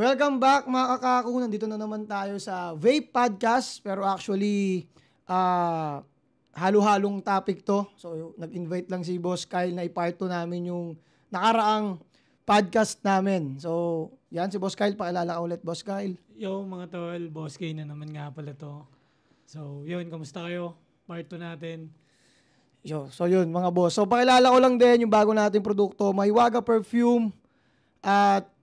Welcome back mga kakako. Nandito na naman tayo sa Vape Podcast. Pero actually, halo-halong topic to. So, nag-invite lang si Boss Kyle na i-part 2 namin yung nakaraang podcast namin. So, yan si Boss Kyle. Pakilala ka ulit, Boss Kyle. Yo mga tol, Boss K na naman nga pala to. So, yun, kamusta kayo? Part 2 natin. So, yun mga boss. So, pakilala ko lang din yung bago nating produkto. Maywaga Perfume at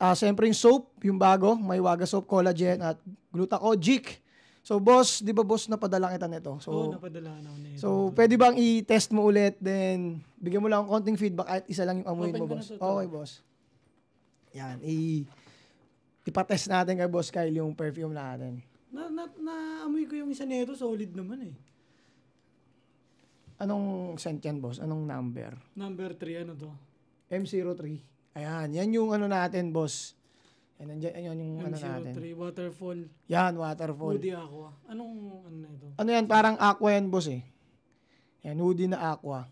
siyempre yung soap, yung bago. Maywaga Soap Collagen at Glutacogic. So, boss, di ba boss, napadala kita nito? So, napadala na ako nito. So, pwede bang i-test mo ulit? Then, bigyan mo lang konting feedback kahit isa lang yung amuin mo, boss. Okay, boss. Yan, ipatest natin kay Boss Kyle yung perfume natin. Naamoy ko yung isa nito, solid naman eh. Anong scent yan, boss? Anong number? Number 3, ano to? M03. Ayan, yan yung ano natin, boss. Yan yung M03, ano natin. Waterfall. Yan, Waterfall. Hoodie Aqua. Anong ano na ito? Ano yan? Parang aqua yan, boss eh. Yan, hoodie na aqua.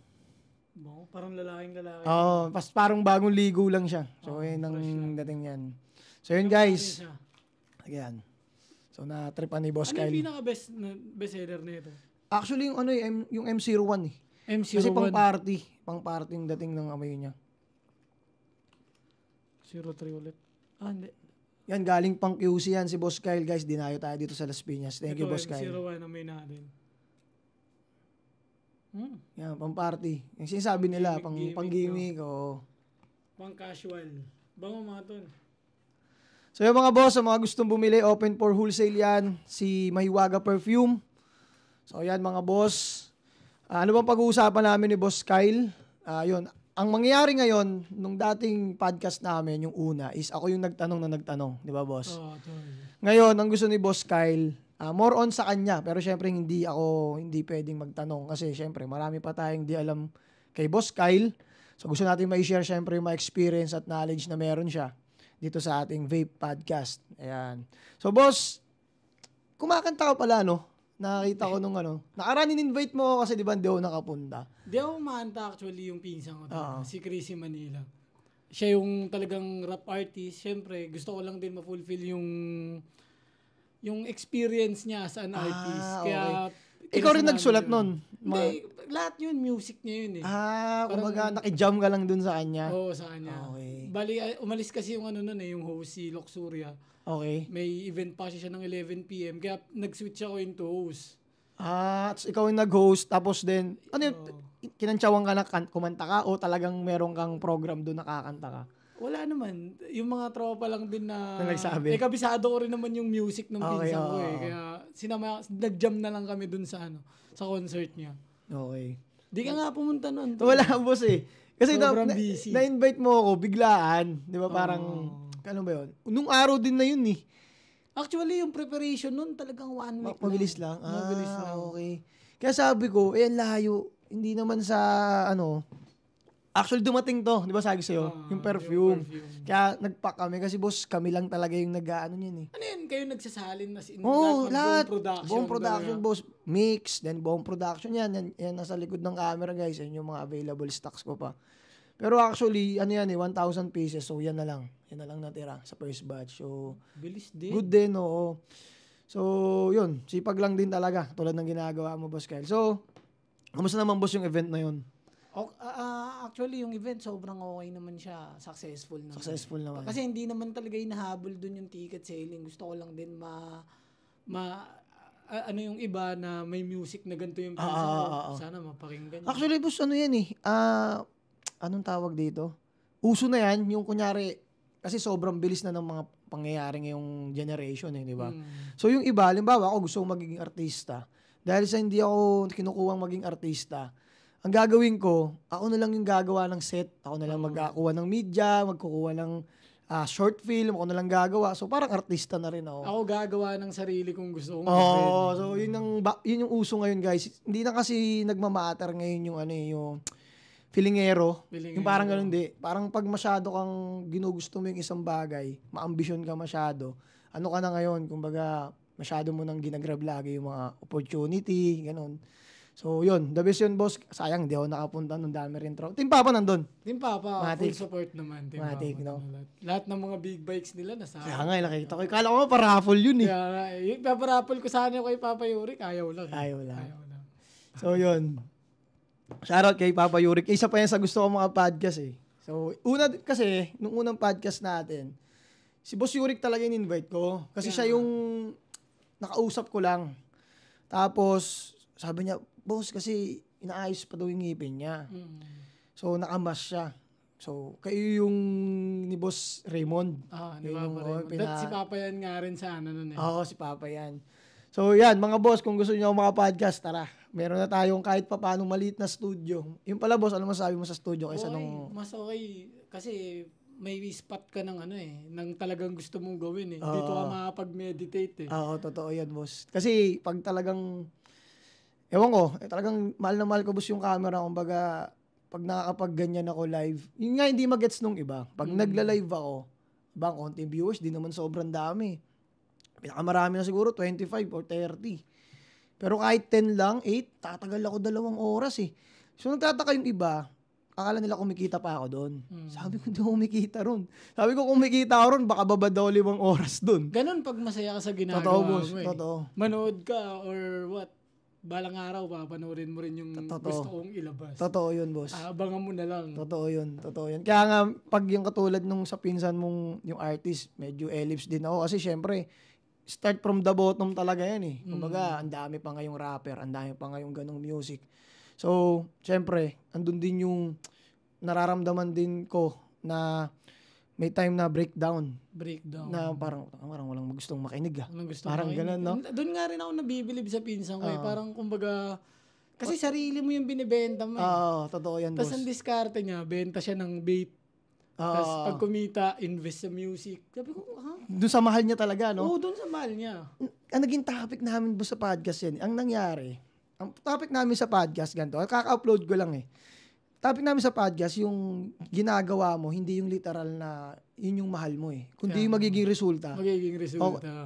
Parang lalaking. Oo, parang bagong ligo lang siya. So, yan ang dating yan. So, yun guys. Ayan. So, na-tripan ni Boss Kyle. Ano yung pinaka-best seller na ito? Actually, yung ano yung M01 eh. M01. Kasi pang-party yung dating ng amoy niya. 03 ulit. Hindi. Yan, galing pang QC yan si Boss Kyle, guys. Dinayo tayo dito sa Las Piñas. Thank you, Boss Kyle. M01 na may natin. Yan, pang-party. Yung sinasabi nila, pang-gimmick. Pang-casual. Bango mga tol. So yung mga boss, sa mga gustong bumili, open for wholesale yan. Si Maywaga Perfume. So yan mga boss. Ano bang pag-uusapan namin ni Boss Kyle? Yun. Ang mangyayari ngayon, nung dating podcast namin, yung una, is ako yung nagtanong. Di ba, boss? Oo, Ngayon, ang gusto ni Boss Kyle, more on sa kanya. Pero syempre, hindi pwedeng magtanong. Kasi syempre, marami pa tayong di alam kay Boss Kyle. So gusto natin ma-share syempre yung mga experience at knowledge na meron siya dito sa ating Vape Podcast. Ayan. So, boss, kumakanta ka pala, no? Nakita ko nung nakaraan in-invite mo kasi di ba hindi ako nakapunta. Di ako kumanta actually yung pinsan ko. Si Chrissy Manila. Siya yung talagang rap artist. Siyempre, gusto ko lang din ma-fulfill yung experience niya as an artist. Kaya, ikaw rin nagsulat nun? Hindi, lahat yun, music niya yun eh. Kumbaga nakijam ka lang dun sa kanya? Oo, sa kanya. Okay. Bali, umalis kasi yung yung host si Luxuria. Okay. May event pa siya ng 11 p.m. Kaya nag-switch ako into host. Ikaw yung nag-host, tapos din, kinantsawan ka na kumanta ka o talagang meron kang program doon nakakanta ka? Wala naman. Yung mga tropa lang din na nagsabi. Kabisado ko rin naman yung music ng pinsan ko eh. Kaya nag-jam na lang kami dun sa sa concert niya. Okay. Di ka nga pumunta nun. Wala, boss eh. Kasi na-invite mo ako biglaan. Di ba parang, ano ba yun? Nung araw din na yun eh. Actually, yung preparation nun talagang 1 week mabilis lang. Mabilis lang. Okay. Kaya sabi ko, layo. Hindi naman sa, actually dumating to, di ba sabi sa'yo? Yung perfume. Kaya nagpack kami kasi boss, kami lang talaga yung nag-ano yun eh. Ano yun? Kayo nagsasalin na lahat. Buong production. Buong production, boss. Mix, then buong production yan. Yan nasa likod ng camera, guys. Yan yung mga available stocks ko pa. Pero actually, 1,000 pieces. So, yan na lang. Yan na lang natira sa first batch. So, bilis din. Good din, oo. So, yun. Sipag lang din talaga. Tulad ng ginagawa mo, Boss Kyle. So, kamusta naman, boss, yung event na yun? Actually, yung event, sobrang okay naman siya. Successful naman. Successful naman. Kasi hindi naman talaga inahabol dun yung ticket selling. Gusto ko lang din yung iba na may music na ganito yung pinsan ko. Sana mapakinggan. Actually, boss, yan eh. Anong tawag dito? Uso na yan, yung kunyari, kasi sobrang bilis na ng mga pangyayari ngayong generation eh, di ba? So yung iba, halimbawa ako gusto kong magiging artista. Dahil sa hindi ako kinukuwang maging artista, ang gagawin ko, ako na lang yung gagawa ng set. Ako na lang magkakuha ng media, magkukuha ng short film, ako na lang gagawa. So parang artista na rin ako. Ako gagawa ng sarili kung gusto kong so yun yung uso ngayon, guys. Hindi na kasi nagmamatter ngayon yung yung filingero. Yung parang ganun parang pag masyado kang ginugusto mo yung isang bagay, maambisyon ka masyado, ano ka na ngayon, kumbaga masyado mo nang ginagrab lagi yung mga opportunity, ganun. So, yun. The best yun, boss. Sayang, di ako nakapunta nung dami rin tropa. Team Papa nandun. Team Papa, Matic. full support naman. Team Matic, Papa, no? Lahat ng mga big bikes nila nasa. Kaya nga, nakikita ko. Kala ko pa-raffle yun eh. Kaya yung paparapol ko sana kay Papa Yurik, ayaw lang. Ayaw lang. So, yun. Shoutout kay Papa Yurik. Isa pa yan sa gusto ko mga podcast eh. So, kasi, nung unang podcast natin, si Boss Yurik talaga yung invite ko. Kasi siya yung nakausap ko lang. Tapos, sabi niya, boss, kasi inaayos pa daw yung ngipin niya. So, nakamas siya. So, kayo yung ni Boss Raymond. Ni Papa Raymond. Si Papa yan nga rin sa ano nun eh. Oo, si Papa yan. So, yan, mga boss, kung gusto niyo mga podcast, tara. Meron na tayong kahit pa paano maliit na studio. Yung pala, boss, ano masabi mo sa studio kaysa nung... Mas okay. Kasi may spot ka ng ng talagang gusto mong gawin eh. Dito ka makapag-meditate eh. Oo, totoo yan, boss. Kasi pag talagang... Ewan ko, talagang mahal na mahal ko, boss, yung camera. Kumbaga, pag nakakapag-ganyan ako live, yun nga hindi magets nung iba. Pag nagla-live ako, bang konting viewers, di naman sobrang dami. Pinakamarami na siguro, 25 or 30. Pero kahit 10 lang, 8, tatagal ako 2 oras eh. So nagtataka yung iba, akala nila kumikita pa ako doon. Sabi ko, hindi ako kumikita ron. Sabi ko, kumikita ako ron, baka babad daw 5 oras doon. Ganun pag masaya ka sa ginagawa totoo, boss, mo eh. Totoo. Manood ka or what? Balang araw, papanoorin mo rin yung gusto kong ilabas. Totoo yun, boss. Abangan mo na lang. Totoo yun. Kaya nga, pag yung katulad nung sa pinsan mong yung artist, medyo ellipse din ako. Kasi syempre, start from the bottom talaga yan eh. Kumbaga, ang dami pa ngayong rapper, ang dami pa ngayong ganong music. So, syempre, andun din yung nararamdaman din ko na may time na breakdown. Na parang walang gustong makinig ah. Parang ganun, no? Doon nga rin ako nabibilib sa pinsan ko eh. Parang kumbaga, kasi sarili mo yung binibenta mo eh. Oo, totoo yan, boss. Tapos ang diskarte niya, benta siya ng vape. Tapos pag kumita, invest sa music. Sabi ko, doon sa mahal niya talaga, no? Oo, doon sa mahal niya. Ang naging topic namin sa podcast yan, ang nangyari, ang topic namin sa podcast, ganito, kaka-upload ko lang eh. Topic namin sa podcast, yung ginagawa mo, hindi yung literal na yun yung mahal mo eh. Kundi yung magiging resulta.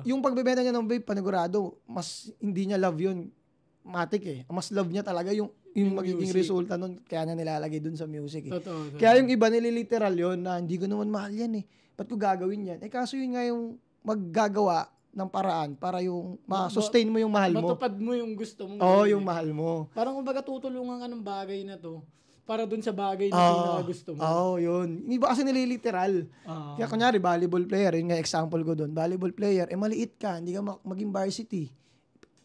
Yung pagbebenta niya ng vape, panigurado, mas hindi niya love yun. Matik eh. Mas love niya talaga yung magiging music. Resulta nun, kaya niya nilalagay dun sa music eh. Totoo. Kaya yung iba nililiteral yun na hindi ko naman mahal yan eh. Ba't ko gagawin yan? Eh kaso yun nga yung maggagawa ng paraan para yung ma-sustain mo yung mahal mo. Matupad mo yung gusto mo. Oo, yung mahal mo. Parang kumbaga tutulungan ka ng bagay na to para dun sa bagay na pinakagusto mo. Oo, yun. Yung iba kasi nililiteral. Kaya kunyari, volleyball player, yun nga example ko dun. Volleyball player, maliit ka, hindi ka maging varsity.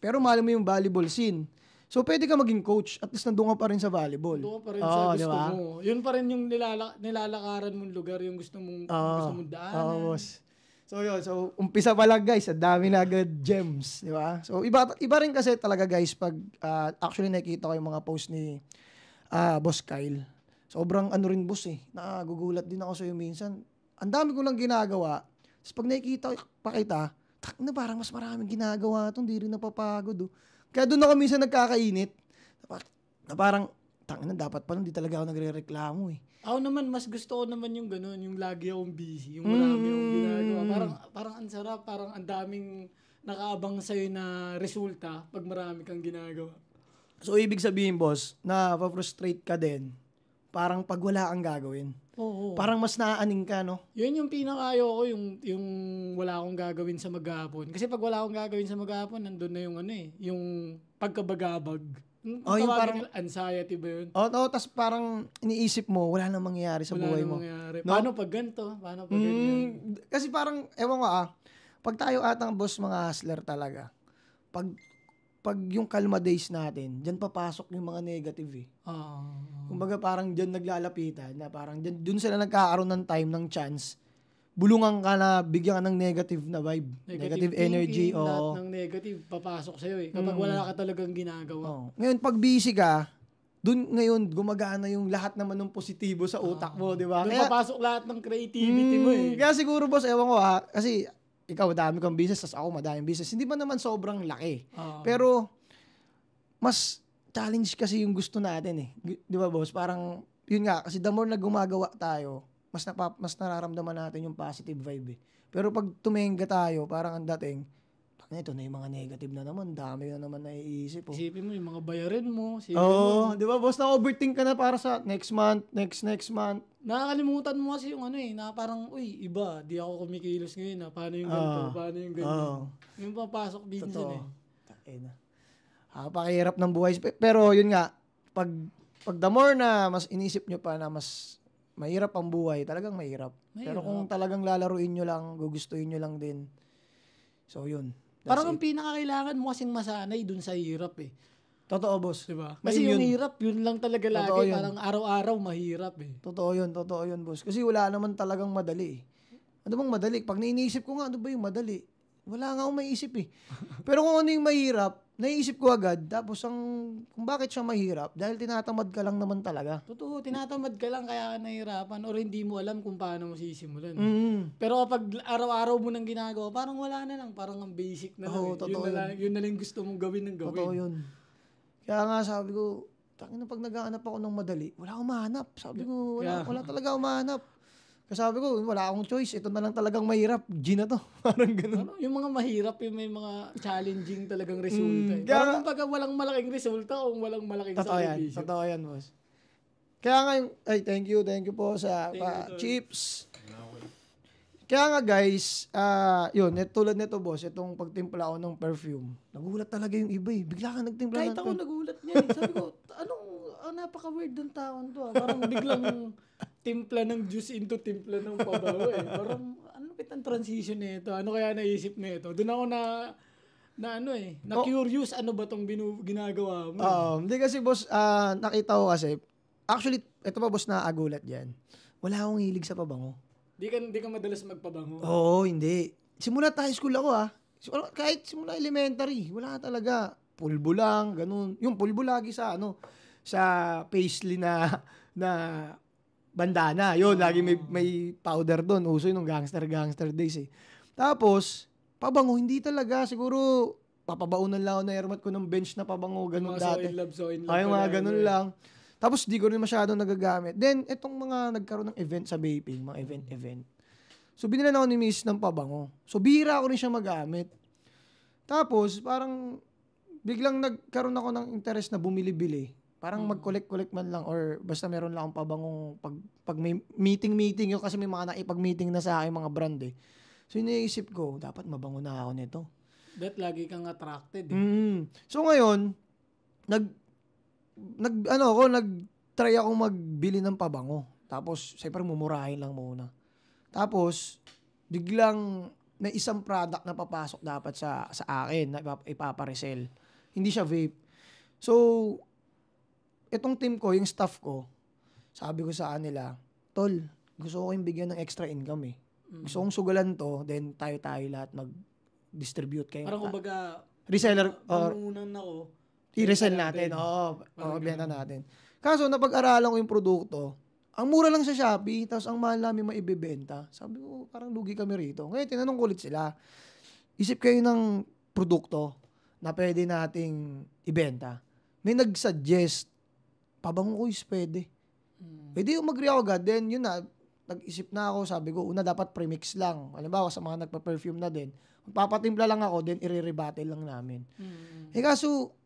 Pero mahal mo yung volleyball scene. So, pwede ka maging coach. At least nandun ka pa rin sa volleyball. Nandun ka pa rin sa gusto mo. Yun pa rin yung nilalakaran mong lugar, yung gusto mong daanan. Oo, boss. So, yun. So, umpisa pa lang, guys. Ang dami na agad gems. Di ba? So, iba rin kasi talaga, guys, pag actually nakikita ko yung mga post ni Boss Kyle. Sobrang ano rin, boss eh. Nagugulat din ako sa'yo minsan. Ang dami ko lang ginagawa. Tapos pag nakikita pa kita, na parang mas maraming ginagawa ito, hindi rin napapagod. Kaya doon ako minsan nagkakainit. Na parang, dapat pala hindi talaga ako nagre-reklamo eh. Ako naman, mas gusto ko naman yung gano'n, yung lagi akong busy, yung marami akong ginagawa. Parang ang sarap, parang ang daming nakaabang sa'yo na resulta pag marami kang ginagawa. So, ibig sabihin, boss, na pa-frustrate ka din, parang pag wala kang gagawin. Oo. Parang mas naaaning ka, no? Yun yung pinaka-ayaw ko, yung wala akong gagawin sa maghapon. Kasi pag wala akong gagawin sa maghapon, nandun na yung yung pagkabagabag. Yung parang anxiety ba yun? Oo, tas parang iniisip mo, wala nang mangyayari sa buhay mo. Mangyayari. No? Paano pag ganito? Paano pag ganyan? Kasi parang, ewan ko pag tayo atang boss mga hustler talaga, pag yung kalma days natin, dyan papasok yung mga negative eh. Kumbaga parang dyan naglalapitan na parang dyan sila nagkakaroon ng time, ng chance. Bulungan ka na, bigyan ka ng negative na vibe. Negative energy. Lahat ng negative papasok sa'yo eh. Kapag wala ka talagang ginagawa. Ngayon, pag busy ka, dun ngayon gumagana yung lahat naman ng positibo sa utak mo, di ba? Dun papasok lahat ng creativity mo eh. Kaya siguro boss, ewan ko kasi ikaw, madami kang business, tas ako, madaming business. Hindi pa naman sobrang laki. Pero, mas challenge kasi yung gusto natin eh. Di ba, boss? Parang, yun nga, kasi the more na gumagawa tayo, mas nararamdaman natin yung positive vibe eh. Pero pag tumenga tayo, parang ang dating, ito na yung mga negative na naman. Dami na naman naiisip. Oh. Isipin mo yung mga bayarin mo. Oo, di ba boss, na-overthink ka na para sa next month, next month. Nakakalimutan mo kasi yung na parang, uy, iba, di ako kumikilos ngayon paano yung ganito, paano yung ganyan. Yung papasok minsan Pakihirap ng buhay. Pero yun nga, pag the more na mas inisip nyo pa na mas mahirap ang buhay, talagang mahirap. Pero kung talagang lalaruin nyo lang, gugustuhin nyo lang din. So yun. Parang ang pinakakailangan mo kasing masanay dun sa hirap eh. Totoo, boss. Diba? Kasi yung hirap, yun lang talaga lagi. Yun. Parang araw-araw mahirap eh. Totoo yun, boss. Kasi wala naman talagang madali eh. Ano bang madali? Pag nainiisip ko nga, ano ba yung madali? Wala nga akong maiisip eh. Pero kung ano yung mahirap, naiisip ko agad. Tapos kung bakit siya mahirap, dahil tinatamad ka lang naman talaga. Totoo, tinatamad ka lang kaya nahihirapan or hindi mo alam kung paano mo sisimulan. Pero kapag araw-araw mo nang ginagawa, parang wala na lang. Parang ang basic na lang. Yun na lang gusto mong gawin ng gawin. Totoo yun. Kaya nga sabi ko, pag naghahanap ako ng madali, wala akong mahanap. Sabi ko, wala talaga akong mahanap. Sabi ko, wala akong choice. Ito na lang talagang mahirap. G na to. Parang ganun. Yung mga mahirap, yung may mga challenging talagang resulta. Parang pag walang malaking resulta o walang malaking sacrifice. Totoo yan, boss. Kaya nga thank you po sa Chips. Kaya nga guys, yun, tulad nito boss, itong pagtimpla ako ng perfume. Nagulat talaga yung iba eh. Bigla ka nagtimpla kahit ako nagulat niya eh. Sabi ko, napaka-weird ng taon to Parang biglang timpla ng juice into timpla ng pabaho eh. Parang, ang transition nito? Ano kaya naisip nito? Doon ako na curious, ano ba tong ginagawa mo? Hindi kasi boss, nakita ko kasi, actually, ito pa boss naagulat dyan. Wala akong hilig sa pabango. Di ka madalas magpabango? Oo, hindi. Simula high school ako kahit simula elementary, wala talaga. Pulbo lang, ganun. Yung pulbo lagi sa paisley na bandana. Yun, lagi may powder doon. Uso yun ng gangster days eh. Tapos, pabango, hindi talaga. Siguro, papabaunan lang ako na airmat ko ng bench na pabango, ganun dati. So in love. Ay, mga ganun lang. Tapos, di ko rin masyadong nagagamit. Then, itong mga nagkaroon ng event sa vaping, mga event. So, binilan ako ni Miss ng pabango. So, bihira ako rin siya magamit. Tapos, parang, biglang nagkaroon ako ng interest na bumili-bili. Parang mag-collect man lang or basta meron lang akong pabangong pag may meeting yun kasi may mga naipag-meeting na sa akin mga brand eh. So iniisip ko, dapat mabango na ako nito. Lagi kang attracted eh. So ngayon, nag-try akong magbili ng pabango. Tapos, siyempre mumurahin lang muna. Tapos, biglang may isang product na papasok dapat sa akin na ipaparesell. Hindi siya vape. So, itong team ko, yung staff ko, sabi ko sa kanila, Tol, gusto ko kayong bigyan ng extra income eh. Gusto kong sugalan to, then tayo lahat mag-distribute kayo. Parang kumbaga, reseller, manunan ako, i-resell natin. Benta natin. Kaso, napag-aralan ko yung produkto, ang mura lang sa Shopee, tapos ang mahal namin maibibenta. Sabi ko, parang lugi kami rito. Ngayon, tinanong ko ulit sila, isip kayo ng produkto na pwede nating ibenta. May nag-suggest, pabango ko is pwede. Pwede yung mag-agree ako agad. Then, yun na, nag-isip na ako, sabi ko, una dapat premix lang. Halimbawa, sa mga nagpa-perfume na din, magpapatimpla lang ako, then i-rebate lang namin. Kaso,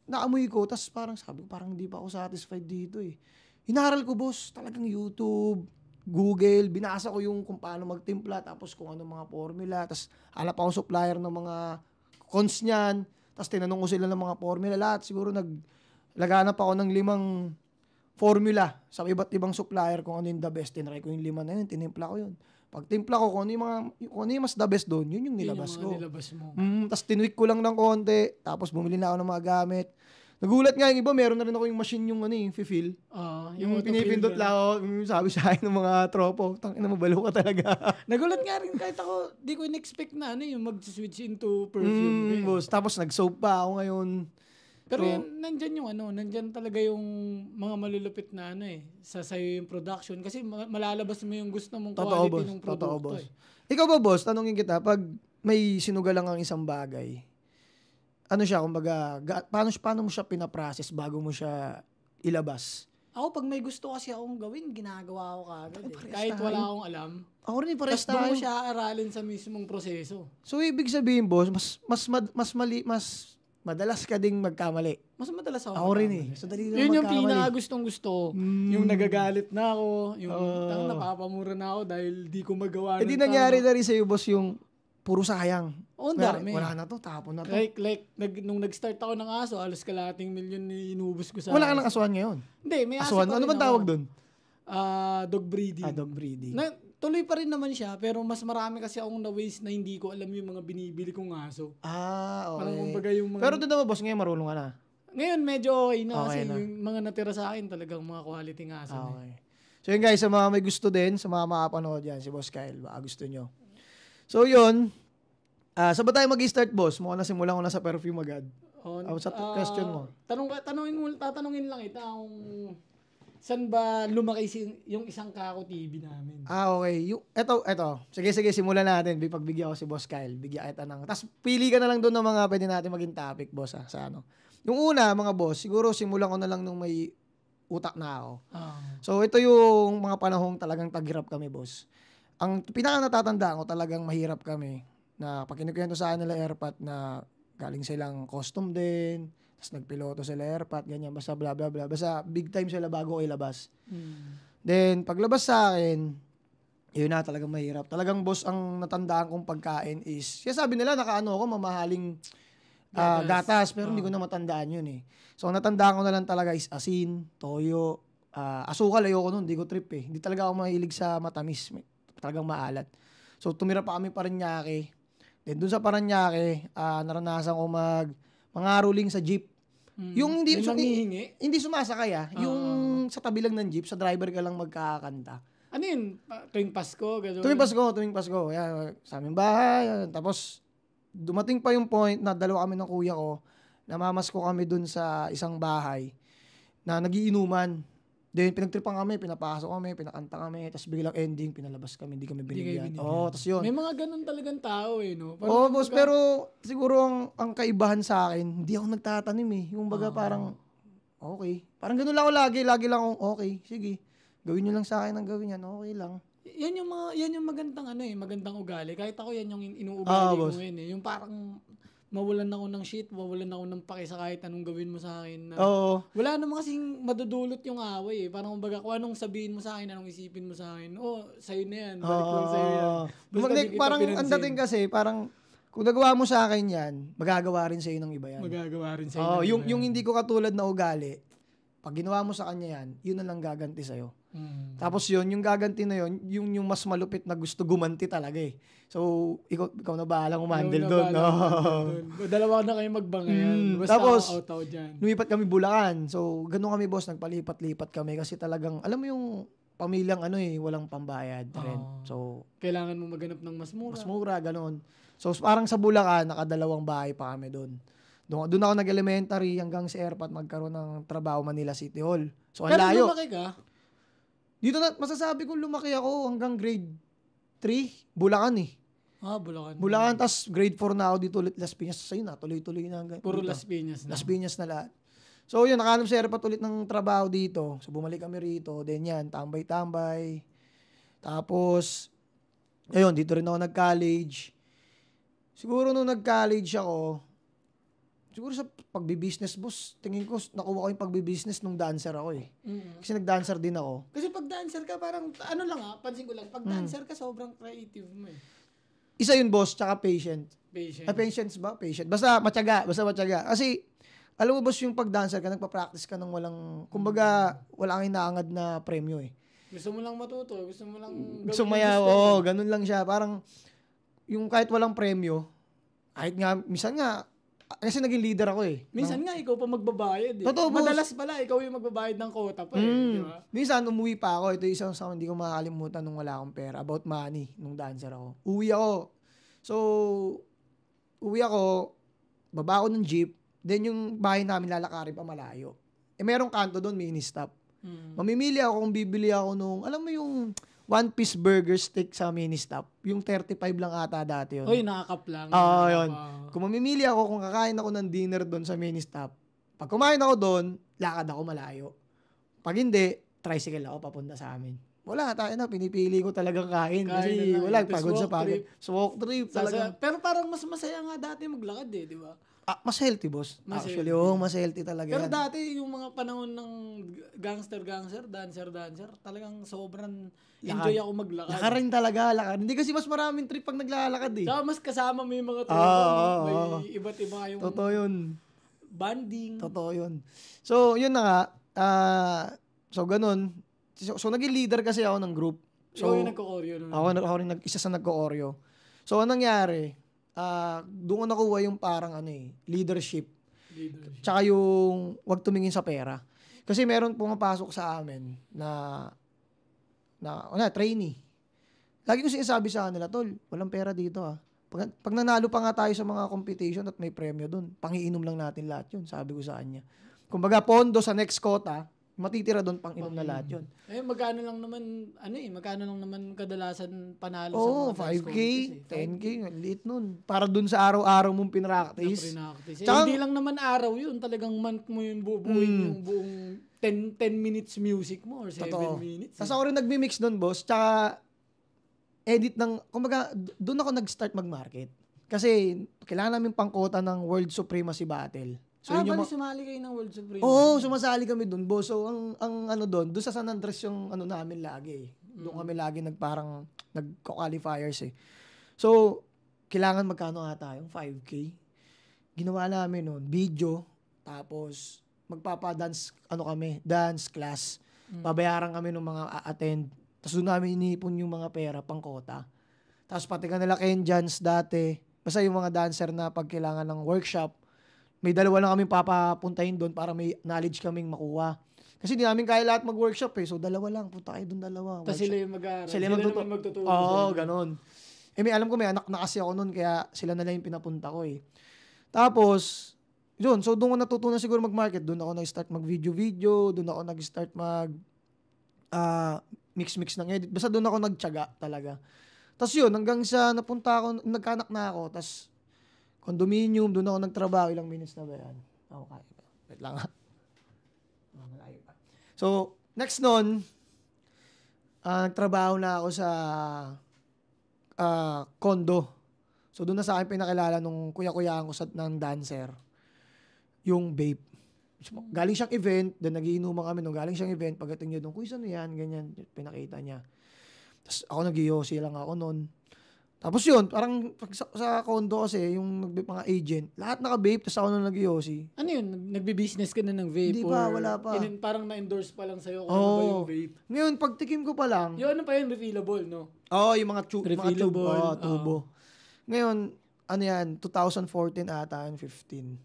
naamoy ko, tas parang sabi ko, parang hindi pa ako satisfied dito eh. Hinaral ko, boss, talagang YouTube, Google, binasa ko yung kung paano magtimpla, tapos kung ano mga formula, tas hanap ako supplier ng mga cons niyan, tas tinanong ko sila ng mga formula, lahat siguro laganap ako ng 5 formula sa iba't ibang supplier kung ano yung the best. Tinry ko yung 5 na yun, tinimpla ko yun. Pag timpla ko, kung ano yung mas the best doon, yun yung nilabas ko. Nilabas mo. Tapos tinweak ko lang ng konti, tapos bumili na ako ng mga gamit. Nagulat nga yung iba, meron na rin ako yung machine yung fill. Yung pinipindot lang ako, sabi sa akin ng mga tropo, tangina mo, balo ka talaga. Nagulat nga rin kahit ako, di ko in-expect na yung mag-switch into perfume. Boss, tapos nag-soap pa ako ngayon. Pero nandyan talaga yung mga malulupit na sa sayo yung production. Kasi malalabas mo yung gusto mong quality ng produkto. Totoo, boss. Ikaw ba, boss, tanongin kita, pag may sinugalang ang isang bagay, ano siya, kumbaga, paano mo siya pinaprocess bago mo siya ilabas? Ako, pag may gusto kasi akong gawin, ginagawa ko kagad. Kahit wala akong alam. Ako rin, pares Tapos doon ko siya aaralin sa mismong proseso. So, ibig sabihin, boss, madalas ka ding magkamali. Mas madalas ako rin eh. So, dali lang yun yung magkamali. pinakagustong gusto. Yung nagagalit na ako, yung napapamura na ako dahil di ko magawa. Di nangyari na rin sa'yo, boss, yung puro sayang. Oo, dami. Wala na to, tapon na to. Nung nag-start ako ng aso, alos kalating milyon inubos ko sa wala ka ng asuhan ngayon? Hindi, may aso asuhan? pa rin ano bang tawag doon? Dog breeding. Dog breeding. Tuloy pa rin naman siya, pero mas marami kasi akong na-waste na hindi ko alam yung mga binibili kong aso. Okay. Parang kumbaga yung mga... Pero doon naman, boss, ngayon marunong ka na? Ngayon, medyo okay na kasi yung mga natira sa akin talagang mga quality ng aso. Okay. So yun guys, sa mga may gusto din, sa mga makapanood yan, si Boss Kyle, baka gusto nyo. So yun, saan ba tayo mag-start, boss? Mukhang nasimulan ko na sa perfume agad. Sa question mo. Tatanungin lang ito kung saan ba lumaki yung isang Kako TV namin. Okay. Eto. Sige, simulan natin. Pagbigyan ko si Boss Kyle. Bigyan kita ng... Tapos pili ka na lang doon ng mga pwede natin maging topic, boss, sa ano. Yung una, mga boss, siguro simulan ko na lang nung may utak na ako. So ito yung mga panahong talagang taghirap kami, boss. Ang pinaka natatandaan ko talagang mahirap kami na pag kinukwento sa akin nila Airpat na galing silang custom din, tapos nagpiloto sila Airpat, ganyan, basta bla bla bla, basta big time sila bago ko ilabas. Then, paglabas sa akin, yun na, talagang mahirap. Talagang, boss, ang natandaan kong pagkain is, siya sabi nila, nakaano ako, mamahaling gatas, pero hindi ko na matandaan yun eh. So, ang natandaan ko na lang talaga is asin, toyo, asukal, ayoko nun, hindi ko trip eh. Hindi talaga ako mahilig sa matamis, talagang maalat. So, tumira pa kami Parañaque. Then, dun sa Parañaque, naranasan ko mangaruling sa jeep. Yung hindi sumasakay yung sa tabi lang ng jeep, sa driver ka lang magkakanta. Ano yun? Tuwing Pasko? Gano'n? Tuwing Pasko. Yan, sa aming bahay. Tapos, dumating pa yung point na dalawa kami ng kuya ko, namamasko kami dun sa isang bahay na nagiinuman. Then, pinagtripan kami, pinapasok kami, pinakanta kami, tapos biglang ending, pinalabas kami, hindi kami binigyan. Tapos yun. May mga ganun talagang tao no? Boss, pero siguro ang kaibahan sa akin, hindi ako nagtatanim eh. Yung baga parang, okay. Parang ganun lang ako lagi lang akong, okay, sige. Gawin nyo lang sa akin ang gawin yan, okay lang. Yan yung magandang magandang ugali. Kahit ako yan yung inuugali ko ngayon eh. Yung parang mawalan ako ng shit, mawalan ako ng pake sa kahit anong gawin mo sa akin. Wala naman kasing madudulot yung away eh. Parang kumbaga kung anong sabihin mo sa akin, anong isipin mo sa akin, sa'yo na yan, balik lang sa'yo yan. Parang ang dating kasi, parang kung nagawa mo sa akin yan, magagawa rin sa'yo ng iba yan. Magagawa rin sa'yo ng iba yung hindi ko katulad na ugali, pag ginawa mo sa kanya yan, yun na lang gaganti sa'yo. Tapos yung gaganti na yung mas malupit na gusto gumanti talaga eh. So, ikaw na bahalang umandel doon. Dalawa na kayo magbangayan. Basta tapos, out dyan. Lumipat kami Bulacan. So, ganun kami, boss, nagpalipat-lipat kami kasi talagang, alam mo yung pamilyang walang pambayad rin. So, kailangan mo maghanap ng mas mura. Mas mura, ganun. So, parang sa Bulacan, nakadalawang bahay pa kami doon. Doon ako nag-elementary hanggang sa Airpat magkaroon ng trabaho Manila City Hall. So, ang layo. Pero lumaki ka? Dito na, masasabi kong lumaki ako hanggang grade 3, Bulacan eh. Bulacan, tas grade 4 na ako dito ulit Las Piñas. Sa'yo na, tuloy-tuloy na hanggang puro dito. Las Piñas na. Las Piñas na lahat. So yun, nakahanap si Airpat ulit ng trabaho dito. So bumalik kami rito. Then yan, tambay-tambay. Tapos, ayun, dito rin ako nag-college. Siguro nung nag-college ako, siguro sa pagbi-business, boss, tingin ko nakuha ko yung pagbi-business nung dancer ako eh. Kasi nag-dancer din ako. Kasi pag dancer ka, parang, pansin ko lang, pag dancer ka, sobrang creative mo eh. Isa yun, boss, tsaka patient. Patience ba? Patient. Basta matyaga. Kasi, alam mo, boss, yung pag-dancer ka, nagpa-practice ka ng wala kang inaangad na premyo eh. Gusto mo lang matuto, gusto mo lang gusto ganun lang siya. Parang, yung kahit walang premyo, kahit nga, minsan nga, kasi naging leader ako eh. Minsan nga, ikaw pa magbabayad eh. Totoo, madalas pala, ikaw yung magbabayad ng quota pa eh. Di ba? Minsan, umuwi pa ako. Ito isang sa hindi ko makakalimutan nung wala akong pera. About money, nung dancer ako. Uwi ako. So, baba ako ng jeep. Then yung bahay namin lalakarin pa malayo. Merong kanto doon, mini-stop. Mamimili ako kung bibili ako nung, alam mo yung one-piece burger steak sa mini-stop. Yung 35 lang ata dati yun. Oy, nakakap lang. Yun. Kung mamimili ako, kung kakain ako ng dinner doon sa mini-stop, pag kumain ako doon, lakad ako malayo. Pag hindi, tricycle ako papunta sa amin. Wala, tayo na, pinipili ko talagang kain. Kasi wala, pagod sa pagod. So, walk trip talaga. Pero parang mas masaya nga dati maglakad eh, di ba? Mas healthy, boss. Actually, mas healthy talaga Pero yan. dati, yung mga panahon ng gangster, dancer, talagang sobrang enjoy ako maglakad. Lakad rin talaga, lakad. Hindi kasi mas maraming trip pag naglalakad eh. Saka mas kasama mo yung mga tropa. May iba't iba yung totoo yun. Banding. Totoo yun. So, yun na nga. So, ganun. So, naging leader kasi ako ng group. So, yung nagko-oreo. Ako rin isa sa nagko-oreo. So, anong nangyari? Doon ko nakuha yung parang leadership. Tsaka yung wag tumingin sa pera. Kasi meron pumapasok sa amin na trainee. Lagi ko sinasabi sa kanila, tol, walang pera dito Pag nanalo pa nga tayo sa mga competition at may premyo doon, pangiinom lang natin lahat yun, sabi ko sa kanya. Kumbaga, pondo sa next quota, matitira doon pang-inom na lahat yun. Magkano lang naman kadalasan panalo sa mga 5K, 10K, liit nun. Para doon sa araw-araw mong pinractice. Hindi lang naman araw yun, talagang month mo yun bubuin yung buong 10 minutes music mo or 7 minutes. Tapos ako rin nagmi-mix doon, boss. Tsaka, edit kumbaga, doon ako nag-start mag-market. Kasi, kailangan namin pangkota ng World Supremacy Battle. So, sumali kayo ng World Supremacy? Oo, sumasali kami doon, boss. So, ang doon sa San Andres yung namin lagi. Doon kami lagi nag-qualifiers So, kailangan magkano ata yung 5K. Ginawa namin noon, video, tapos magpapa-dance, dance class. Babayaran kami ng mga attend. Tapos doon namin inipon yung mga pera, pang kota. Tapos pati kanila Kenjans dati, basta yung mga dancer na pag kailangan ng workshop, may dalawa lang kaming papapuntahin doon para may knowledge kaming makuha. Kasi di namin kaya lahat mag-workshop so dalawa lang, punta kayo doon dalawa. Tapos sila yung mag-aaral. Sila naman magtuturo. Oo, ganun. Alam ko may anak na kasi ako noon, kaya sila na lang yung pinapunta ko Tapos, yun, so doon ko natutunan siguro mag-market. Doon ako nag-start mag-video, doon ako nag-start mix ng edit. Basta doon ako nagtiyaga talaga. Tapos yun, hanggang sa napunta ako, nagkanak na ako, tapos condominium, doon ako nagtrabaho. Ilang minutes na ba yan? Okay. Wait lang malayo pa. So, next nun, nagtrabaho na ako sa condo. So, doon na sa akin pinakilala nung kuya-kuyaan ko ng dancer. Yung vape. Galing siyang event, then nagiinuman kami nung galing siyang event, pagdating niya doon, kuy, saan yan, ganyan, pinakita niya. Tapos ako nag-yosi lang ako noon. Tapos yun, parang sa condo kasi, yung mga agent, lahat naka-vape, tapos ako nung nag-yosi. Ano yun? Nagbe-business ka na ng vape? Hindi pa, wala pa. Parang na-endorse pa lang sa'yo kung ano ba yung vape? Ngayon, pagtikim ko pa lang. Yung ano pa yun, refillable, no? Yung mga refillable. Tubo. Ngayon, 2014 ata, 15.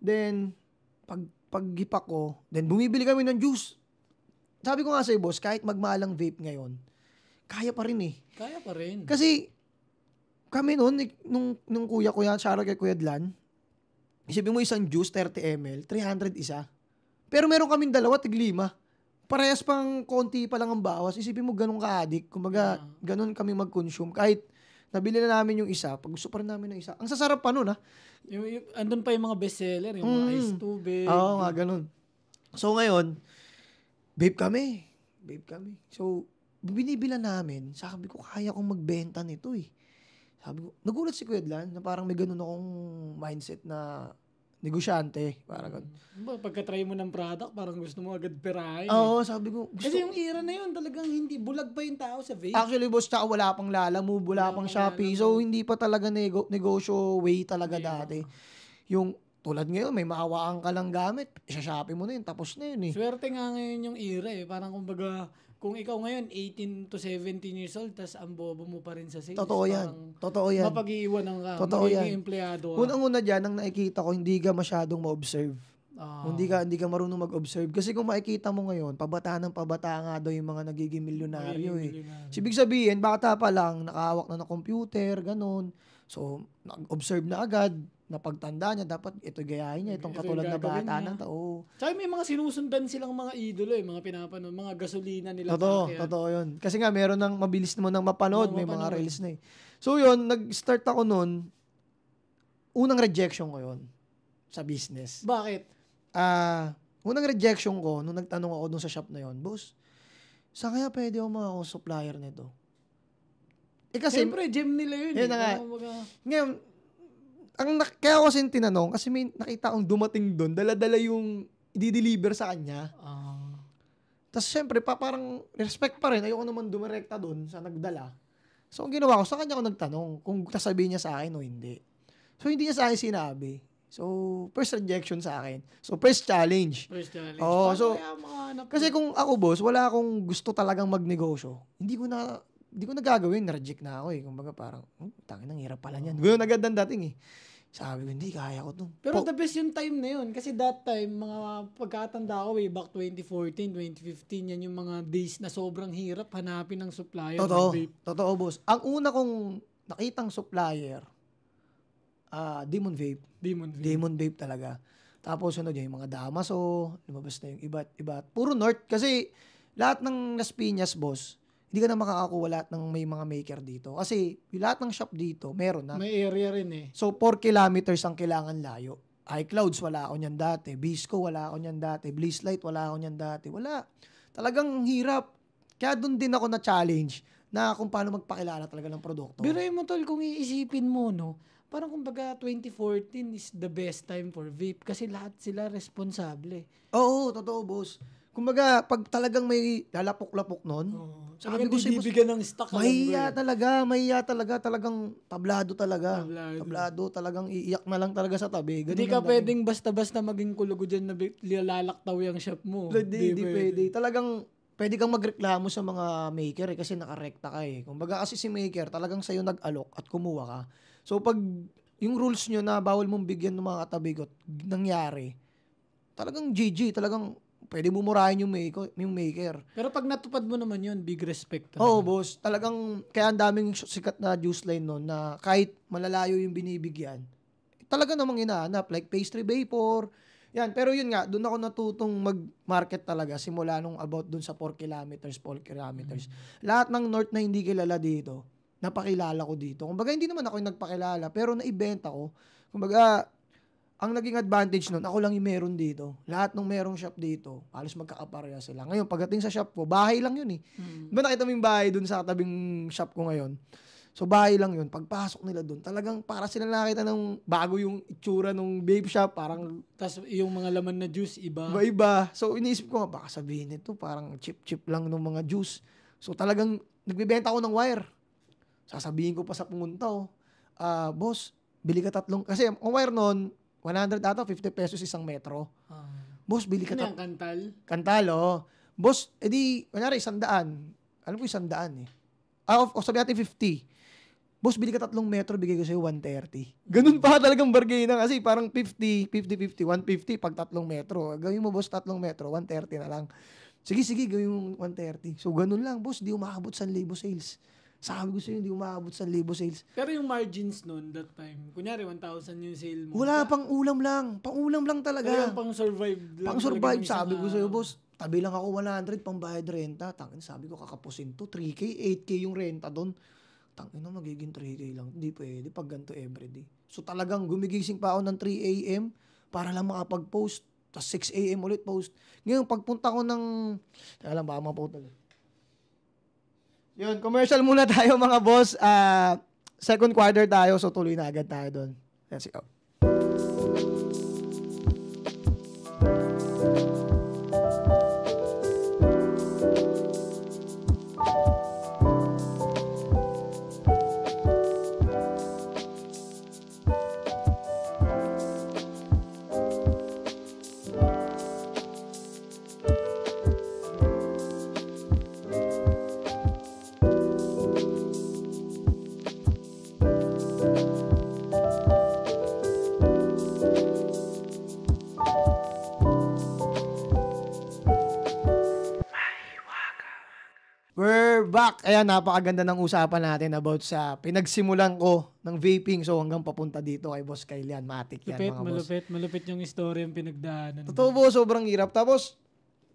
Then, paggipak ko, then bumibili kami ng juice. Sabi ko nga sa'yo, boss, kahit magmalang vape ngayon, kaya pa rin Kaya pa rin. Kasi, kami noon, nung kuya ko yan, shoutout kay Kuya Dlan, isipin mo isang juice, 30 ml, 300 isa. Pero meron kaming dalawa, tig-5. Parehas pang konti pa lang ang bawas. Isipin mo ganun ka-addict. Kumbaga, ganun kami mag-consume. Kahit nabili na namin yung isa, pag gusto pa rin namin ng isa. Ang sasarap pa nun, andun pa yung mga bestseller, yung mga ice tubig. Oo, nga, ganun. So, ngayon, vape kami. So, binibila namin. Sabi ko, kaya kong magbenta nito Sabi ko, nagulat si Kuya Dlan na parang may ganun akong mindset na negosyante. Parang ganun. Pagka-try mo ng product, parang gusto mo agad perahin. Oo, sabi ko. Kasi yung era na yun, talagang hindi, bulag pa yung tao sa vape. Actually, boss, tsaka wala pang Lalamove, wala pang Shopee. So, hindi pa talaga negosyo way talaga dati. Yung, tulad ngayon, may mahawaan ka lang gamit, isa-Shopee mo na yun, tapos na yun Swerte nga ngayon yung era Parang kumbaga, kung ikaw ngayon, 18 to 17 years old, tas ang bobo mo pa rin sa sales. Totoo yan. Mapag-iiwanan ka. Totoo yan. Magiging empleyado ka. Unang-una dyan, ang nakikita ko, hindi ka masyadong ma-observe. Hindi ka marunong mag-observe. Kasi kung makikita mo ngayon, pabataan nga daw yung mga nagiging milyonaryo Ibig sabihin, bata pa lang, nakahawak na ng computer, ganun. So, nag-observe na agad. Napagtanda niya, dapat ito gayahin niya, itong katulad na bata ng tao. Tsaka may mga sinusundan silang mga idolo mga pinapanood, mga gasolina nila. Totoo yun. Kasi nga, meron ng mabilis naman ng mapanood, may mga reels na So yun, nag-start ako nun, unang rejection ko yun sa business. Bakit? unang rejection ko, nung nagtanong ako dun sa shop na yon, boss, saan kaya pwede ako mga supplier nito? Kasi, siyempre, gem nila yun. Yun na nga. Ngayon, kaya ako kasi tinanong, kasi may nakita akong dumating doon, dala-dala yung i-deliver sa kanya. Tapos syempre, parang respect pa rin. Ayoko naman dumirekta doon sa nagdala. So, ang ginawa ko, sa kanya ako nagtanong kung sasabihin niya sa akin o hindi. So, hindi niya sa akin sinabi. So, first rejection sa akin. So, first challenge. Oo, so, kasi kung ako, boss, wala akong gusto talagang magnegosyo. Hindi ko na gagawin. Na-reject na ako eh. Kumbaga parang, tangin, ang hirap pala niyan. Ganoon agad ang dating eh. Sabi ko, hindi, kaya ko to. Pero the best yung time na yun. Kasi that time, mga pagkatanda ko way back 2014, 2015, yan yung mga days na sobrang hirap hanapin ng supplier. Totoo, boss. Ang una kong nakitang supplier, Demon Vape talaga. Tapos ano yung mga Damaso, lumabas na yung iba. Puro North. Kasi lahat ng Las Piñas, boss, hindi ka na makakakuha lahat ng may mga maker dito. Kasi lahat ng shop dito, meron na. May area rin eh. So, 4 kilometers ang kailangan layo. iClouds, wala ako niyan dati. Bisco, wala ako niyan dati. Blisslight, wala ako niyan dati. Wala. Talagang hirap. Kaya doon din ako na-challenge na kung paano magpakilala talaga ng produkto. Biruin mo, tol, kung iisipin mo, no? Parang kumbaga 2014 is the best time for vape kasi lahat sila responsable. Oo, totoo, boss. Kumbaga, pag talagang may lalapok-lapok nun, sabi ko siya, bibigyan ng stock. Mahiya talaga, talagang tablado talaga. Tablado, talagang iiyak na lang talaga sa tabi. Hindi ka pwedeng basta-basta maging kulugo dyan na lalaktaw yung shop mo. Hindi pwede. Talagang, pwede kang magreklamo sa mga maker kasi nakarekta ka eh. Kumbaga kasi si maker, talagang sa'yo nag-alok at kumuha ka. So, pag yung rules nyo na bawal mong bigyan ng mga katabigot, nangyari, talagang GG, talagang pwede mo murahin yung maker. Pero pag natupad mo naman yun, big respect. Oo, boss. Talagang, kaya ang daming sikat na juice line nun na kahit malalayo yung binibigyan, talaga namang inaanap. Like pastry vapor. Yan. Pero yun nga, doon ako natutong mag-market talaga simula nung about doon sa 4 kilometers. Lahat ng North na hindi kilala dito, napakilala ko dito. Kumbaga, hindi naman ako yung nagpakilala, pero naibenta ko. Kumbaga, ang naging advantage nun, ako lang yung meron dito. Lahat ng merong shop dito, halos magkakapareha sila. Ngayon, pagdating sa shop ko, bahay lang yun eh. Diba nakita mo yung bahay dun sa tabing shop ko ngayon? So, bahay lang yun. Pagpasok nila dun, talagang para sila nakita ng bago yung itsura ng vape shop. Parang, tas yung mga laman na juice, iba. Iba. So, iniisip ko nga, baka sabihin nito, parang chip-chip lang ng mga juice. So, talagang, nagbibenta ako ng wire. Sasabihin ko pa sa pumunta, boss, bili ka 3. Kasi, ang wire nun, 100 ata, 50 pesos isang metro. Boss, bili ka ano kantal? Kantal, Boss, edi, kunyari, 100. Alam ko 100 eh. Sabi natin 50. Boss, bili ka 3 metro, bigay ko sa'yo 130. Ganun pa talagang bargain kasi parang 50, 150, pag 3 metro. Gawin mo, boss, 3 metro, 130 na lang. Sige, gawin mo 130. So, ganun lang, boss, di umakabot 1,000 sales. Sabi ko sa'yo, hindi umabot 1,000 sales. Pero yung margins nun, that time, kunyari 1,000 yung sale mo. Wala, pang ulam lang. Pang ulam lang talaga. Pero yung pang survive lang. Pang survive, sabi ko sa'yo, boss. Tabi lang ako 100, pang bayad renta. Tangin, sabi ko, kakapusin to. 3K, 8K yung renta doon. Tangin na, magiging 3K lang. Hindi pwede, pag ganito everyday. So talagang gumigising pa ako ng 3 a.m. para lang makapag-post. Tapos 6 a.m. ulit post. Ngayon, pagpunta ko ng... Teka lang, baka maputol. Yun, commercial muna tayo mga boss. Second quarter tayo, so tuloy na agad tayo doon. Let's go. We're back. Ayan, napakaganda ng usapan natin about sa pinagsimulan ko ng vaping. So hanggang papunta dito kay Boss Kylian. Matik yan, mga boss. Malupit yung story yung pinagdaanan. Totoo po, sobrang hirap. Tapos,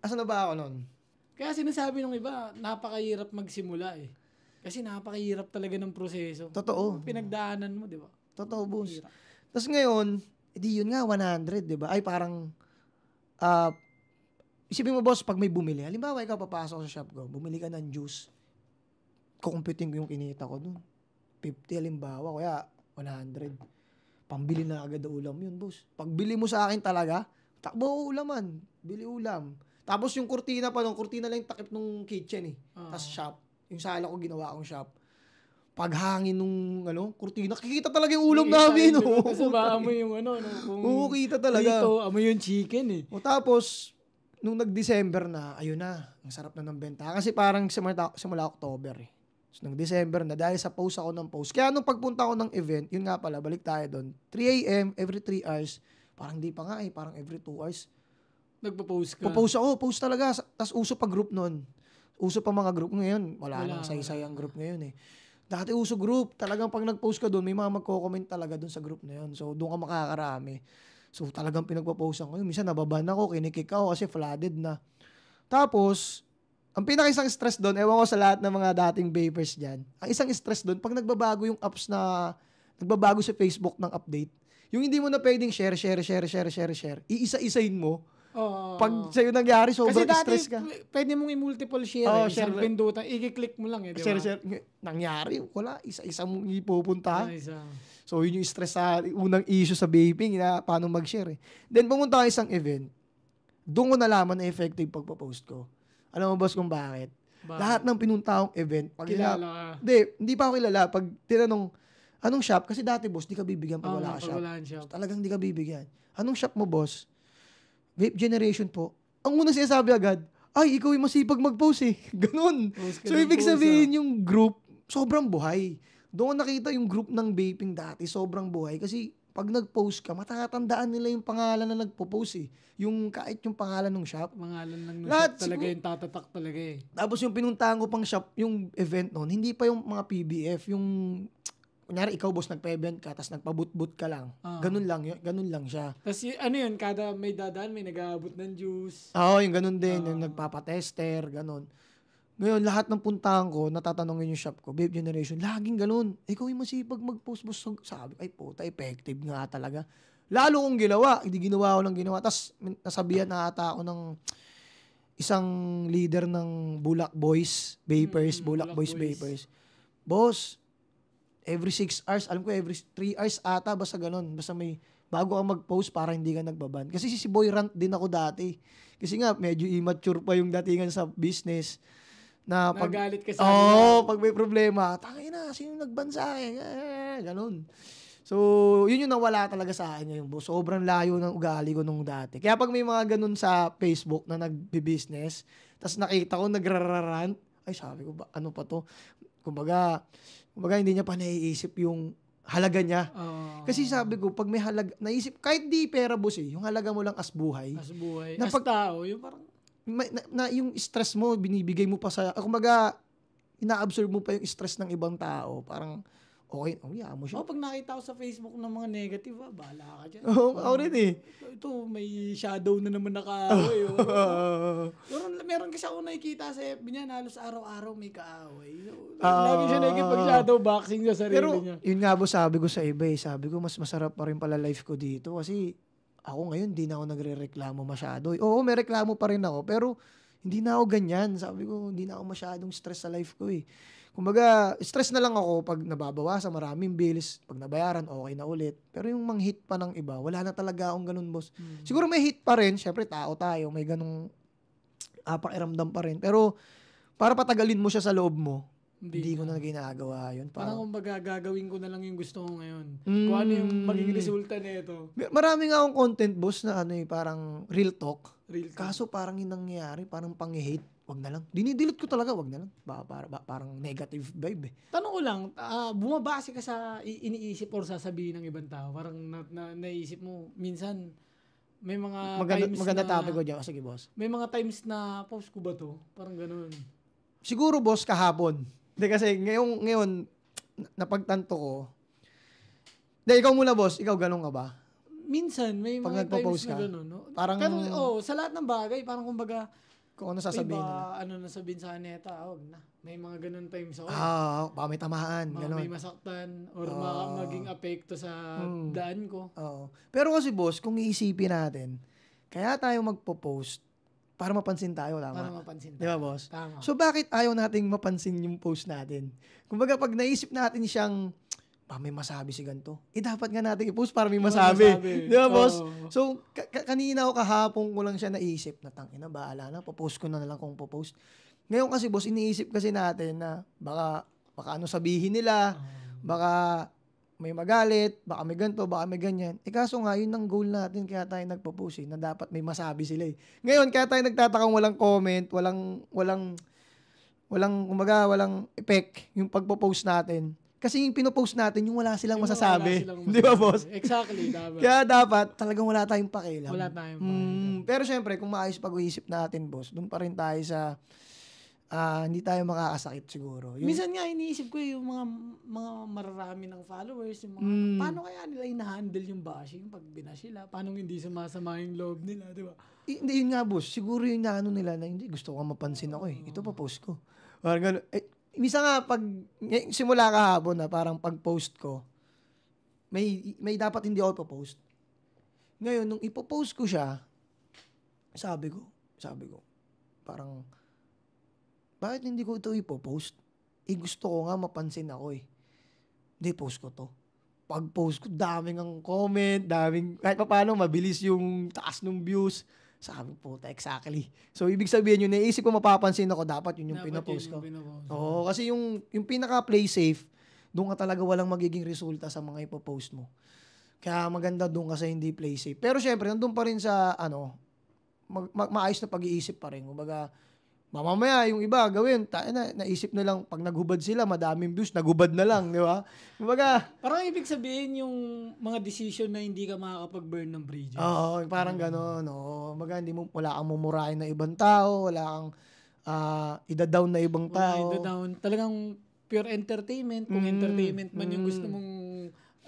asan na ba ako nun? Kaya sinasabi ng iba, napakahirap magsimula eh. Kasi napakahirap talaga ng proseso. Totoo. Pinagdaanan mo, di ba? Totoo, boss. Tapos ngayon, edi yun nga, 100, di ba? Ay, parang, isipin mo, boss, pag may bumili, halimbawa, ikaw papasok sa shop ko, bumili ka ng juice, kukumpitin ko yung kinita ko dun. 50, halimbawa, kaya 100. Pambili na agad ang ulam yun, boss. Pagbili mo sa akin talaga, takbo ulaman, bili ulam. Tapos yung kurtina pa nung, kurtina lang yung takip nung kitchen eh. Tapos shop. Yung sala ko, ginawa kong shop. Paghangin nung kurtina, kikita talaga yung ulam namin. Kasi maamoy yung Oo, kita talaga. Dito, amoy yung chicken eh. O tapos, nung nag-December na, ayun na, ang sarap na ng benta. Kasi parang simula October eh. So, nung December na, dahil sa post ako ng post. Kaya nung pagpunta ko ng event, yun nga pala, balik tayo doon. 3 a.m., every 3 hours, parang di pa nga eh, parang every 2 hours. Nagpo-post ka? Post ako, post talaga. Tapos uso pa group nun. Uso pa mga group ngayon. Wala nang say-say ang group ngayon eh. Dati uso group. Talagang pag nag-post ka doon, may mga magko-comment talaga doon sa group na yun. So, doon ka makakarami. So, talagang pinagpo-postan ko yun. Minsan, nababan ako, kinikik ako kasi flooded na. Tapos, ang pinaka-isang stress doon, ewan ko sa lahat ng mga dating vapers dyan, ang isang stress doon, pag nagbabago yung apps na, nagbabago sa Facebook ng update, yung hindi mo na pwedeng share, iisa-isahin mo. Pag sa'yo nangyari, sobrang stress ka. Kasi dati, pwede mong i-multiple share. Isang pindutan, i-click mo lang eh, di ba? Share. Nangyari, wala. Isa-isa mong ipupunta. Isa. So, yun yung stress sa unang issue sa vaping, na paano mag-share eh. Then, pumunta ka isang event, doon ko nalaman na effective pagpapost ko. Alam mo, boss, kung bakit? Lahat ng pinunta akong event, kilala ka. Hindi pa ako kilala. Pag tinanong, anong shop? Kasi dati, boss, di ka bibigyan pag wala ka shop. So, talagang di ka bibigyan. Anong shop mo, boss? Vape Generation po. Ang una sinasabi agad, ay, ikaw yung masipag mag-post eh. Ganun. So, ibig sabihin yung group, sobrang buhay. Doon nakita yung group ng vaping dati, sobrang buhay. Kasi, pag nag-post ka, matatandaan nila yung pangalan na nagpo-post eh. Yung kahit yung pangalan ng shop. Pangalan lang ng shop talaga yung tatatak talaga eh. Tapos yung pinuntahan ko pang shop, yung event noon, hindi pa yung mga PBF, yung kunyari, ikaw, boss, nagpa-event ka, tapos nagpabut-but ka lang. Ganun lang siya. Tapos yun, kada may dadaan, may nag-aabot ng juice. Oo, yung ganun din, yung nagpapatester, ganun. Ngayon, lahat ng puntahan ko, natatanungin yung shop ko, Vape Generation, laging ganun. Ikaw yung masipag mag-post, boss. Sabi, ay puta, effective nga talaga. Lalo kong ginawa, hindi ginawa ko ng ginawa. Tapos, nasabihan na ata ako ng isang leader ng Bulak Boys Vapers, Bulak Boys Vapers. Boss, every 6 hours, alam ko every 3 hours ata, basta ganun. Basta may, bago ka mag-post para hindi ka nagbaban. Kasi si Boy Rant din ako dati. Kasi nga, medyo immature pa yung datingan sa business. Na pag, nagalit ka sa pag may problema, tangin na, sino nagban sa akin? Ganun. So, yun yung nawala talaga sa akin ngayon, boss. Sobrang layo ng ugali ko nung dati. Kaya pag may mga ganun sa Facebook na nagbi-business, tas nakita ko nagrararant, ay sabi ko, ano pa to? Kumbaga hindi niya pa naiisip yung halaga niya. Kasi sabi ko, pag may halaga, naisip, kahit di pera, boss eh, yung halaga mo lang as buhay. As buhay. Na as tao, yung parang, yung stress mo, binibigay mo pa sa, kumbaga, ina-absorb mo pa yung stress ng ibang tao. Parang, okay, mo siya. pag nakita ko sa Facebook ng mga negative, bahala ka dyan. Ako rin eh. Ito, may shadow na naman nakaaway. Pero meron kasi ako nakikita sa FB niya, halos araw-araw may kaaway. So, lagi siya nakikipag-shadow boxing sa sarili niya. Yun nga, boss, sabi ko sa iba eh. Sabi ko, mas masarap pa rin pala life ko dito. Kasi ako ngayon, di na ako nagre-reklamo masyado. Oo, may reklamo pa rin ako. Pero hindi na ako ganyan. Sabi ko, hindi na ako masyadong stress sa life ko eh. Kumbaga, stress na lang ako pag nababawasan, maraming bills. Pag nabayaran, okay na ulit. Pero yung mang-hit pa ng iba, wala na talaga akong ganun, boss. Siguro may hit pa rin. Siyempre, tao tayo. May ganung pakiramdam pa rin. Pero, para patagalin mo siya sa loob mo, hindi ko na ginagawa yun. Parang kumbaga, gagawin ko na lang yung gusto ko ngayon. Kung ano yung maging resulta nito. Marami nga akong content, boss, na parang real talk. Kaso parang yung nangyayari, parang pang-hate. Wag na lang. Dinidelete ko talaga, wag na lang. Parang negative vibe eh. Tanong ko lang, bumabase ka sa iniisip or sasabihin ng ibang tao? Parang naisip mo, minsan, may mga times maganda na... topic ko dyan. Sige, boss. May mga times na, post ko ba to? Parang ganun. Siguro, boss, kahapon. Hindi kasi ngayon, napagtanto ko. Hindi, ikaw muna, boss. Ikaw, ganun ka ba? Minsan, may mga times na ganun. No? Parang, pero, sa lahat ng bagay, parang kumbaga, kung ano sasabihin nila. Ano nasabihin sa kaneta, wag na. May mga ganun times ako. Baka may tamahan. May masaktan or maging apekto sa daan ko. Pero kasi, boss, kung iisipin natin, kaya tayo magpo-post, para mapansin tayo, tama? Para mapansin tayo. Di ba, boss? Tama. So, bakit ayaw nating mapansin yung post natin? Kumbaga, pag naisip natin siyang, may masabi si ganito. Dapat nga natin i-post para may masabi. Di ba, boss? So, kanina o kahapon ko lang siya naisip na tangina, bahala na, popost ko na lang kung popost. Ngayon kasi, boss, iniisip kasi natin na baka ano sabihin nila, baka may magalit, baka may ganito, baka may ganyan. Kaso nga, yun ang goal natin, kaya tayo nagpo-post na dapat may masabi sila eh. Ngayon, kaya tayo nagtatakang walang comment, walang effect yung pagpo-post natin. Kasi yung pinopost natin, yung wala silang masasabi. Di ba, boss? Exactly, dapat. Kaya dapat, talagang wala tayong pakialam. Wala tayong pakialam. Pero syempre, kung maayos pag-uisip natin, boss, doon pa rin tayo sa hindi tayo makakasakit siguro. Minsan nga iniisip ko yung mga mararami ng followers, yung mga paano kaya nila ina-handle yung bashing pag binash sila? Paano hindi sumasama yung loob nila, di ba? Hindi yun nga, boss. Siguro yung naano nila na hindi gusto ko mapansin ako eh. Ito pa post ko. Parang gano'n. Minsan nga pag simula kahapon na parang pag-post ko, may dapat hindi ako ipopost. Ngayon nung ipopost ko siya, sabi ko, parang bakit hindi ko ito ipopost? Gusto ko nga mapansin ako eh. Hindi, post ko to. Pag-post ko, daming ang comment, kahit pa paano, mabilis yung taas ng views. Sabi po, exactly. So, ibig sabihin yun, naisip ko mapapansin ako, dapat yun yung pinapost ko. Oo, kasi yung pinaka-play safe, doon ka talaga walang magiging resulta sa mga ipopost mo. Kaya maganda doon kasi hindi play safe. Pero syempre, nandun pa rin sa, maayos na pag-iisip pa rin. Kumbaga, mamamaya, yung iba, gawin, naisip na lang, pag naghubad sila, madaming views, naghubad na lang, di ba? Kumbaga, parang ibig sabihin yung mga decision na hindi ka makakapag-burn ng bridges. Oo, parang gano'n, no. Kumbaga, wala kang mumurahin na ibang tao, wala kang ida-down na ibang tao. Ida-down. Talagang pure entertainment, kung entertainment man yung gusto mong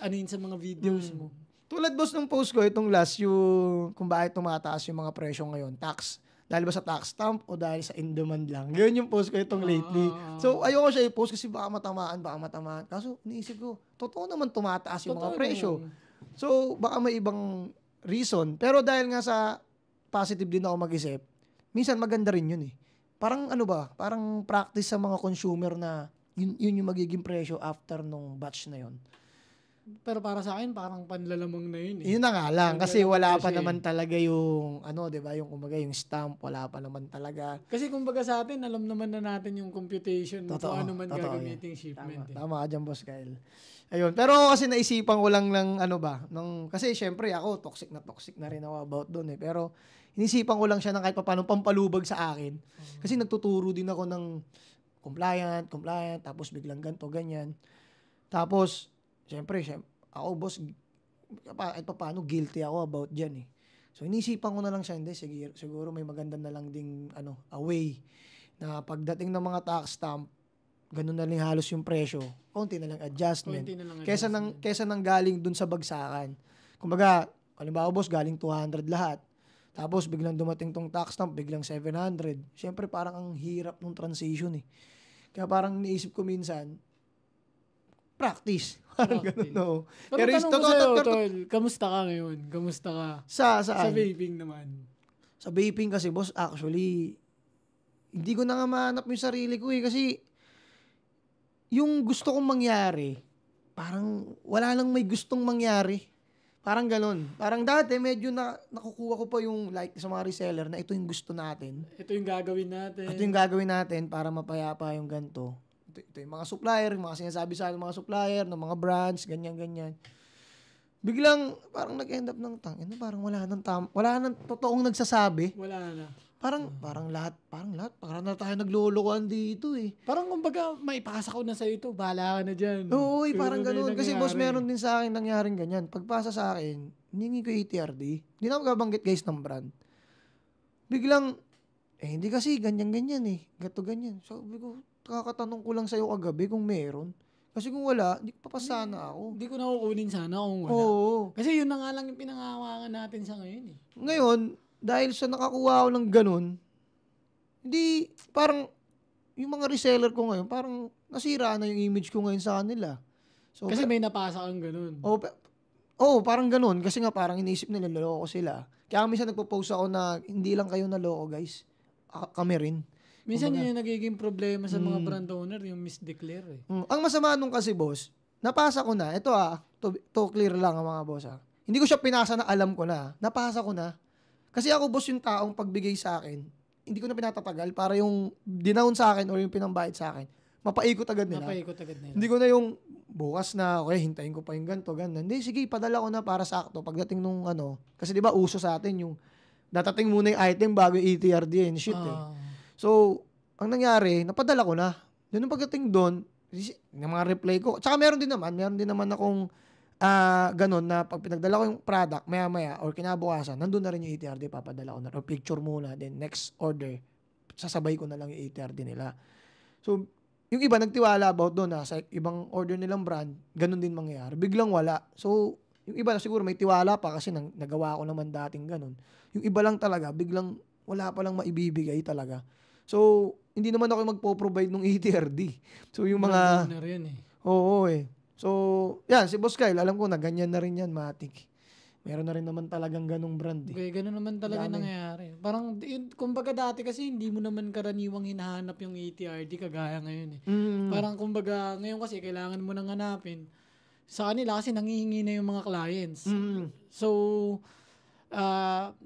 anin sa mga videos mo. Tulad, boss, ng post ko, itong last, yung kung bakit tumataas yung mga presyo ngayon, tax. Dahil ba sa tax stamp o dahil sa in-demand lang? Ganyan yung post ko itong lately. So, ayoko siya i-post kasi baka matamaan. Kaso, iniisip ko, totoo naman tumataas yung mga presyo. So, baka may ibang reason. Pero dahil nga sa positive din ako mag-isip, minsan maganda rin yun eh. Parang parang practice sa mga consumer na yun yung magiging presyo after nung batch na yun. Pero para sa akin, parang panlalamang na yun eh. Yun na nga lang, kasi wala pa naman talaga yung, di ba, yung kumbaga yung stamp, wala pa naman talaga. Kasi kumbaga sa atin, alam naman na natin yung computation kung ano man gagamitin shipment. Tama ka dyan, Boss Kyle. Ayun, pero kasi naisipan ko lang ng kasi syempre ako, toxic na rin ako about doon eh. Pero inisipan ko lang siya ng kahit paano pampalubag sa akin. Kasi nagtuturo din ako ng compliant, tapos biglang ganto, ganyan. Tapos, Siyempre, ako, boss, kahit pa paano, guilty ako about dyan eh. So, inisipan ko na lang siya, hindi, siguro may maganda na lang ding, a way na pagdating ng mga tax stamp, ganun na lang halos yung presyo, konti na lang adjustment. Kesa nang galing dun sa bagsakan. Kumbaga, halimbawa, boss, galing 200 lahat. Tapos, biglang dumating tong tax stamp, biglang 700. Siyempre, parang ang hirap nung transition eh. Kaya parang niisip ko minsan, practice. Parang ganun, no. Pero tanong ko sa'yo, Tol, kamusta ka ngayon? Kamusta ka? Saan? Sa vaping naman. Sa vaping kasi, boss, actually, hindi ko na nga mahanap yung sarili ko eh. Kasi, yung gusto kong mangyari, parang wala lang may gustong mangyari. Parang ganun. Parang dati, medyo nakukuha ko pa yung like sa mga reseller na ito yung gusto natin. Ito yung gagawin natin para mapayapa yung ganito. Ito yung mga supplier, yung mga sinasabi sa mga supplier, ng mga brands, ganyan. Biglang, parang nag-end up ng parang wala nang totoong nagsasabi. Wala na. Parang lahat, parang na tayo naglulukuan dito eh. Parang kumbaga, maipasa ko na sa'yo ito, bahala ka na dyan. Oo, parang gano'n. Kasi boss, meron din sa akin nangyaring ganyan. Pagpasa sa akin, hiningi ko ATRD, hindi na magabanggit guys ng brand. Biglang, hindi kasi, ganyan eh. Ganyan. Sabi ko, kakatanong ko lang sa'yo kagabi kung meron. Kasi kung wala, hindi ko papasana ako. Hindi ko nakukunin sana kung wala. Oo. Kasi yun na nga lang yung pinangahawakan natin sa ngayon eh. Ngayon, dahil sa nakakuha ako ng ganun, hindi, parang, yung mga reseller ko ngayon, parang nasira na yung image ko ngayon sa kanila. So, kasi may napasa kang ganun. Oo, parang ganun. Kasi nga parang iniisip nila, naloko sila. Kaya minsan nagpo-post ako na, hindi lang kayo naloko, guys. Kami rin. Minsan Kumbaga, yun yung nagiging problema sa mga brand owner, yung misdeclare eh. Ang masama nung kasi, boss, napasa ko na. Ito to clear lang ang mga boss Hindi ko siya pinasa na alam ko na. Napasa ko na. Kasi ako, boss, yung taong pagbigay sa akin, hindi ko na pinatatagal para yung dinown sa akin or yung pinambayad sa akin, mapaikot agad nila. Hindi ko na yung bukas na, okay, hintayin ko pa yung ganito, ganun. Hindi, sige, padala ko na para sakto. Pagdating nung kasi di ba uso sa atin yung, datating muna yung item bago yung ETRD and shit So, ang nangyari, napadala ko na. Yun yung pagdating doon, yung mga reply ko. Tsaka meron din naman akong ganun na pag pinagdala ko yung product, maya-maya, or kinabukasan, nandun na rin yung ETRD, papadala ko na. O picture muna, then next order, sasabay ko na lang yung ETRD nila. So, yung iba nagtiwala about doon sa ibang order nilang brand, ganun din mangyayari. Biglang wala. So, yung iba siguro may tiwala pa kasi nagawa ko naman dating ganun. Yung iba lang talaga, biglang wala pa lang maibibigay talaga. So, hindi naman ako magpo-provide ng ETRD. So, yung mga... Oo So, yan, si Boss Kyle, alam ko na ganyan na rin yan, matik. Meron na rin naman talagang ganong brand Okay, ganun naman talaga nangyayari. Parang, kumbaga dati kasi hindi mo naman karaniwang hinahanap yung ETRD kagaya ngayon Parang kumbaga, ngayon kasi kailangan mo nang hanapin. Sa kanila kasi nangihingi na yung mga clients. So,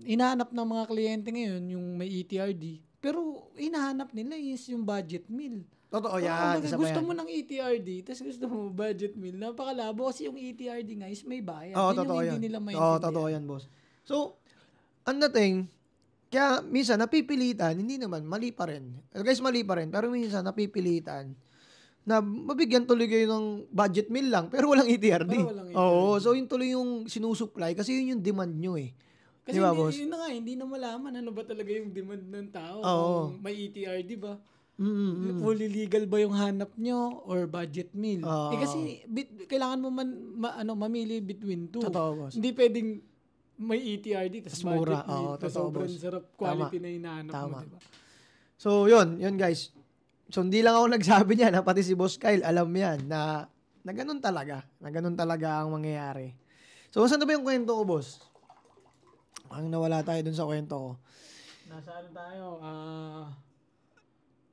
hinahanap ng mga kliyente ngayon yung may ETRD. Pero hinahanap nila is yung budget meal. Totoo yan. Gusto mo ng ETRD, tapos gusto mo budget meal. Napakalabo kasi yung ETRD nga is may bayad. Oo, totoo yan. Oo, totoo yan, boss. So, ang dating, kaya minsan napipilitan, hindi naman, mali pa rin. Guys, mali pa rin. Pero minsan napipilitan na mabigyan tuloy kayo ng budget meal lang, pero walang ETRD. Oo, so yun tuloy yung sinusupply kasi yun yung demand nyo Kasi diba, yun na nga, hindi na malaman ano ba talaga yung demand ng tao. Kung may ETRD ba? Fully legal ba yung hanap nyo or budget meal? Kasi kailangan mo mamili between two. Totoo, hindi pwedeng may ETRD tapos budget meal. Sobrang sarap quality na hinahanap mo. Diba? So, yun guys. So, hindi lang ako nagsabi niya na pati si Boss Kyle, alam yan na ganun talaga. Na ganun talaga ang mangyayari. So, saan na ba yung kwento ko, boss? Ang nawala tayo dun sa kwento ko. Nasaan tayo?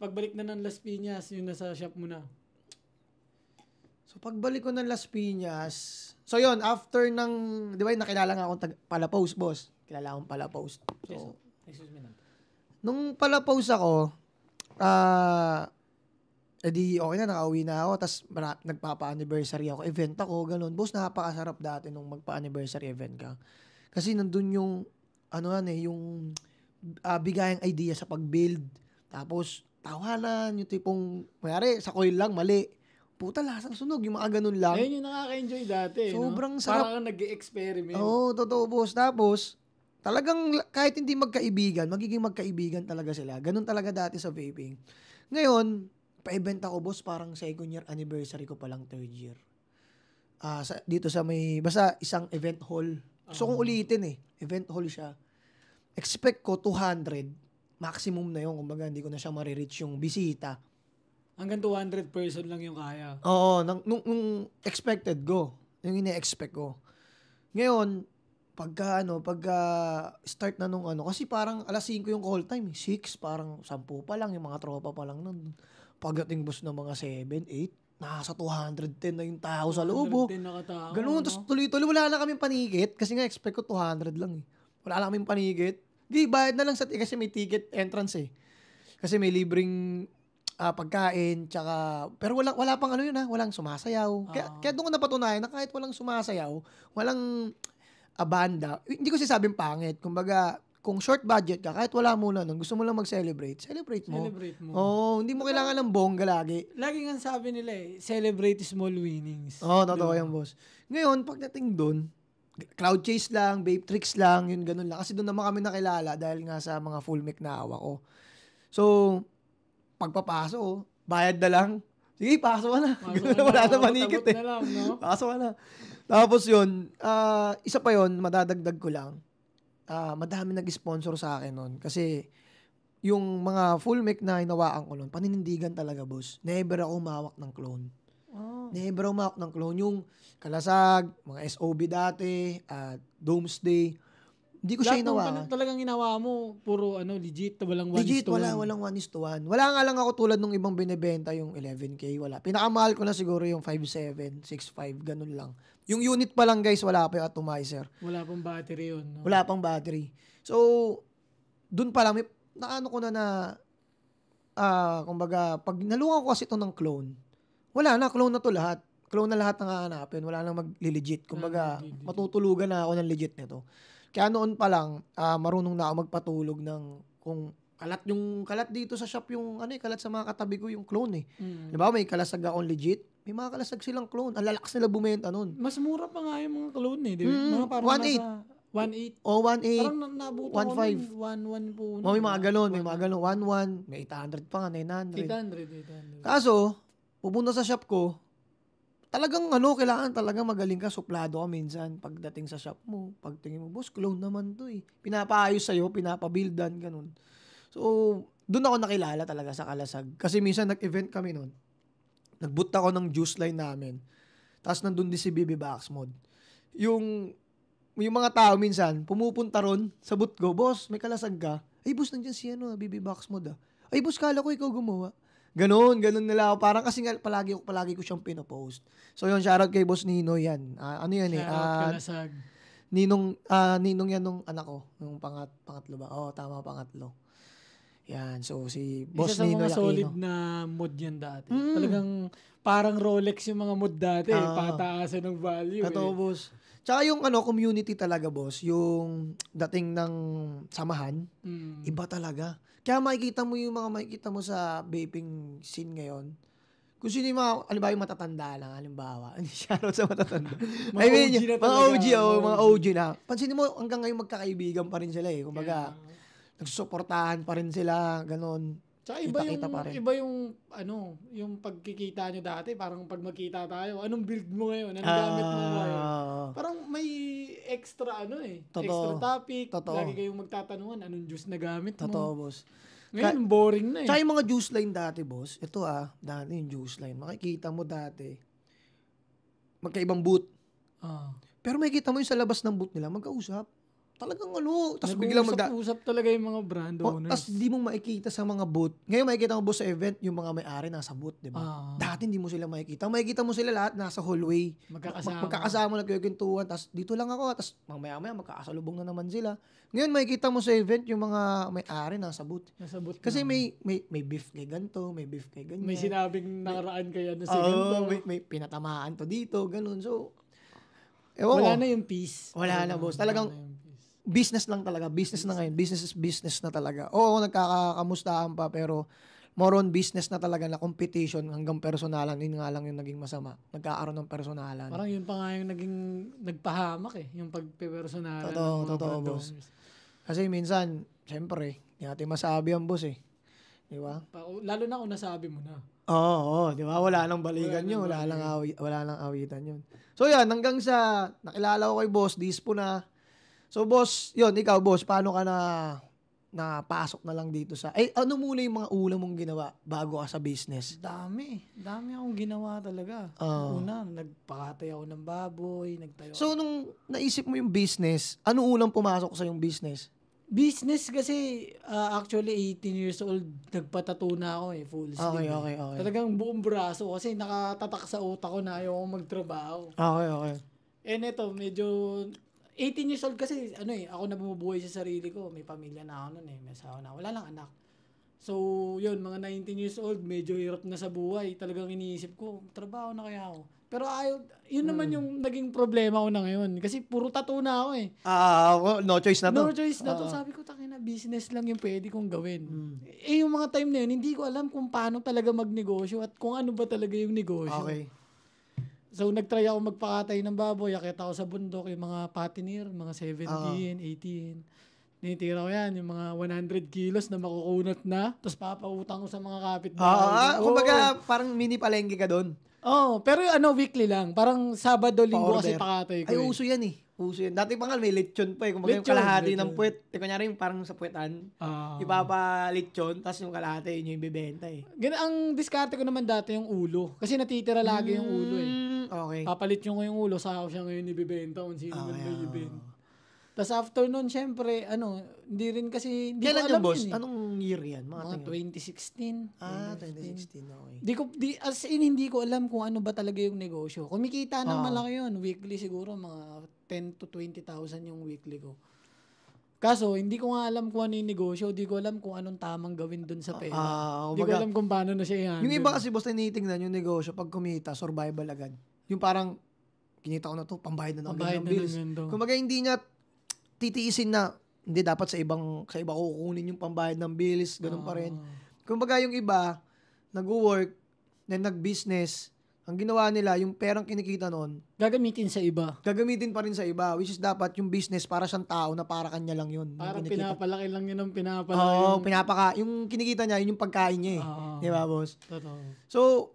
Pagbalik na ng Las Piñas, yung nasa shop mo na. So, pagbalik ko ng Las Piñas, so yun, after ng, di ba, nakilala nga akong Palapost, boss. Kilala akong Palapost. So, excuse me na. Nung Palapost ako, edi okay na, nakauwi na ako, tapos nagpapa-anniversary ako, event ako, ganun. Boss, napakasarap dati nung magpa-anniversary event ka. Kasi nandun yung, yung bigayang idea sa pag-build. Tapos, tawanan, yung tipong, mayari, sa coil lang, mali. Puta, lasang sunog, yung mga ganun lang. Ayun yung nakaka-enjoy dati. Sobrang sarap. Parang nag-experiment. Oo, totoo, boss. Tapos, talagang kahit hindi magkaibigan, magiging magkaibigan talaga sila. Ganun talaga dati sa vaping. Ngayon, pa-event ako, boss, parang second year anniversary ko palang third year. Dito sa basta isang event hall. Gusto kong ulitin Event hall siya. Expect ko 200. Maximum na yun. Kumbaga, hindi ko na siya marireach yung bisita. Hanggang 200 person lang yung kaya. Oo. Nung expected ko. Yung ine-expect ko. Ngayon, pagka start na nung kasi parang alas 5 yung call time. 6, parang 10 pa lang. Yung mga tropa pa lang nun. Pagdating bus ng mga 7, 8, nasa 210 na yung tao sa loob. 210 na katao. Ganun. Tapos tuloy-tuloy. Wala na kaming panikit. Kasi nga expect ko 200 lang Wala na kaming panikit. Di, bayad na lang kasi may ticket entrance Kasi may libreng pagkain, tsaka, pero wala pang walang sumasayaw. Kaya doon ko napatunayan na kahit walang sumasayaw, walang banda, hindi ko sinasabing pangit. Kumbaga, kung short budget ka, kahit wala muna nun, gusto mo lang mag-celebrate, celebrate mo. Hindi mo kailangan ng bongga lagi. Lagi nga sabi nila celebrate small winnings. Totoo yan, boss. Ngayon, pagdating doon, cloud chase lang, vape tricks lang, yun ganun lang. Kasi doon naman kami nakilala dahil nga sa mga full mic na hawak ko. So, pagpapasok, bayad na lang. Sige, pasok ka na. Wala na manikit Pasok ka na. Tapos yun, isa pa yun, madadagdag ko lang. Madami nag-sponsor sa akin nun. Kasi, yung mga full mic na hinawakan ko nun, paninindigan talaga, boss. Never ako umawak ng clone. Never ako mahawak ng clone. Yung Kalasag, mga SOB dati, at Doomsday, hindi ko siya hinawakan. Talagang hinawa mo, puro legit, walang 1:1. Legit, walang 1:1. Wala nga lang ako tulad nung ibang binibenta, yung 11K, wala. Pinakamahal ko na siguro yung 5.7, 6.5, ganun lang. Yung unit pa lang guys, wala pa yung atomizer. Wala pang battery yun. No? Wala pang battery. So, dun pa lang, naano ko na kumbaga, pag nalungan ko kasi ito ng clone, wala na, clone na to lahat. Clone na lahat ng hahanapin, wala nang magli-legit. Kumbaga, matutulugan na ako ng legit nito. Kaya noon pa lang, marunong na ako magpatulog ng kung kalat dito sa shop yung kalat sa mga katabi ko yung clone eh. Diba may kalasag akong legit, may mga kalasag silang clone. Ang lalakas nila bumenta noon. Mas mura pa nga yung mga clone eh, di ba? Mga parang 1.8. 1.8. O 1.8. Parang nabuto ko 1.5. 1.1 po. May mga ganun, may mga ganun. 1.1, may 800 pa nga, 800. 900. Kaso, pupunta sa shop ko, talagang kailangan talaga magaling ka, suplado ka minsan pagdating sa shop mo. Pagtingin mo, boss, clone naman to eh. Pinapaayos sa'yo, pinapabildan, ganun. So, doon ako nakilala talaga sa Kalasag. Kasi minsan nag-event kami noon. Nag-boot ako ng juice line namin. Tapos nandun din si BB Box Mod. Yung mga tao minsan, pumupunta ron sa boot ko, boss, may Kalasag ka? Ay, boss, nandiyan si BB Box Mod ah. Ay, boss, kala ko ikaw gumawa. Ganun nila ako. Parang kasi nga, palagi ko siyang pinopost. So yun, shoutout kay Boss Nino yan. Kalasag. Ninong yan nung anak ko. Nung pangatlo ba? Oo, tama, pangatlo. Yan, so si Boss Nino Aquino. Isa sa mga solid na mod yan dati. Talagang parang Rolex yung mga mod dati. Pataasan ng value. Totoo, boss. Tsaka yung community talaga, boss. Yung dating ng samahan, iba talaga. Kaya makikita mo sa vaping scene ngayon, kung sino yung mga matatanda lang, halimbawa. Shoutout sa matatanda. mga OG na. Pansinin mo, hanggang ngayon magkakaibigan pa rin sila eh. Kumbaga, nagsusuportahan pa rin sila, ganun. Tsaka iba yung pagkikita nyo dati, parang pag magkita tayo, anong build mo ngayon? Anong gamit mo ngayon? Parang may extra extra topic. Lagi kayong magtatanungan, anong juice na gamit mo? Totoo, boss. Ngayon, boring na eh. Tsaka yung mga juice line dati, boss, ito dati yung juice line, makikita mo dati, magkaibang booth. Pero makikita mo yung sa labas ng booth nila, magkausap. Talagang tapos biglang usap talaga yung mga brand owners. Tapos di mo makikita sa mga booth. Ngayon makikita mo boss sa event, yung mga may-ari nasa booth, di ba? Dati hindi mo sila makikita. Makikita mo sila lahat nasa hallway. Magkakasama nagkikintuhan. Tapos dito lang ako. Tapos mamaya magkakasalubong na naman sila. Ngayon makikita mo sa event, yung mga may-ari nasa booth. Kasi may beef kay ganito, may beef kay ganyan. May sinabing nakaraan kaya na si ganito. May pinatamaan to dito, ganun. So, wala na yung peace. Wala na, boss. Talagang business lang talaga. Business na ngayon. Business is business na talaga. Oo, nagkakamustahan pa, pero more on business na talaga na competition hanggang personalan. Yun nga lang yung naging masama. Nagkakaroon ng personalan. Parang yun pa nga yung naging nagpahamak yung pagpe-personalan. Totoo, boss. Kasi minsan, syempre, hindi natin masabi ang boss eh. Di ba? Lalo na kung nasabi mo na. Oo, di ba? Wala nang balikan yun. Wala nang awitan yun. So yan, hanggang sa nakilala ko kay boss, dispo na. So boss, yun, ikaw boss, paano ka napasok na lang dito sa, ano muna yung mga una mong ginawa bago ka sa business? Dami akong ginawa talaga. Una, nagpakatay ako ng baboy, nagtayo. So nung naisip mo yung business, ano unang pumasok sa yung business? Business kasi, actually 18 years old, nagpatato na ako full sleeve. Okay. Talagang buong braso kasi nakatatak sa utak ko na ayaw magtrabaho. Okay. Eto, medyo 18 years old kasi, ako na bumubuhay sa sarili ko. May pamilya na ako nun may asawa na. Wala lang anak. So, yun, mga 19 years old, medyo hirap na sa buhay. Talagang iniisip ko, trabaho na kaya ako. Pero yun naman yung naging problema ko na ngayon. Kasi puro tattoo na ako no choice na to. No choice na to. Sabi ko, na business lang yung pwede kong gawin. Yung mga time na yun, hindi ko alam kung paano talaga magnegosyo at kung ano ba talaga yung negosyo. Okay. So, nagtry ako magpakatay ng baboy. Akit ako sa bundok, yung mga patineer, mga 17, 18. Tinitira ko yan, yung mga 100 kilos na makukunat na. Tapos papautang ko sa mga kapitbahay. Kumbaga, parang mini palengke ka doon. Pero weekly lang. Parang Sabado, Linggo kasi pakatay ko. Uso yan eh. Uso yun. Dati pa nga may lechon pa eh. Kung yung kalahati ng puwet. Kunyari yung parang sa puwetan. Ipapa-lechon, tapos yung kalahati yun yung ibibenta eh. Ang diskarte ko naman dati yung ulo. Kasi natitira lagi yung ulo eh. Okay. Papalechon ko yung ulo, saka ko siya ngayon ibibenta kung sino man may ibibenta. Tapos after nun, syempre, hindi rin kasi, hindi kailan ko alam yung boss? yun eh. Anong year yan? Mga 2016. 2016, okay. As in, hindi ko alam kung ano ba talaga yung negosyo. Kumikita ng malaki yun. Weekly siguro, mga 10 to 20,000 yung weekly ko. Kaso, hindi ko nga alam kung ano yung negosyo. Hindi ko alam kung anong tamang gawin dun sa pera. Hindi ko alam kung paano na siya i-handle. Yung iba kasi boss, tinitingnan yung negosyo, pag kumita, survival agad. Yung parang, kinita ko na to, pambayad na ng bills. Kumbaga, hindi niya titiisin na hindi dapat sa iba kukunin yung pambayad ng bills, ganun pa rin. Kumbaga yung iba nag-work, then nag-business, ang ginawa nila yung perang kinikita noon, gagamitin sa iba. Gagamitin pa rin sa iba, which is dapat yung business para siyang tao na para kanya lang yun. Parang pinapalaki lang yun ang pinapalaki. Yung kinikita niya, yun yung pagkain niya eh. Di ba, boss? Totoo. So,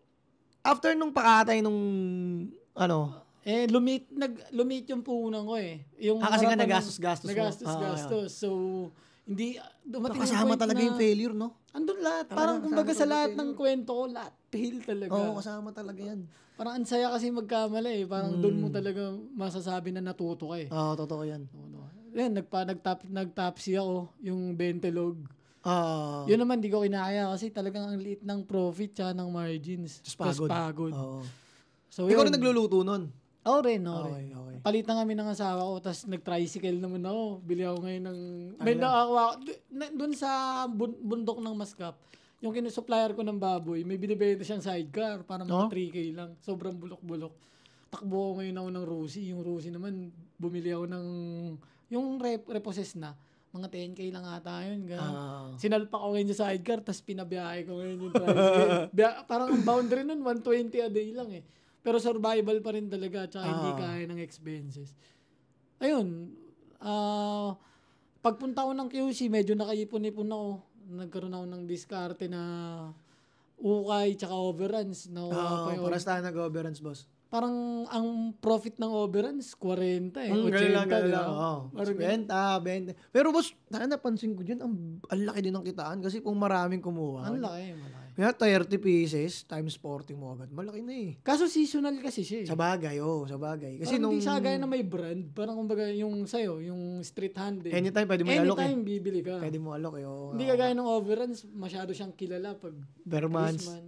after nung pakatay nung lumit yung puhunan ko eh. Kasi nga nagastos-gastos. Nagastos-gastos. So, hindi, dumating kasama talaga yung failure, no? Andun lahat. Parang kumbaga sa lahat ng kwento ko, lahat fail talaga. Oo, kasama talaga yan. Parang ansaya kasi magkamali eh. Parang doon mo talaga masasabi na natuto ka eh. Oo, totoo yan. Yan, nag-topsy ako, yung Bentelog. Yun naman, di ko kinaya kasi talagang ang liit ng profit tsaka ng margins. Tapos pagod. So, ikaw rin nagluluto nun? Oo rin. Palitan kami ng asawa ko, tapos nag-tricycle naman ako. Bili ako ngayon ng... May nakakuha doon sa bundok ng Mascap, yung kinusupplier ko ng baboy, may binibenta siyang sidecar, para mga 3K lang. Sobrang bulok-bulok. Takbo ako ngayon ako ng Rusi. Yung Rusi naman, bumili ako ng... Yung repossess na. Mga 10K lang ata yun. Sinalpak ko ngayon sa sidecar, tapos pinabiyahe ko ngayon yung tricycle. Parang ang boundary nun, 120 a day lang eh. Pero survival pa rin talaga, tsaka hindi kaya ng expenses. Ayun, pagpunta ko ng QC, medyo nakaipon-ipon ako. Nagkaroon ako ng diskarte na ukay, tsaka overruns. Paras tayo nag-overruns, boss. Parang ang profit ng overruns, 40 eh. 80 lang. 20. Pero boss, napansin ko dyan, ang laki din ng kitaan kasi kung maraming kumuha. Ang laki. Kaya 30 pieces times 40 mo agad. Malaki na eh. Kaso seasonal kasi siya eh. Sa bagay. Kasi parang hindi siya gaya na may brand. Parang kumbaga yung sa'yo, yung street hand eh. Anytime pwede mo alok eh. Anytime bibili ka. Pwede mo alok eh. Hindi ka gaya ng overruns, masyado siyang kilala pag Christmas.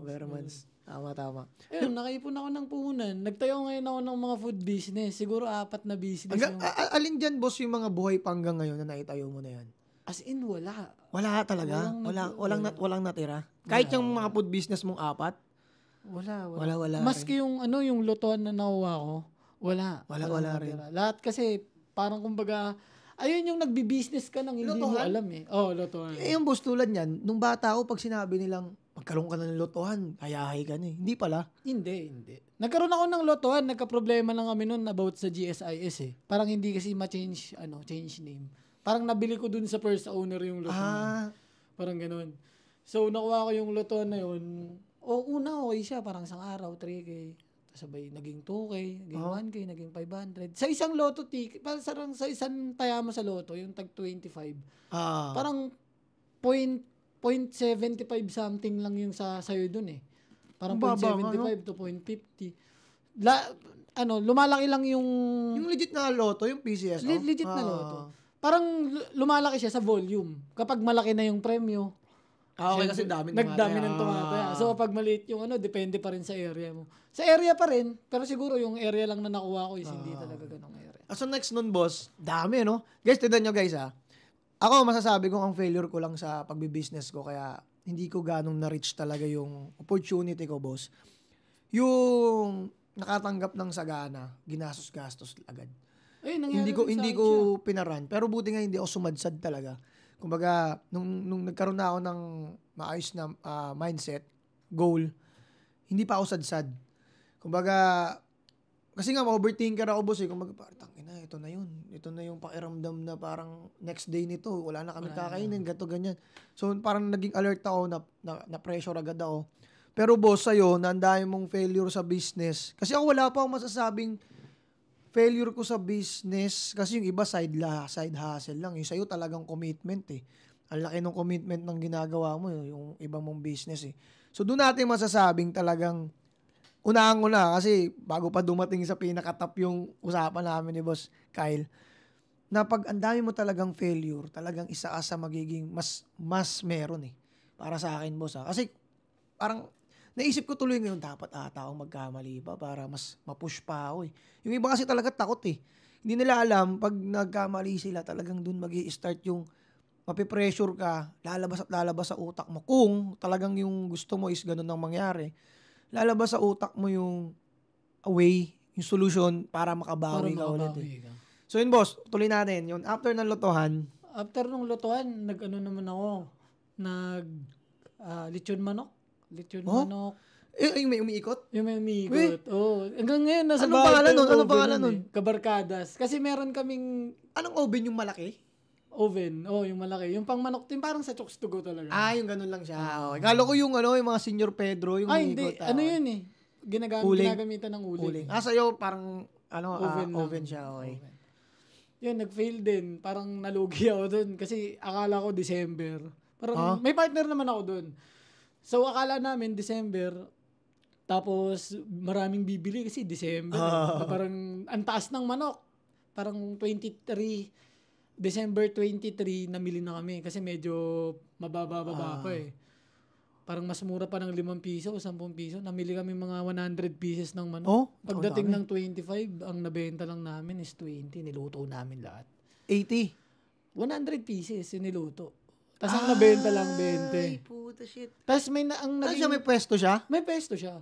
Bermans. Tama. Ayun, nakaipon ako ng puhunan. Nagtayo ngayon ako ng mga food business. Siguro 4 na business. Alin dyan, boss, yung mga buhay panggang ngayon na naitayo mo na yan? As in, wala. Wala talaga? Walang natira? Kahit yung mga food business mong 4? Wala. Maski yung lutuan na nakuha ko, wala rin. Lahat kasi, parang kumbaga, ayun yung nagbi-business ka nang hindi mo alam eh. Lutuan. Yung boss, tulad yan, nung bata ako, pag sinabi nilang, magkaroon ka na ng lotohan, hayahay ka na eh. Hindi pala. Hindi. Nagkaroon ako ng lotohan, nagka-problema lang kami nun about sa GSIS eh. Parang hindi kasi ma-change, change name. Parang nabili ko dun sa first owner yung lotohan. Parang ganun. So, nakuha ko yung lotohan na yun. Una okay siya, parang isang araw, 3K. Sabay, naging 2K, naging 1K, naging 500. Sa isang loto ticket, parang sa isang tayama sa loto, yung tag 25, parang 0.75 something lang yung sa'yo dun eh. Parang 0.75 to 0.50. Lumalaki lang yung legit na loto, yung PCSO? Legit na loto. Parang lumalaki siya sa volume. Kapag malaki na yung premyo, okay, kasi dami ng tumataya. So, pag maliit yung depende pa rin sa area mo. Sa area pa rin, pero siguro yung area lang na nakuha ko is hindi talaga ganong area. So, next nun, boss, dami, no? Guys, tignan nyo, guys, Ako, masasabi ko ang failure ko lang sa pagbibusiness ko, kaya hindi ko ganong na-reach talaga yung opportunity ko, boss. Yung nakatanggap ng sagana, ginastos-gastos agad. Hindi ko pinaran, pero buti nga hindi ako sumadsad talaga. Kumbaga, nung nagkaroon na ako ng maayos na mindset, goal, hindi pa ako sadsad. Kumbaga, kasi nga ma-overthinker ako, boss eh. Kumbaga, tangina, ito na yun. Ito na yung pakiramdam na parang next day nito, wala na kami kakainin, gato ganyan. So, parang naging alert ako, na pressure agad ako. Pero boss, sa'yo, nandahin mong failure sa business. Kasi ako wala pa akong masasabing failure ko sa business, kasi yung iba side hustle lang. Yung sa'yo talagang commitment eh. Ang laki ng commitment ng ginagawa mo, yung ibang mong business eh. So doon natin masasabing talagang unang-una, kasi bago pa dumating sa pinaka-top yung usapan namin ni Boss Kyle, na pag ang dami mo talagang failure, talagang isa ka sa magiging mas meron eh. Para sa akin, boss. Kasi parang naisip ko tuloy ngayon, dapat ata akong magkamali pa para mas mapush pa ako eh. Yung iba kasi talaga takot eh. Hindi nila alam, pag nagkamali sila, talagang dun magi-start yung mapipressure ka, lalabas at lalabas sa utak mo. Kung talagang yung gusto mo is ganun ang mangyari, lalabas sa utak mo yung way, yung solution para makabawi ka ulit eh. So yun, boss, tuloy natin. Yun, after ng lotohan. After ng lotohan, nag-ano naman ako, lechon manok. Manok. Yung may umiikot? Yung may umiikot. Hanggang ngayon, nasa anong pangalan nun? Anong pangalan nun? Kabarkadas. Kasi meron kaming... Anong oven yung malaki? Oven. Yung malaki. Yung pang manok, yung parang sa Chokes to Go talaga. Yung ganun lang siya. Okay. Kala ko yung yung mga Senior Pedro, yung hindi. umiikot. Ano yun eh? Ginagamitan ng uling. Sa'yo parang, oven siya. Okay. Oven. Yun, nag-fail din. Parang nalugi ako dun. Kasi akala ko December. Parang may partner naman ako dun. So, akala namin December. Tapos, maraming bibili kasi December. Parang, ang taas ng manok. Parang December 23, namili na kami. Kasi medyo mababa-baba pa eh. Parang mas mura pa ng 5 piso o 10 piso. Namili kami mga 100 pieces ng manok. Pagdating ng 25, ang nabenta lang namin is 20. Niluto namin lahat. 80? 100 pieces yung niluto. Tapos ang nabenta lang 20. Ay, puta shit. Tapos may may pwesto siya? May pwesto siya.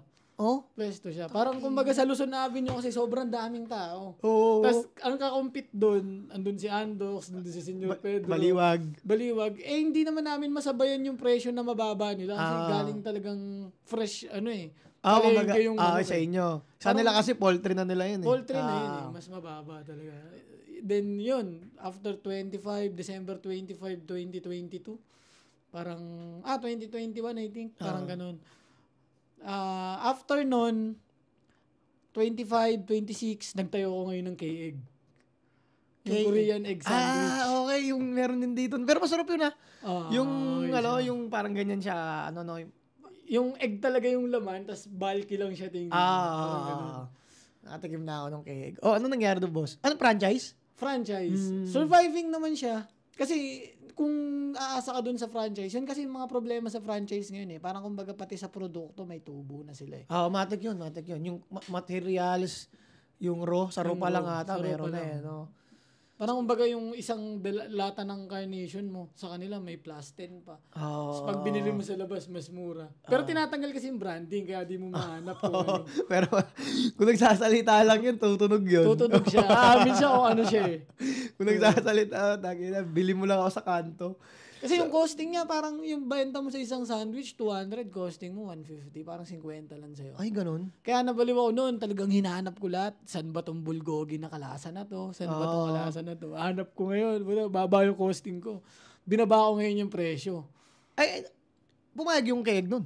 Pwesto siya. Parang kumbaga sa Luzon Avenue kasi sobrang daming tao. Tapos ang kakompete doon, andun si Andox, andun si Senyor Pedro. Baliwag. Hindi naman namin masabayan yung presyo na mababa nila kasi galing talagang fresh, sa inyo. Sa nila kasi poultry na nila yun eh. Poultry na yun eh. Mas mababa talaga. Then yun, after December 25, 2022, parang, 2021 I think, parang ganun. After nun, 25, 26, nagtayo ko ngayon ng K-Egg. Yung Korean egg sandwich. Okay, yung meron din dito. Pero masarap yun yung parang ganyan siya, yung egg talaga yung laman, tas bulky lang siya tingin. Nakatikim na ako ng K-Egg. Ano nangyari doon, boss? Ano, franchise? Surviving naman siya. Kasi kung aasa ka dun sa franchise, yun kasi yung mga problema sa franchise ngayon eh. Parang kumbaga pati sa produkto may tubo na sila eh. Matik yun. Yung materials, yung raw, sa raw pa lang ata, meron na eh. Parang kumbaga yung isang lata ng carnation mo, sa kanila may plus 10 pa. So pag binili mo sa labas, mas mura. Pero tinatanggal kasi yung branding, kaya di mo mahanap kung ano. Pero kung nagsasalita lang yun, tutunog yun. Tutunog siya. Aamin siya kung ano siya eh. Kung nagsasalita, bili mo lang ako sa kanto. Kasi yung costing niya, parang yung benta mo sa isang sandwich, 200, costing mo 150. Parang 50 lang sa'yo. Ay, ganun? Kaya nabaliw ako noon, talagang hinahanap ko lahat. Saan ba tong bulgogi na kalasa na to? Saan ba tong kalasa na to? Hanap ko ngayon. Baba yung costing ko. Binaba ko ngayon yung presyo. Ay, pumayag yung K-Egg nun?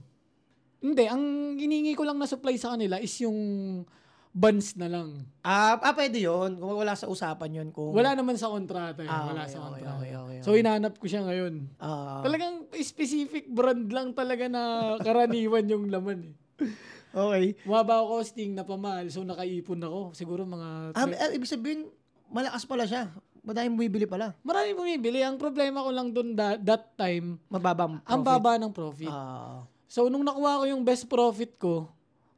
Hindi. Ang hiningi ko lang na supply sa kanila is yung buns na lang. Pwede yun. Kung wala sa usapan yun. Wala naman sa kontrata. Wala sa kontrata. Okay. So, hinanap ko siya ngayon. Talagang specific brand lang talaga na karaniwan yung laman eh. Okay. Mababa ako costing na pamahal. So, nakaipon ako. Siguro mga... ibig sabihin, malakas pala siya. Madaming bumibili pala. Maraming bumibili. Ang problema ko lang dun that time, mababang profit. Ang baba ng profit. So, nung nakuha ko yung best profit ko,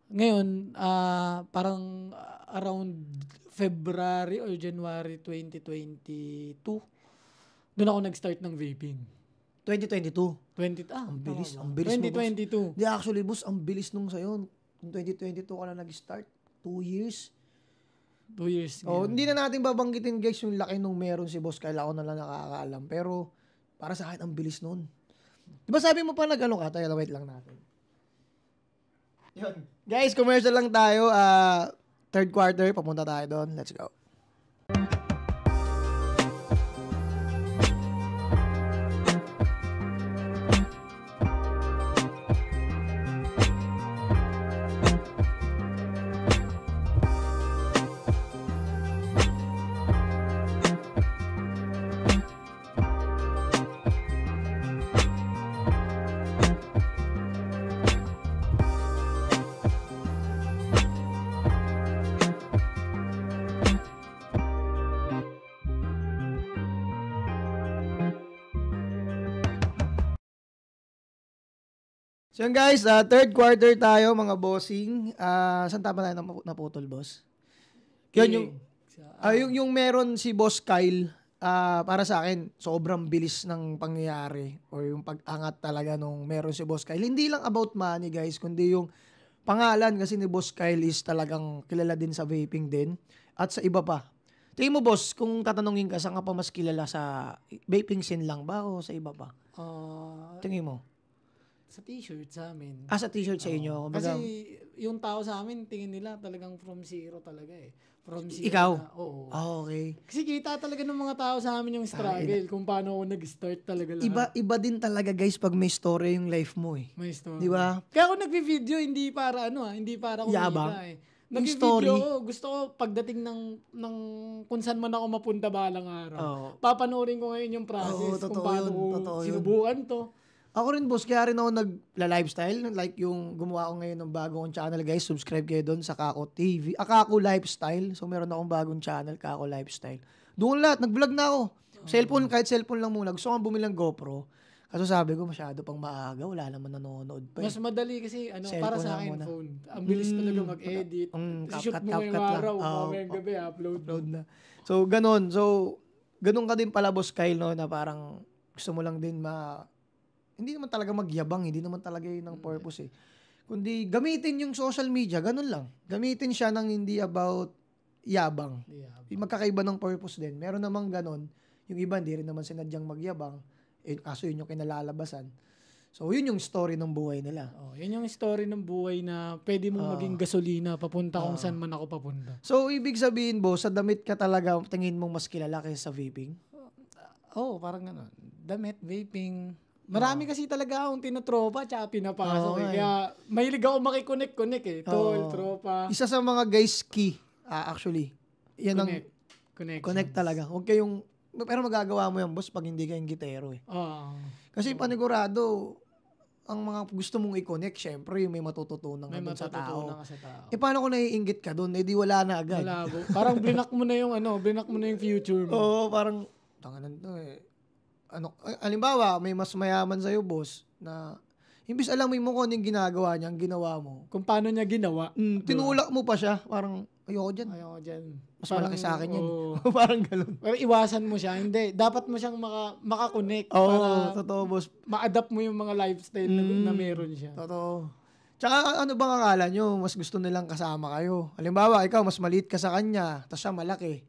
ngayon, parang around February or January 2022, doon ako nag-start ng vaping. 2022? Ang bilis. Ang bilis 2022. Di actually, boss, ang bilis nung sa'yo. Noong 2022 ka na nag-start. 2 years. 2 years. Hindi na natin babanggitin, guys, yung laki nung meron si boss. Kaya ako na lang nakakaalam. Pero, para sa akin, ang bilis nun. Di ba sabi mo pa nag-ano ka? Tayo, wait lang natin. Yun. Guys, commercial lang tayo. Third quarter, papunta tayo doon. Let's go. So yun guys, third quarter tayo mga bossing. Saan tama tayo naputol, boss? Yun yung meron si Boss Kyle, para sa akin, sobrang bilis ng pangyayari or yung pag-angat talaga nung meron si Boss Kyle. Hindi lang about money guys, kundi yung pangalan kasi ni Boss Kyle is talagang kilala din sa vaping din at sa iba pa. Tingin mo boss, kung tatanungin ka, saan ka pa mas kilala, sa vaping scene lang ba o sa iba pa? Tingin mo? Sa t-shirt sa amin. Sa t-shirt sa inyo. Kasi yung tao sa amin, tingin nila talagang from zero talaga eh. From zero. Ikaw? Oo. Okay. Kasi kita talaga ng mga tao sa amin yung struggle, kung paano ako nag-start talaga lahat. Iba din talaga guys pag may story yung life mo eh. May story. Di ba? Kaya ako nagvi-video, hindi para hindi para kumita eh. Nagvi-video, gusto ko pagdating ng kung saan man ako mapunta balang araw. Papanoorin ko ngayon yung process kung paano ko sinubukan to. Ako rin boss, kaya rin ako nagla-lifestyle. Like yung gumawa ko ngayon ng bagong channel guys. Subscribe kayo doon sa Kako TV. Kako Lifestyle. So meron akong bagong channel, Kako Lifestyle. Doon lahat, nag-vlog na ako. Cellphone, kahit cellphone lang muna. Gusto ko bumili ng GoPro. Kaso sabi ko, masyado pang maaga. Wala naman nanonood pa. Mas madali kasi, para sa akin, phone. Ang bilis talaga mag-edit. Shoot mo ngayong araw, mamayang gabi, upload na. So, ganun. Ganun ka din pala, Boss Kyle, no, na parang gusto mo lang din hindi naman talaga magyabang, hindi naman talaga yun ang purpose eh. Kundi gamitin yung social media, ganun lang. Gamitin siya ng hindi about yabang. Magkakaiba ng purpose din. Meron namang ganun. Yung iba, hindi rin naman sinadyang magyabang. Kaso yun yung kinalalabasan. So, yun yung story ng buhay nila. Yun yung story ng buhay na pwede mong maging gasolina papunta kung saan man ako papunta. So, ibig sabihin, boss, sa damit ka talaga tingin mong mas kilala kaysa sa vaping? Parang gano'n. Damit, vaping. Marami kasi talaga akong tinatropa tsaka pinapasok Kaya mahilig ako makikonek-konek eh. Tol, tropa. Isa sa mga guys key, actually. Yan connect talaga. Huwag kayong, pero magagawa mo yan, boss, pag hindi kayong gitero eh. Kasi panigurado, ang mga gusto mong i-connect, syempre, yung may matututunan ka dun sa tao. Paano kung naiinggit ka dun? Di wala na agad. Malabo. Parang blinak mo na yung future mo. Parang, tanganan to eh. Halimbawa, may mas mayaman sa'yo, boss, na imbis alam mo kung ano yung ginagawa niya, ang ginawa mo. Kung paano niya ginawa. Tinulak mo pa siya. Parang, ayoko dyan. Mas malaki sa akin yan. Parang galon. Pero iwasan mo siya. Hindi. Dapat mo siyang makakonect. Totoo, boss. Ma-adapt mo yung mga lifestyle na meron siya. Totoo. Tsaka ano bang akala nyo? Mas gusto nilang kasama kayo. Halimbawa, ikaw, mas maliit ka sa kanya, tapos siya malaki.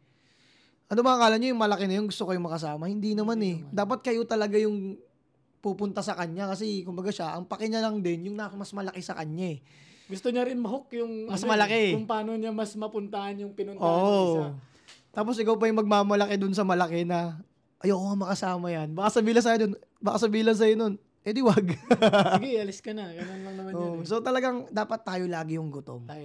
Ano ba akala nyo yung malaki na yung gusto kayong makasama? Hindi naman eh. Dapat kayo talaga yung pupunta sa kanya kasi kumbaga siya, ang paki niya lang din yung mas malaki sa kanya eh. Gusto niya rin ma-hook yung mas malaki. Kung paano niya mas mapuntahan yung pinuntahan ng isa. Tapos ikaw pa yung magmamalaki dun sa malaki na ayoko nga makasama yan. Baka sabihin sa'yo nun, di wag. Sige, alis ka na. Ganun lang naman yun eh. So talagang dapat tayo lagi yung gutom. Tayo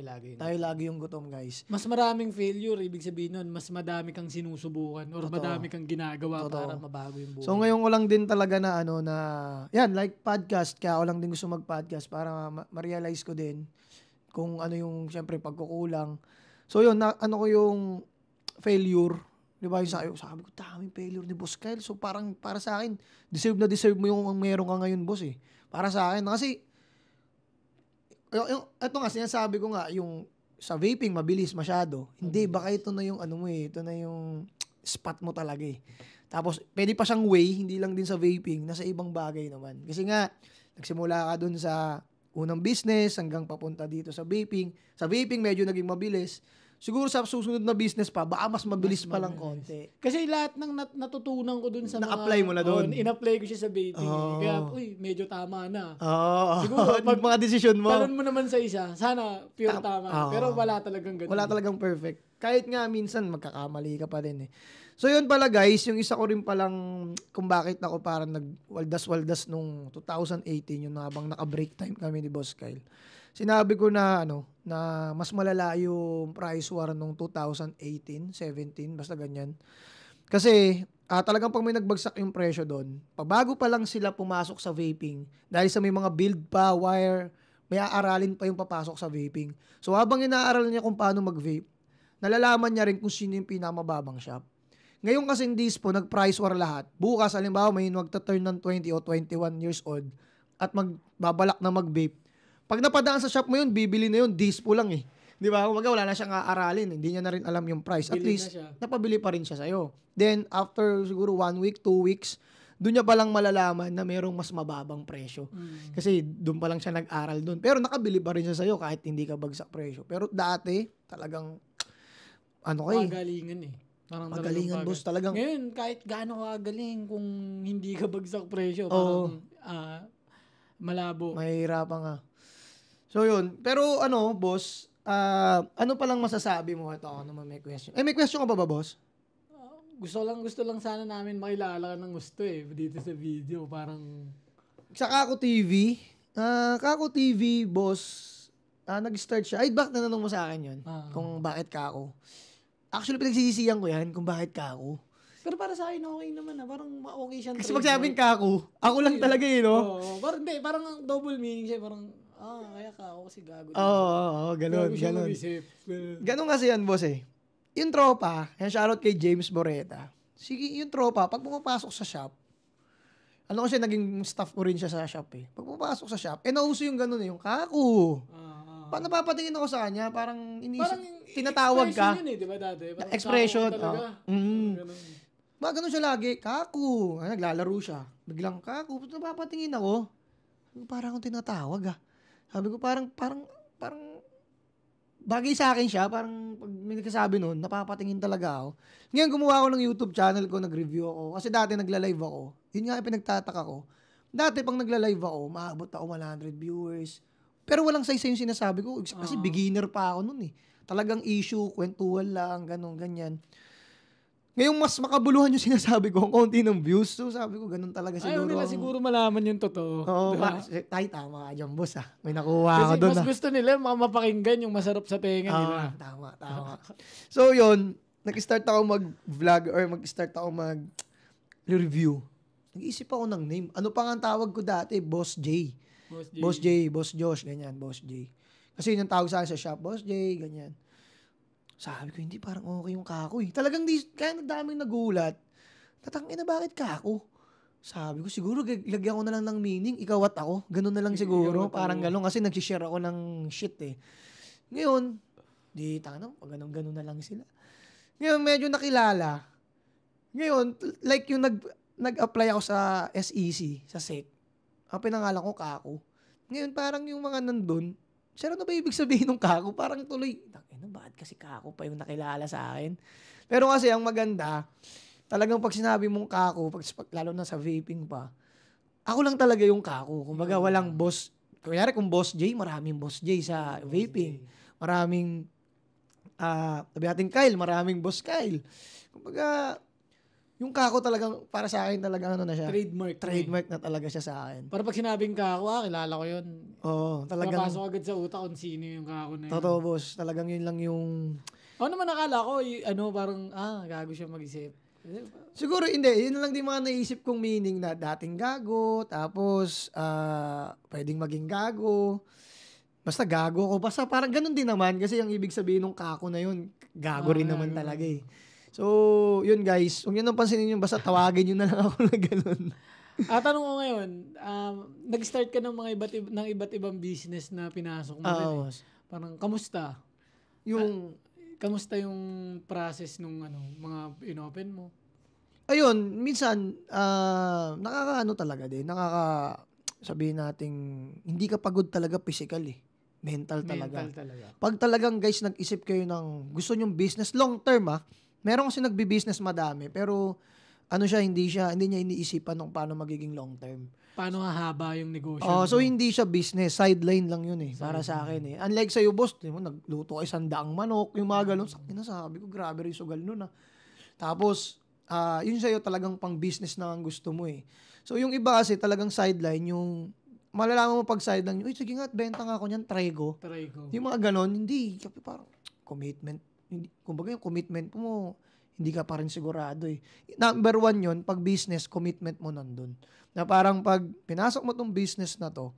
lagi yung gutom, guys. Mas maraming failure, ibig sabihin nun, mas madami kang sinusubukan or madami kang ginagawa para mabago yung buhay. So ngayon ko lang din talaga na yan, like podcast, kaya ako lang din gusto mag-podcast para ma-realize ko din kung ano yung, syempre, pagkukulang. So yun, ano ko yung failure. Di ba? Sabi ko, daming failure ni Boss Kyle. So parang para sa akin, deserve mo yung meron ka ngayon, boss eh. Para sa akin. Kasi, ito nga, sinasabi ko nga, yung sa vaping, mabilis masyado. Hindi, baka ito na yung ito na yung spot mo talaga eh. Tapos, pwede pa siyang way, hindi lang din sa vaping, nasa ibang bagay naman. Kasi nga, nagsimula ka dun sa unang business, hanggang papunta dito sa vaping. Sa vaping, medyo naging mabilis. Siguro sa susunod na business pa, baka mas mabilis pa lang konti. Kasi lahat ng natutunan ko dun sa na-apply mo na dun. In-apply ko siya sa vaping. Kaya, medyo tama na. Siguro, pag mga decision mo. Talon mo naman sa isa, sana pure tama. Pero wala talagang ganun. Wala talagang perfect. Kahit nga minsan, magkakamali ka pa din eh. So yun pala guys, yung isa ko rin palang kung bakit ako parang nagwaldas-waldas nung 2018, yung habang naka-break time kami ni Boss Kyle. Sinabi ko na na mas malala yung price war nung 2018, 17, basta ganyan. Kasi talagang pag may nagbagsak yung presyo doon, pabago pa lang sila pumasok sa vaping, dahil sa may mga build pa, wire, may aaralin pa yung papasok sa vaping. So habang inaaral niya kung paano mag-vape, nalalaman niya rin kung sino yung pinamababang shop. Ngayon kasi hindi po, nag-price war lahat. Bukas, halimbawa, may magta-turn ng 20 o 21 years old, at magbabalak na mag-vape, pag napadaan sa shop mo yun, bibili na yun, dispo lang eh. Di ba? Kumbaga, wala na siyang aaralin. Hindi niya na rin alam yung price. At least, napabili pa rin siya sa'yo. Then, after siguro 1 week, 2 weeks, doon niya palang malalaman na mayroong mas mababang presyo. Kasi doon pa lang siya nag-aral doon. Pero nakabili pa rin siya sa'yo kahit hindi ka bagsak presyo. Pero dati, talagang, Magalingan eh. Magalingan, boss. Talagang, ngayon, kahit gaano kagaling kung hindi ka bagsak presyo, parang malabo. Mahirapan nga. So, yun. Pero, boss, ano palang masasabi mo? Ito ako naman may question. May question ka ba, boss? Gusto lang sana namin makilala ka ng gusto dito sa video. Parang... Sa Kako TV, Kako TV, boss, nag-start siya. Ay, bakit nananong mo sa akin yun? Kung bakit Kako? Actually, pinagsisisiyan ko yan kung bakit Kako. Pero para sa akin, okay naman Parang okay siyang kasi pag sabing Kako, ako lang talaga no? Parang double meaning siya. Parang, kaya Kako kasi gago. Oo, ganun. Ganun kasi yan, boss eh. Yung tropa, shoutout kay James Boreta. Sige, yung tropa, pag pumapasok sa shop, kasi naging staff ko rin siya sa shop eh. Pag pumapasok sa shop, nauso yung ganun yung Kako. Paano napapatingin ako sa kanya? Parang tinatawag ka. Expression yun diba dati? Parang expression. Ganun siya lagi. Kako. Naglalaro siya. Biglang Kako. Napapatingin ako. Parang akong tinatawag Sabi ko parang bagay sa akin siya. Parang pag may nagsasabi nun, napapatingin talaga ako. Ngayon gumawa ako ng YouTube channel ko, nag-review ako. Kasi dati nagla-live ako. Yun nga pinagtataka ko. Dati pag nagla-live ako, maabot ako 100 viewers. Pero walang size yung sinasabi ko. Kasi beginner pa ako nun eh. Talagang issue, kwentuhan lang, ganun, ganyan. Ngayon mas makabuluhan yung sinasabi ko, ang konti ng views. So sabi ko, ganun talaga siguro. Ayaw nila siguro malaman yung totoo. Oo, tayo tama ka dyan, boss May nakuha ako doon. Kasi mas gusto nila mapakinggan yung masarap sa tenga nila. Tama. So yun, nag-start ako mag-vlog or mag-start ako mag-review. Nag-isip ako ng name. Ano pa nga ang tawag ko dati? Boss J. Boss Josh, ganyan, Boss J. Kasi yun ang tawag sa akin sa shop, Boss J, ganyan. Sabi ko, hindi, parang okay yung Kako Talagang kaya daming nagulat. Tatangina, bakit Kako? Sabi ko, siguro lagyan ko na lang ng meaning, ikaw at ako. Ganun na lang siguro. Parang ganun, kasi nag-share ako ng shit eh. Ngayon, pag ganun na lang sila. Ngayon, medyo nakilala. Ngayon, like yung nag-apply ako sa SEC, sa SEC. Ang pinangalan ko, Kako. Ngayon, parang yung mga nandun, sir, ano ba ibig sabihin ng Kako? Parang tuloy, bakit kasi Kako pa yung nakilala sa akin? Pero kasi ang maganda, talagang pag sinabi mong Kako, lalo na sa vaping pa, ako lang talaga yung Kako. Kumbaga, walang boss. Kunyari kung Boss J, maraming Boss J sa vaping. Maraming, sabi natin Kyle, maraming Boss Kyle. Kumbaga, yung Kako talagang, para sa akin talaga na siya. Trademark na talaga siya sa akin. Para pag sinabing Kako, kilala ko yun. Oo, talagang. Papasok agad sa utak kung sino yung Kako na yun. Totoo, boss. Talagang yun lang yung... Ako naman nakala ko, parang, gago siya mag-isip. Siguro, hindi. Yun lang din mga naisip kong meaning na dating gago, tapos, pwedeng maging gago. Basta gago ko. Basta parang ganun din naman kasi yung ibig sabihin ng Kako na yun, gago rin naman talaga eh. So, yun guys. Kung yun ang pansinin nyo, basta tawagin nyo na lang ako na ganun. Tanong ko ngayon, nag-start ka ng mga iba't ibang business na pinasok mo rin. Parang, kamusta? Kamusta yung process nung mga inopen mo? Ayun, minsan, nakakaano talaga din. Sabihin nating, hindi ka pagod talaga physical eh. Mental talaga. Pag talagang guys, nag-isip kayo ng gusto nyong business, long term meron kasi nagbi-business madami, pero hindi niya iniisipan ng paano magiging long term. Paano hahaba yung negosyo? So hindi siya business, sideline lang yun eh, para sa akin eh. Unlike sa'yo, boss, nagluto kayo 100 manok, yung mga ganun, sabi ko, grabe rin sugal nun Tapos, yun sa'yo talagang pang business na ang gusto mo eh. So yung iba kasi talagang sideline, yung malalaman mo pag sideline, uy, sige nga, benta nga ako niyan, try ko. Yung mga ganun, hindi, parang commitment. Kumbaga yung commitment mo, hindi ka pa rin sigurado eh. Number 1 yun, pag business, commitment mo nandun. Na parang pag pinasok mo tong business na to,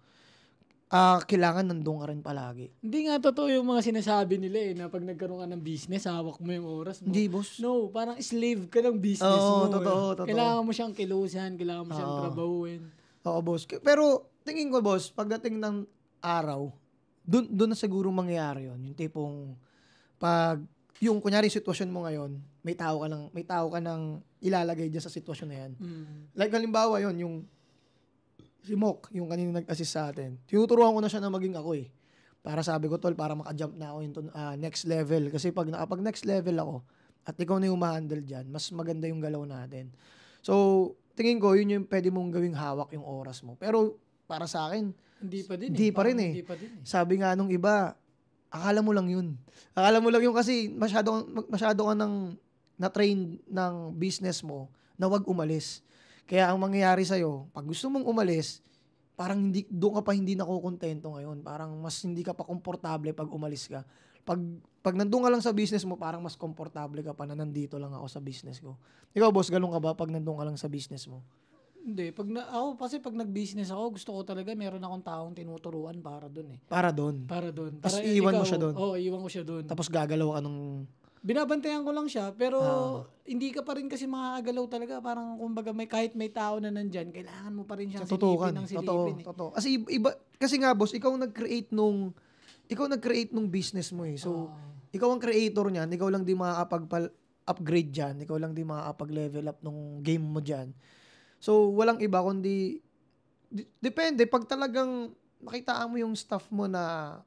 kailangan nandun ka rin palagi. Hindi nga totoo yung mga sinasabi nila na pag nagkaroon ka ng business, hawak mo yung oras mo. Hindi, boss. No, parang slave ka ng business mo. Totoo. Kailangan mo siyang kilusan, kailangan mo siyang trabahuin. Oo, boss. Pero tingin ko, boss, pagdating ng araw, doon na siguro mangyayari yun. Yung tipong, yung kunyari sitwasyon mo ngayon, may tao ka nang ilalagay dyan sa sitwasyon na yan. Like, halimbawa yun, yung si Mok, yung kanina nag-assist sa atin. Tinuturuan ko na siya na maging ako eh. Para sabi ko, tol, para makajump na ako into next level. Kasi pag next level ako, at ikaw na yung ma-handle dyan, mas maganda yung galaw natin. So, tingin ko, yun yung pwede mong gawing hawak yung oras mo. Pero, para sa akin, hindi pa din Hindi pa rin eh. Sabi nga nung iba, akala mo lang yun. Akala mo lang yun kasi masyado ka nang na-train ng business mo na wag umalis. Kaya ang mangyayari sa'yo, pag gusto mong umalis, parang doon ka pa hindi nakukontento ngayon. Parang mas hindi ka pa komportable pag umalis ka. Pag nandun ka lang sa business mo, parang mas komportable ka pa na nandito lang ako sa business ko. Ikaw, boss, ganun ka ba pag nandun ka lang sa business mo? Hindi. Ako kasi pag nag-business ako, gusto ko talaga meron akong taong tinuturuan para doon eh. Para doon. Tapos iiwan mo siya doon. Oo, iiwan ko siya doon. Tapos gagalaw ka nung... Binabantayan ko lang siya, pero hindi ka pa rin kasi makakagalaw talaga. Parang kumbaga kahit may tao na nandyan, kailangan mo pa rin siyang silipin ng silipin. Totoo. Kasi nga boss, ikaw nag-create nung business mo eh. So, ikaw ang creator niyan, ikaw lang di makakapag-upgrade dyan, ikaw lang di makakapag-level up nung game mo dyan. So, walang iba kundi, depende, pag talagang nakitaan mo yung stuff mo na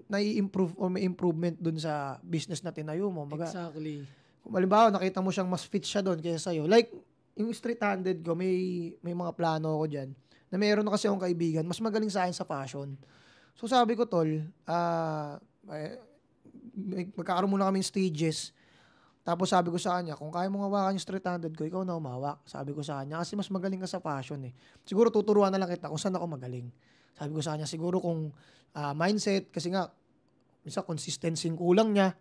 nai-improve or may improvement dun sa business na tinayo mo. Exactly. Kung halimbawa, nakita mo siyang mas fit siya dun kaysa sa'yo. Like, yung street-handed ko, may mga plano ako dyan, na mayroon na kasi akong kaibigan, mas magaling sa akin sa fashion. So, sabi ko, tol, magkakaroon muna kaming stages. Tapos sabi ko sa kanya, kung kaya mong hawakan yung street-handed ko, ikaw na umawak. Sabi ko sa kanya, kasi mas magaling ka sa fashion eh. Siguro tuturuan na lang kita kung saan ako magaling. Sabi ko sa kanya, siguro kung mindset, kasi nga, minsan consistency yung kulang niya.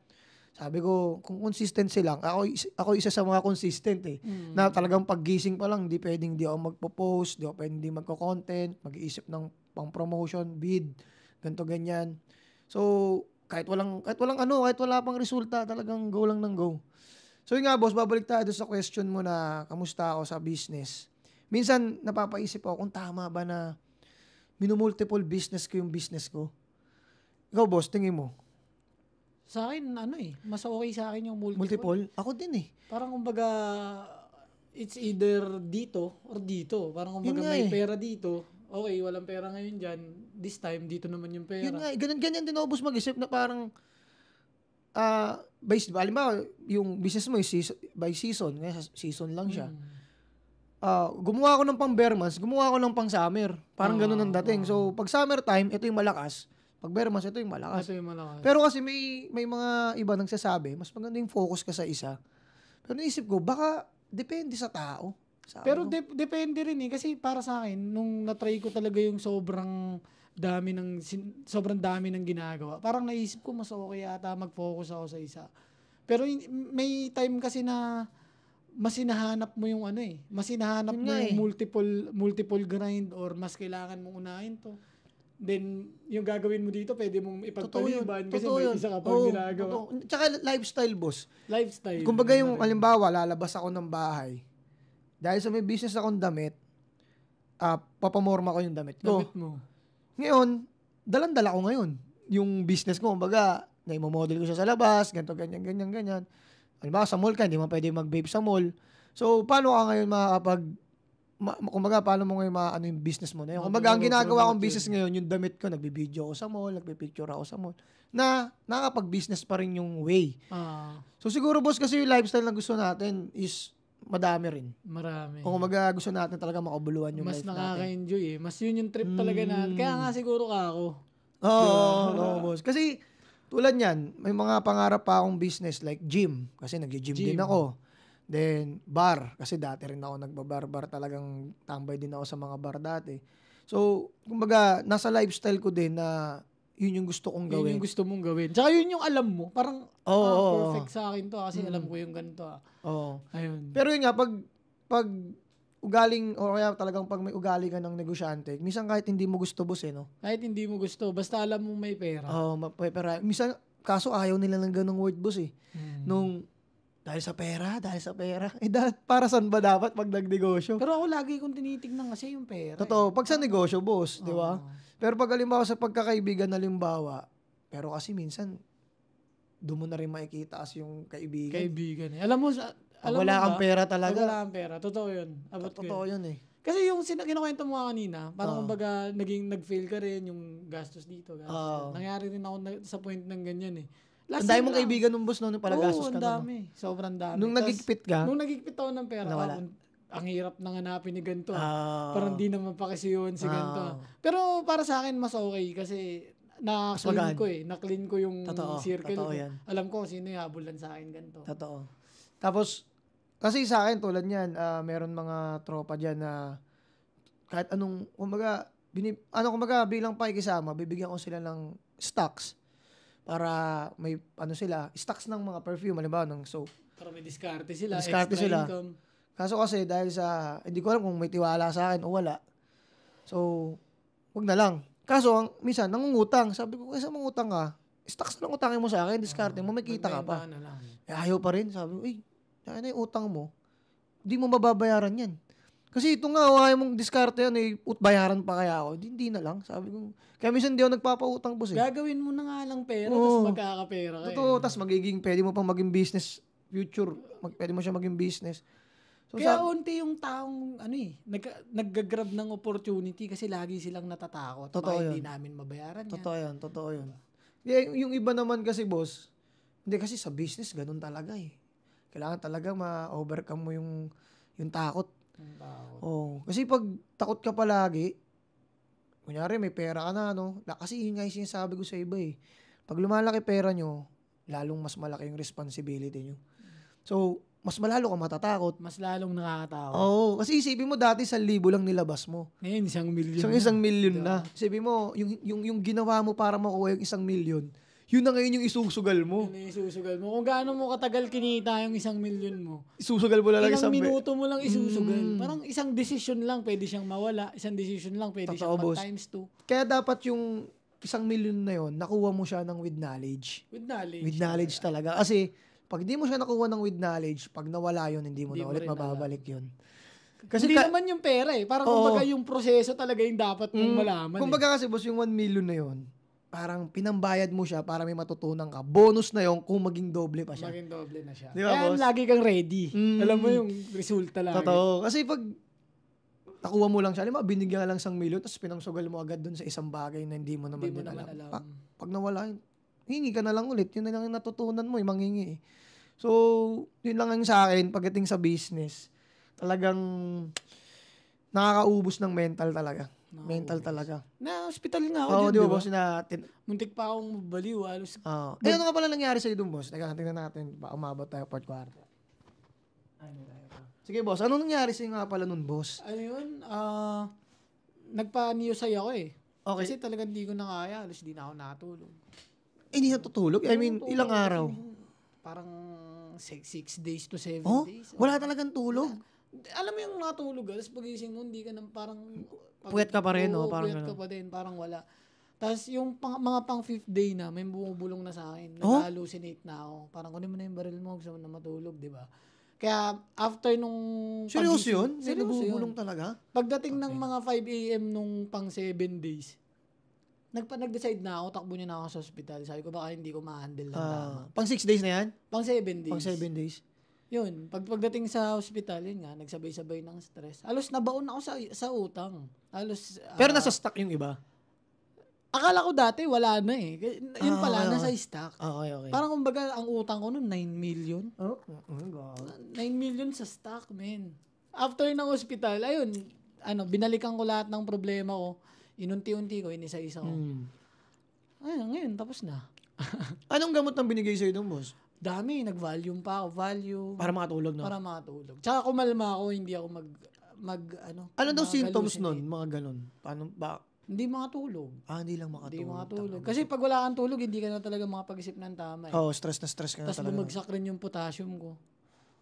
Sabi ko, kung consistency lang, ako isa sa mga consistent eh. Na talagang paggising pa lang, di pwedeng di ako magpo-post, di ako pwedeng di magko-content, mag-iisip ng pang-promotion, bid, ganito ganyan. So, kahit wala pang resulta, talagang go lang ng go. So yun nga boss, babalik tayo sa question mo na kamusta ako sa business. Minsan napapaisip ako kung tama ba na minumultiple business ko yung business ko. Ikaw boss, tingin mo? Sa akin, mas okay sa akin yung Multiple? Ako din eh. Parang kumbaga, it's either dito or dito. Parang kumbaga may pera dito. Okay, walang pera ngayon dyan. This time, dito naman yung pera. Yun nga, ganyan din ako boss mag-isip na parang, halimbawa, yung business mo is by season. Season lang siya. Gumawa ako ng pang bare months, gumawa ako ng pang summer. Parang ganun ang dating. So, pag summer time, ito yung malakas. Pag bare months, ito yung malakas. Pero kasi may mga iba nagsasabi, mas maganda yung focus ka sa isa. Pero naisip ko, baka depende sa tao. Pero depende rin eh. Kasi para sa akin, nung natry ko talaga yung sobrang dami ng ginagawa, parang naisip ko mas okay yata mag-focus ako sa isa. Pero may time kasi na mas hinahanap mo yung mas hinahanap mo yung multiple grind or mas kailangan mong unahin to. Then, yung gagawin mo dito, pwede mong ipagpaliban kasi may isa ka pang ginagawa. Tsaka lifestyle, boss. Lifestyle. Kumbaga yung, halimbawa, lalabas ako ng bahay. Dahil sa may business akong damit, papamorma ko yung damit ko. Damit mo. Ngayon, dalan-dala ko ngayon. Yung business ko, kumbaga, naimomodel ko siya sa labas, ganito, ganyan. Halimbawa, sa mall ka, hindi mo pwede mag-vape sa mall. So, paano ka ngayon kumbaga, paano mo ngayon yung business mo na yun? Kumbaga, ang ginagawa kong business ngayon, yung damit ko, nagbibideo ako sa mall, nagpipicture ako sa mall, na nakakapag-business pa rin yung way. So, siguro, boss, kasi yung lifestyle na gusto natin is madami rin. Marami. Kung gusto natin talaga makabuluhan yung life natin. Mas nakaka-enjoy eh. Mas yun yung trip talaga na. Kaya nga siguro ako. Oo, boss. Kasi tulad yan, may mga pangarap pa akong business like gym. Kasi nag-gym din ako. Then, bar. Kasi dati rin ako nagbabar-bar. Talagang tambay din ako sa mga bar dati. So, kumbaga, nasa lifestyle ko din na yun yung gusto kong gawin. Yun yung gusto mong gawin. Tsaka yun yung alam mo. Parang, perfect sa akin to kasi alam ko yung ganito. Ayun. Pero yun nga, pag ugaling, o kaya talagang pag may ugali ka ng negosyante, minsan kahit hindi mo gusto, boss no? Kahit hindi mo gusto, basta alam mong may pera. May pera. Minsan, kaso ayaw nila ng ganong word, boss Nung Dahil sa pera. Para saan ba dapat pag nagnegosyo? Pero ako lagi kong tinitignan kasi yung pera. Totoo. Pag sa negosyo, boss, di ba? Pero pag halimbawa sa pagkakaibigan, halimbawa, pero kasi minsan, doon mo na rin makikita as yung kaibigan. Kaibigan. Alam mo wala kang pera talaga. Wala kang pera. Totoo yun. Totoo yun eh. Kasi yung kinukwento mo kanina, parang kumbaga nag-fail ka rin, yung gastos dito. Nangyari rin ako sa point ng ganyan eh. Ang dami mong kaibigan nung boss noon, palagastos ka. Oo, ang dami. Sobrang dami. Nung nagigpit ka? Nung nagigpit ako ng pera, ang hirap nang hanapin ni ganito. Parang di naman pakisiyon si ganito. Pero para sa akin, mas okay kasi na-clean ko yung circle ko. Yan. Alam ko sino yung habulan sa akin ganito. Totoo. Tapos, kasi sa akin, tulad niyan, meron mga tropa dyan na kahit anong, kumbaga, bilang pakikisama, bibigyan ko sila ng stocks para may, stocks ng mga perfume, halimbawa ng soap. Para may diskarte sila, extra income. Kaso kasi, dahil sa, hindi ko alam kung may tiwala sa akin o wala. So, wag na lang. Kaso, minsan, nangungutang. Sabi ko, kaysa mangutang ka, stocks na lang utangin mo sa akin, diskarte mo, may kita ka pa. Ayaw pa rin. Sabi ko, kaya na yung utang mo, hindi mo mababayaran yan. Kasi ito nga, ayaw mong diskarte yan, bayaran pa kaya ako. Hindi na lang. Sabi ko, kaya minsan hindi ako nagpapautang boss eh. Gagawin mo na nga lang pera, tapos magkakapera ka. Totoo, tapos pwede mo pang maging business future. Pwede mo siya maging business. So, kaya unti yung taong, nag-grab ng opportunity kasi lagi silang natatakot. Totoo yun. Hindi namin mabayaran yan. Totoo yun. Yung iba naman kasi boss, hindi kasi sa business, ganun talaga eh. Kailangan talaga ma-overcome mo yung takot. Kasi pag takot ka palagi, kunyari may pera ka na, kasi yun nga yung sinasabi ko sa iba eh. Pag lumalaki pera nyo, lalong mas malaki yung responsibility nyo. So, mas malalo ka matatakot. Mas lalong nakakatakot. Kasi isipin mo dati 1,000 lang nilabas mo. Ngayon, 1,000,000 So, 1,000,000 na. Isipin mo, yung ginawa mo para makuha yung 1,000,000, yun na ngayon yung isusugal mo. Kung gaano mo katagal kinita yung 1,000,000 mo. Isusugal mo lang ilang minuto mo lang isusugal. Parang isang decision lang pwede siyang mawala. Isang decision lang pwede siyang mag-times 2. Kaya dapat yung 1,000,000 na yun, nakuha mo siya ng with knowledge. With knowledge. With knowledge talaga. Kasi, pag di mo siya nakuha ng with knowledge, pag nawala yun, hindi mo na ulit mababalik yun. Kasi hindi naman yung pera eh. Parang kumbaga yung proseso talaga yung dapat mong malaman. Kumbaga kasi boss, yung 1,000,000 na yun, parang pinambayad mo siya para may matutunan ka. Bonus na yon kung maging doble pa siya. Maging doble na siya. Diba, kaya boss? lagi kang ready. Alam mo yung resulta lagi. Totoo. Kasi pag nakuha mo lang siya, alam mo, binigyan ka lang 1,000,000 tapos pinangsugal mo agad dun sa isang bagay na hindi mo naman din alam. Pag nawala, hingi ka na lang ulit. Yun na lang yung natutunan mo, manghingi. So, yun lang ang sa akin, pagdating sa business, talagang nakakaubos ng mental talaga. Mental talaga. Na-hospital nga ako dyan, di ba? Boss, muntik pa akong mabaliw. ano nga pala nangyari sa'yo dun, boss? Tingnan natin. Baka umabot tayo part quarter. Sige, boss. Ano nangyari sa'yo nga pala nun, boss? Ano yun? Nagpa-neosay ako eh. Okay. Kasi talagang di ko na kaya. Alos di na ako natulog. Hindi natutulog? I mean, ilang araw? Parang 6 days to 7 days. Wala talagang tulog? Alam mo yung natulog, tapos pagising mo, hindi ka nang parang... Puyat ka pa rin, no? Parang puyat ka pa din, parang wala. Tapos yung mga pang 5th day na, may bumubulong na sa akin. Nag-hallucinate na ako. Parang kunin mo na yung baril mo, gusto mo na matulog, di ba? Kaya after nung... Seryoso yun? Seryoso nabubulong talaga? Pagdating ng mga 5 a.m. nung pang 7 days, nag-decide na ako, takbo niya na ako sa hospital. Sabi ko, baka hindi ko ma-handle ng tama. Pang 6 days na yan? Pang 7 days. Pang 7 days. Yun, pagdating sa hospital, yun nga, nagsabay-sabay ng stress. Halos nabaon ako sa utang. Halos... Pero nasa stock yung iba? Akala ko dati, wala na eh. Yun pala, nasa stock. Okay. Parang kumbaga, ang utang ko nun, 9 million. Oh my God. 9 million sa stock, man. After ng hospital, ayun, binalikan ko lahat ng problema ko. Inunti-unti ko, inisa-isa ko. Ayun, ngayon, tapos na. Anong gamot ang binigay sa'yo doon, boss? Dami, nag-volume pa ako, volume. Para makatulog, no? Para makatulog. Tsaka kumalma ako, hindi ako Ano daw symptoms nun, mga ganun? Paano ba? Hindi makatulog. Hindi lang makatulog. Hindi makatulog. Kasi pag wala kang tulog, hindi ka na talaga makapag-isip ng tama. Stress na stress ka na talaga. Tapos bumagsak rin yung potassium ko.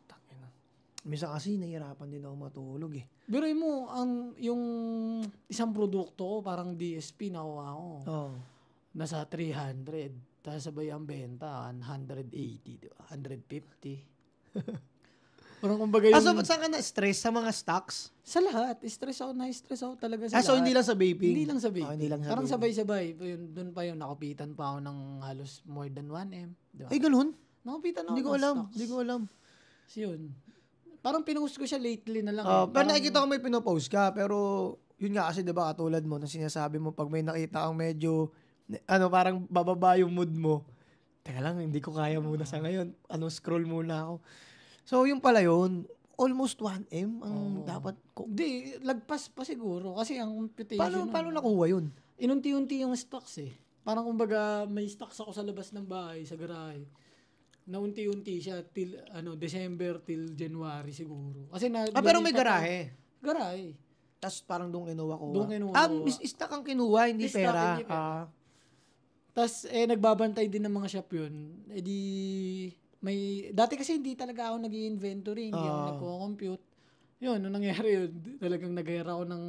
Tangina. Minsan kasi nahihirapan din ako matulog eh. Biruin mo, yung isang produkto ko, parang DSP, nakuha ko. Nasa 300. Tapos sabay ang benta, 180, 150. Parang kumbaga yung... So, saan ka na-stress? Sa mga stocks? Sa lahat. Stress out talaga sa lahat. So hindi lang sa vaping? Hindi lang sa vaping. Hindi lang sa parang vaping. sabay-sabay. Doon pa yung nakupitan pa ako ng halos more than 1M. Diba? Ay, ganun? Nakupitan ako Hindi ko ng alam. stocks. Hindi ko alam. So yun. Parang pinost ko siya lately na lang. Pero nakikita ko may pinopost ka. Pero yun nga kasi diba katulad mo na sinasabi mo pag may nakita kang medyo parang bababa yung mood mo. Teka lang, hindi ko kaya muna sa ngayon. Scroll muna ako. So yun pala yun. Almost 1M ang dapat ko. Hindi, lagpas pa siguro. Kasi ang computation... Paano nakuha yun? Inunti-unti yung stocks eh. Parang kumbaga may stocks ako sa labas ng bahay, sa garahe. Naunti-unti siya till December till January siguro. Kasi pero may garahe. Garahe. Tapos parang doon kinuha ko. Doon kinuha ko. Stock ang kinuha, hindi Stock, pera. hindi pera. Tapos nagbabantay din ng mga shop yun. Dati kasi hindi talaga ako nag-inventory, hindi ako nagko-compute. Yun, nung nangyari yun, talagang nag-hire ako ng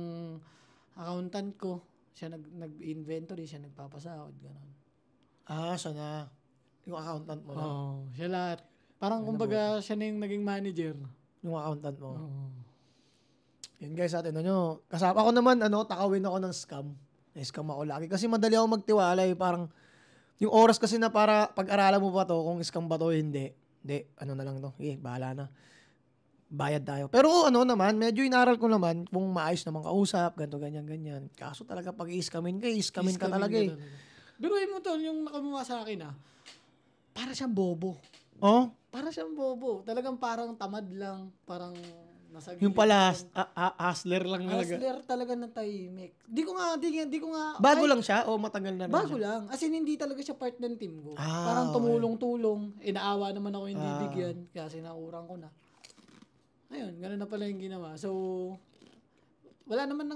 accountant ko. Siya nag-inventory, siya nagpapasahod, gano'n. Siya na. Yung accountant mo na. Siya lahat. Parang kumbaga, siya na yung naging manager. Yung accountant mo. Yun guys, nyo. Kasama ako naman, takawin ako ng scam. Na-scam ako lagi. Kasi madali ako magtiwala parang yung oras kasi na para pag-aralan mo pa to, kung scam ba to, hindi. Hindi, na lang to. Bahala na. Bayad tayo. Pero naman, medyo inaral ko naman kung maayos naman kausap, ganyan. Kaso talaga pag i-scamin ka talaga eh. Biruin mo tol, yung nakamuha sa akin para siyang bobo. Para siyang bobo. Talagang parang tamad lang. Parang nasa yung pala, hustler lang talaga. Hustler talaga na tahimik. Di ko nga. Bago lang siya o matagal na rin bago siya? lang. As in, hindi talaga siya part ng team ko. Parang tumulong-tulong. Naawa naman ako hindi bigyan. Kaya sinaurang ko na. Ayun, gano'n na pala yung ginawa. So, wala naman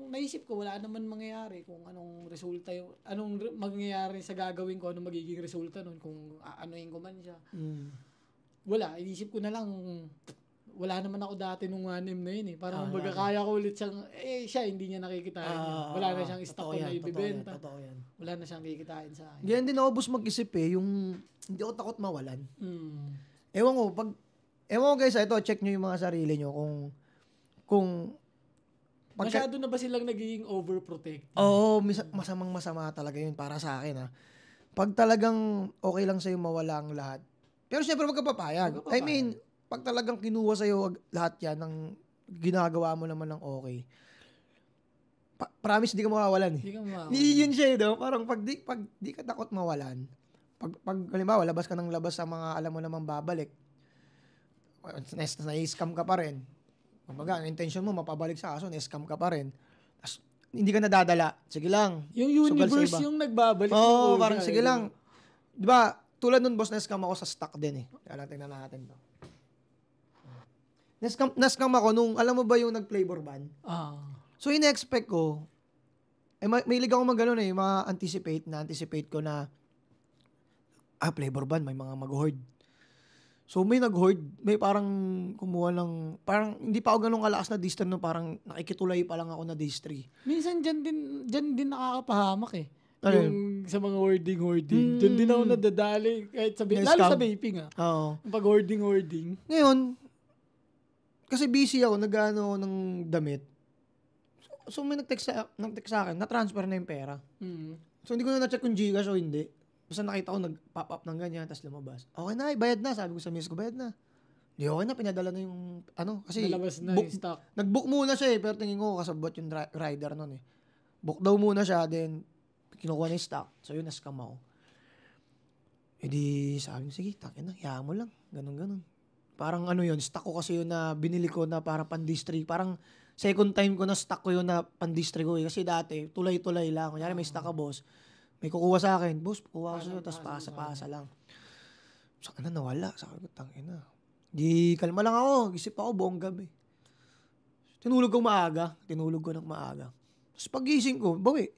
naisip ko, wala naman mangyayari kung anong resulta anong mangyayari sa gagawin ko, anong magiging resulta nun, kung anuhin ko man siya. Wala, inisip ko na lang, wala naman ako dati nung 1M na yun eh. Parang kumbaga kaya ko ulit siyang, siya hindi niya nakikitain. Wala na siyang stock na ibibenta. Wala na siyang kikitain sa akin. Ganyan din ako boss mag-isip yung hindi ako takot mawalan. Ewan ko guys, ito, check nyo yung mga sarili nyo kung masyado na ba silang nagiging overprotective? Masama talaga yun para sa akin Pag talagang okay lang sa'yo mawala ang lahat. Pero syempre wag ka papayag. I mean, pag talagang kinuha sa'yo lahat yan ng ginagawa mo naman ng okay, promise di ka mawawalan eh. Yun siya parang pag di ka takot mawalan, pag halimbawa labas ka ng labas sa mga alam mo namang babalik, na-scam ka pa rin. Kumbaga, ang intention mo mapabalik sa kaso, na-scam ka pa rin. Tapos, hindi ka nadadala. Sige lang. Yung universe yung nagbabalik. Parang sige lang. Di ba, tulad nun boss, na-scam ako sa stock din eh. Kaya lang, tingnan natin to. Na-scam ako nung, alam mo ba yung nag-flavor ban? So, in-expect ko, may liga ako mag-ano na-anticipate ko na, flavor ban, may mga mag-hoard. So, may nag-hoard, may parang kumuha ng, parang hindi pa ako ganun kalakas na distro, parang nakikitulay pa lang ako na distri. Minsan dyan din nakakapahamak eh. Yung sa mga hoarding. Dyan din ako nadadali. Kahit lalo sa vaping Pag hoarding. Ngayon, kasi busy ako, nag-ano ng damit. So, may nag-text sa akin, na-transfer na yung pera. So, hindi ko na na-check kung Gcash o hindi. Basta nakita ko nag-pop up ng ganyan, tapos lumabas. Okay na, bayad na. Sabi ko sa miss ko, bayad na. Di okay na, pinadala na yung, kasi nalabas na yung stock. Nag-book muna siya pero tingin ko kasabot yung rider nun eh. Book daw muna siya, then kinukuha na yung stock. So yun, na-scam ako. Di sabi ko, sige, takin na, hayaan mo lang. Ganon. Parang yun, stock ko kasi yun na binili ko na para pan-distri. Parang second time ko na stock ko yun na pan-distri ko eh. Kasi dati, tulay-tulay lang. Kunyari may stock ka, boss. May kukuha sa akin, boss, kukuha ko sa'yo, tapos pasa-pasa lang. Saka na nawala. Sabi ko, tangin na. Di, kalma lang ako. Isip ako buong gabi. Tinulog ko ng maaga. Tapos pagising ko, bawi.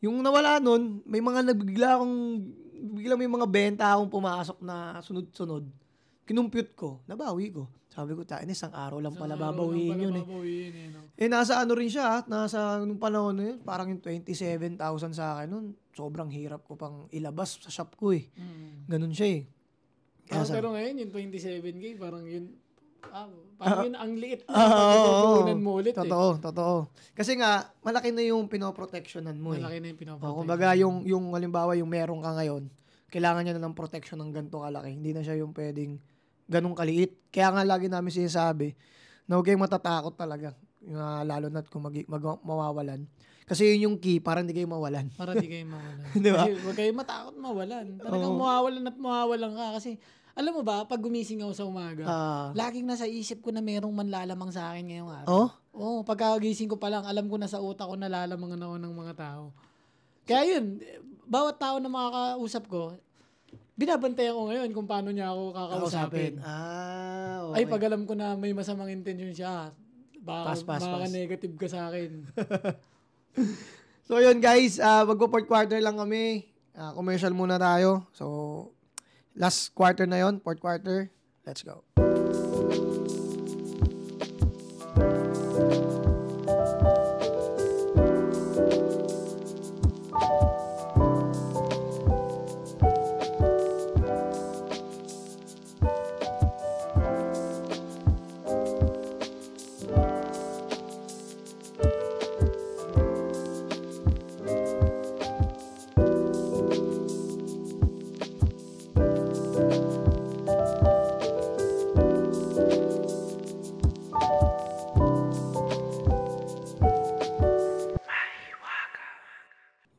Yung nawala nun, may mga bigla may mga benta akong pumasok na sunod-sunod. Kinumpute ko, nabawi ko. Sabi ko, isang araw lang pala babawiin yun eh. Nasa rin siya, nasa nung panahon na yun, parang yung 27,000 sa akin nun. Sobrang hirap ko pang ilabas sa shop ko eh. Ganun siya eh. Pero ngayon, yung 27K, parang yun, parang yun ang liit na pag-ipupunan mo ulit. Totoo. Kasi nga, malaki na yung pinoprotectionan mo Malaki na yung pinoprotectionan. Kumbaga, yung halimbawa, yung meron ka ngayon, kailangan niya na ng protection ng ganito kalaki. Hindi na siya yung pwedeng ganong kaliit. Kaya nga lagi namin sinasabi, na huwag kayong matatakot talaga. Lalo na't kung mawawalan. Kasi yun yung key, para hindi kayo mawalan. Di ba? Kasi huwag kayong matakot mawalan. Talagang mawawalan ka. Kasi, alam mo ba, pag gumising ako sa umaga, laging nasa isip ko na merong manlalamang sa akin ngayong araw. Pagkagising ko pa lang, alam ko na sa utak ko nalalamangan ako ng mga tao. Kaya yun, bawat tao na makakausap ko, binabantayan ko ngayon kung paano niya ako kakausapin. Okay. Ay, pag alam ko na may masamang intention siya, baka negative ka sa akin. So yun guys, magpo-fourth quarter lang kami. Commercial muna tayo. So, last quarter na yon, fourth quarter. Let's go.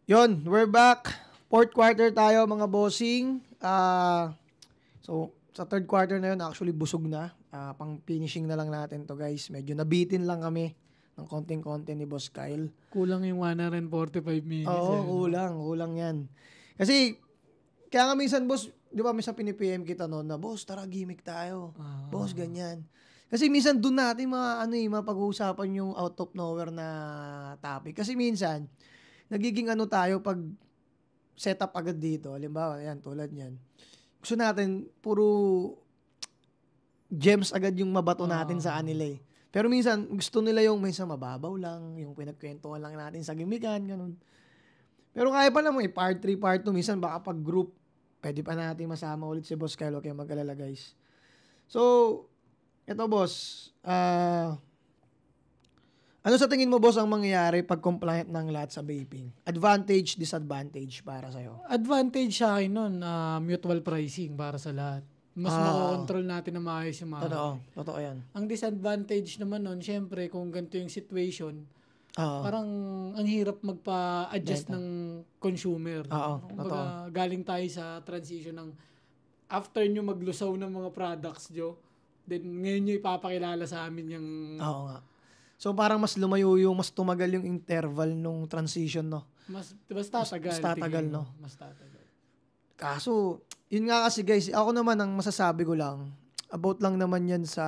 Yun, we're back. Fourth quarter tayo mga bossing. So, sa third quarter na yun, actually busog na. Pang finishing na lang natin to guys. Medyo nabitin lang kami ng konting-konti ni Boss Kyle. Kulang yung 145 minutes. Oo, kulang yan. Kasi, kaya nga minsan boss, di ba minsan pinipm kita noon na, boss, tara gimmick tayo. Boss, ganyan. Kasi minsan doon natin mapag-uusapan yung out of nowhere na topic. Kasi minsan, nagiging tayo pag setup agad dito. Halimbawa, yan, tulad yan. Gusto natin, puro gems agad yung mabato natin sa kanila eh. Pero minsan, gusto nila yung minsan mababaw lang, yung pinagkwentuhan lang natin sa gimikan, ganun. Pero kaya pa naman part 3, part 2, minsan baka pag group, pwede pa natin masama ulit si Boss Kyle, kaya mag-alala guys. So, eto boss, ano sa tingin mo, boss, ang mangyayari pag compliant ng lahat sa vaping? Advantage, disadvantage para sa'yo? Advantage sa akin nun, mutual pricing para sa lahat. Mas makokontrol natin na maayos yung mga. Totoo yan. Ang disadvantage naman nun, syempre, kung ganito yung situation, parang ang hirap magpa-adjust ng consumer. Kumbaga, galing tayo sa transition ng after nyo maglusaw ng mga products, then ngayon nyo ipapakilala sa amin yung. Oo nga. So parang mas lumayo mas tumagal yung interval nung transition, no? Mas tatagal, no? Mas tatagal. Kaso, yun nga kasi guys, ako naman ang masasabi ko lang, about lang naman yan sa,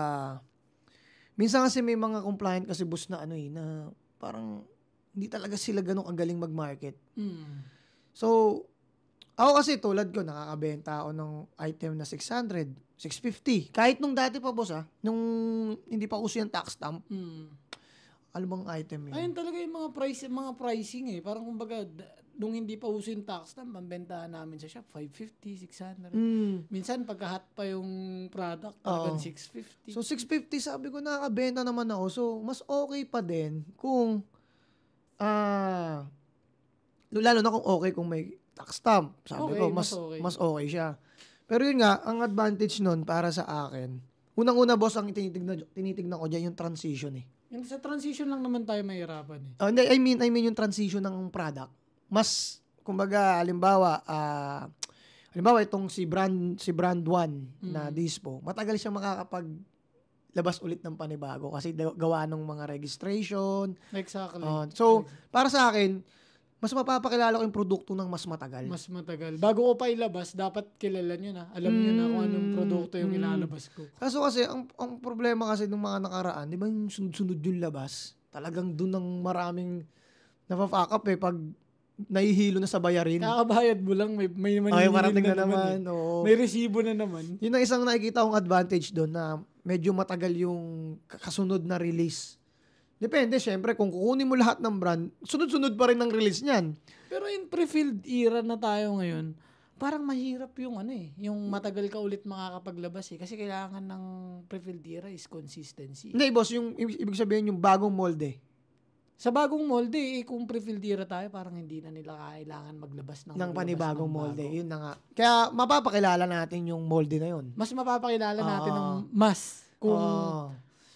minsan kasi may mga compliant kasi boss na na parang hindi talaga sila ganun kagaling mag-market. So, ako kasi tulad ko, nakakabenta ako ng item na 600, 650. Kahit nung dati pa boss nung hindi pa uso yung tax stamp. Ano bang item yun? Ayun talaga yung mga pricing eh. Parang kumbaga, nung hindi pa uso yung tax stamp, pambentahan namin sa shop, 550, 600. Minsan, pagka-hot pa yung product, talagang 650. So, 650, sabi ko, nakakabenta naman ako. So, mas okay pa din kung, lalo na kung okay kung may tax stamp. Sabi ko, mas okay siya. Pero yun nga, ang advantage nun para sa akin, unang-una boss, ang tinitignan ko dyan yung transition eh. Yung sa transition lang naman tayo mahirapan eh. I mean yung transition ng product. Mas, kumbaga, halimbawa itong si brand 1 na Dispo, matagal siya makakapaglabas ulit ng panibago kasi gawa ng mga registration. Exactly. So, para sa akin, mas mapapakilala ko yung produkto ng mas matagal. Mas matagal. Bago ko pa ilabas, dapat kilala nyo na. Alam nyo na kung anong produkto yung ilalabas ko. Kaso kasi, ang problema kasi ng mga nakaraan, di ba yung sunod-sunod yung labas? Talagang dun ng maraming napafuck up pag nahihilo na sa bayarin. Kakabayad mo lang, may manihilin na naman. May resibo na naman. Yun ang isang nakikita kong advantage doon na medyo matagal yung kasunod na release. Depende, syempre, kung kukunin mo lahat ng brand, sunod-sunod pa rin ang release niyan. Pero in pre-filled era na tayo ngayon, parang mahirap yung yung matagal ka ulit makakapaglabas kasi kailangan ng pre-filled tira is consistency. Hindi, boss, yung ibig sabihin yung bagong molde. Sa bagong molde, kung pre-filled tira tayo, parang hindi na nila kailangan maglabas ng panibagong molde. Yun na nga. Kaya mapapakilala natin yung molde na yun. Mas mapapakilala natin ng mas.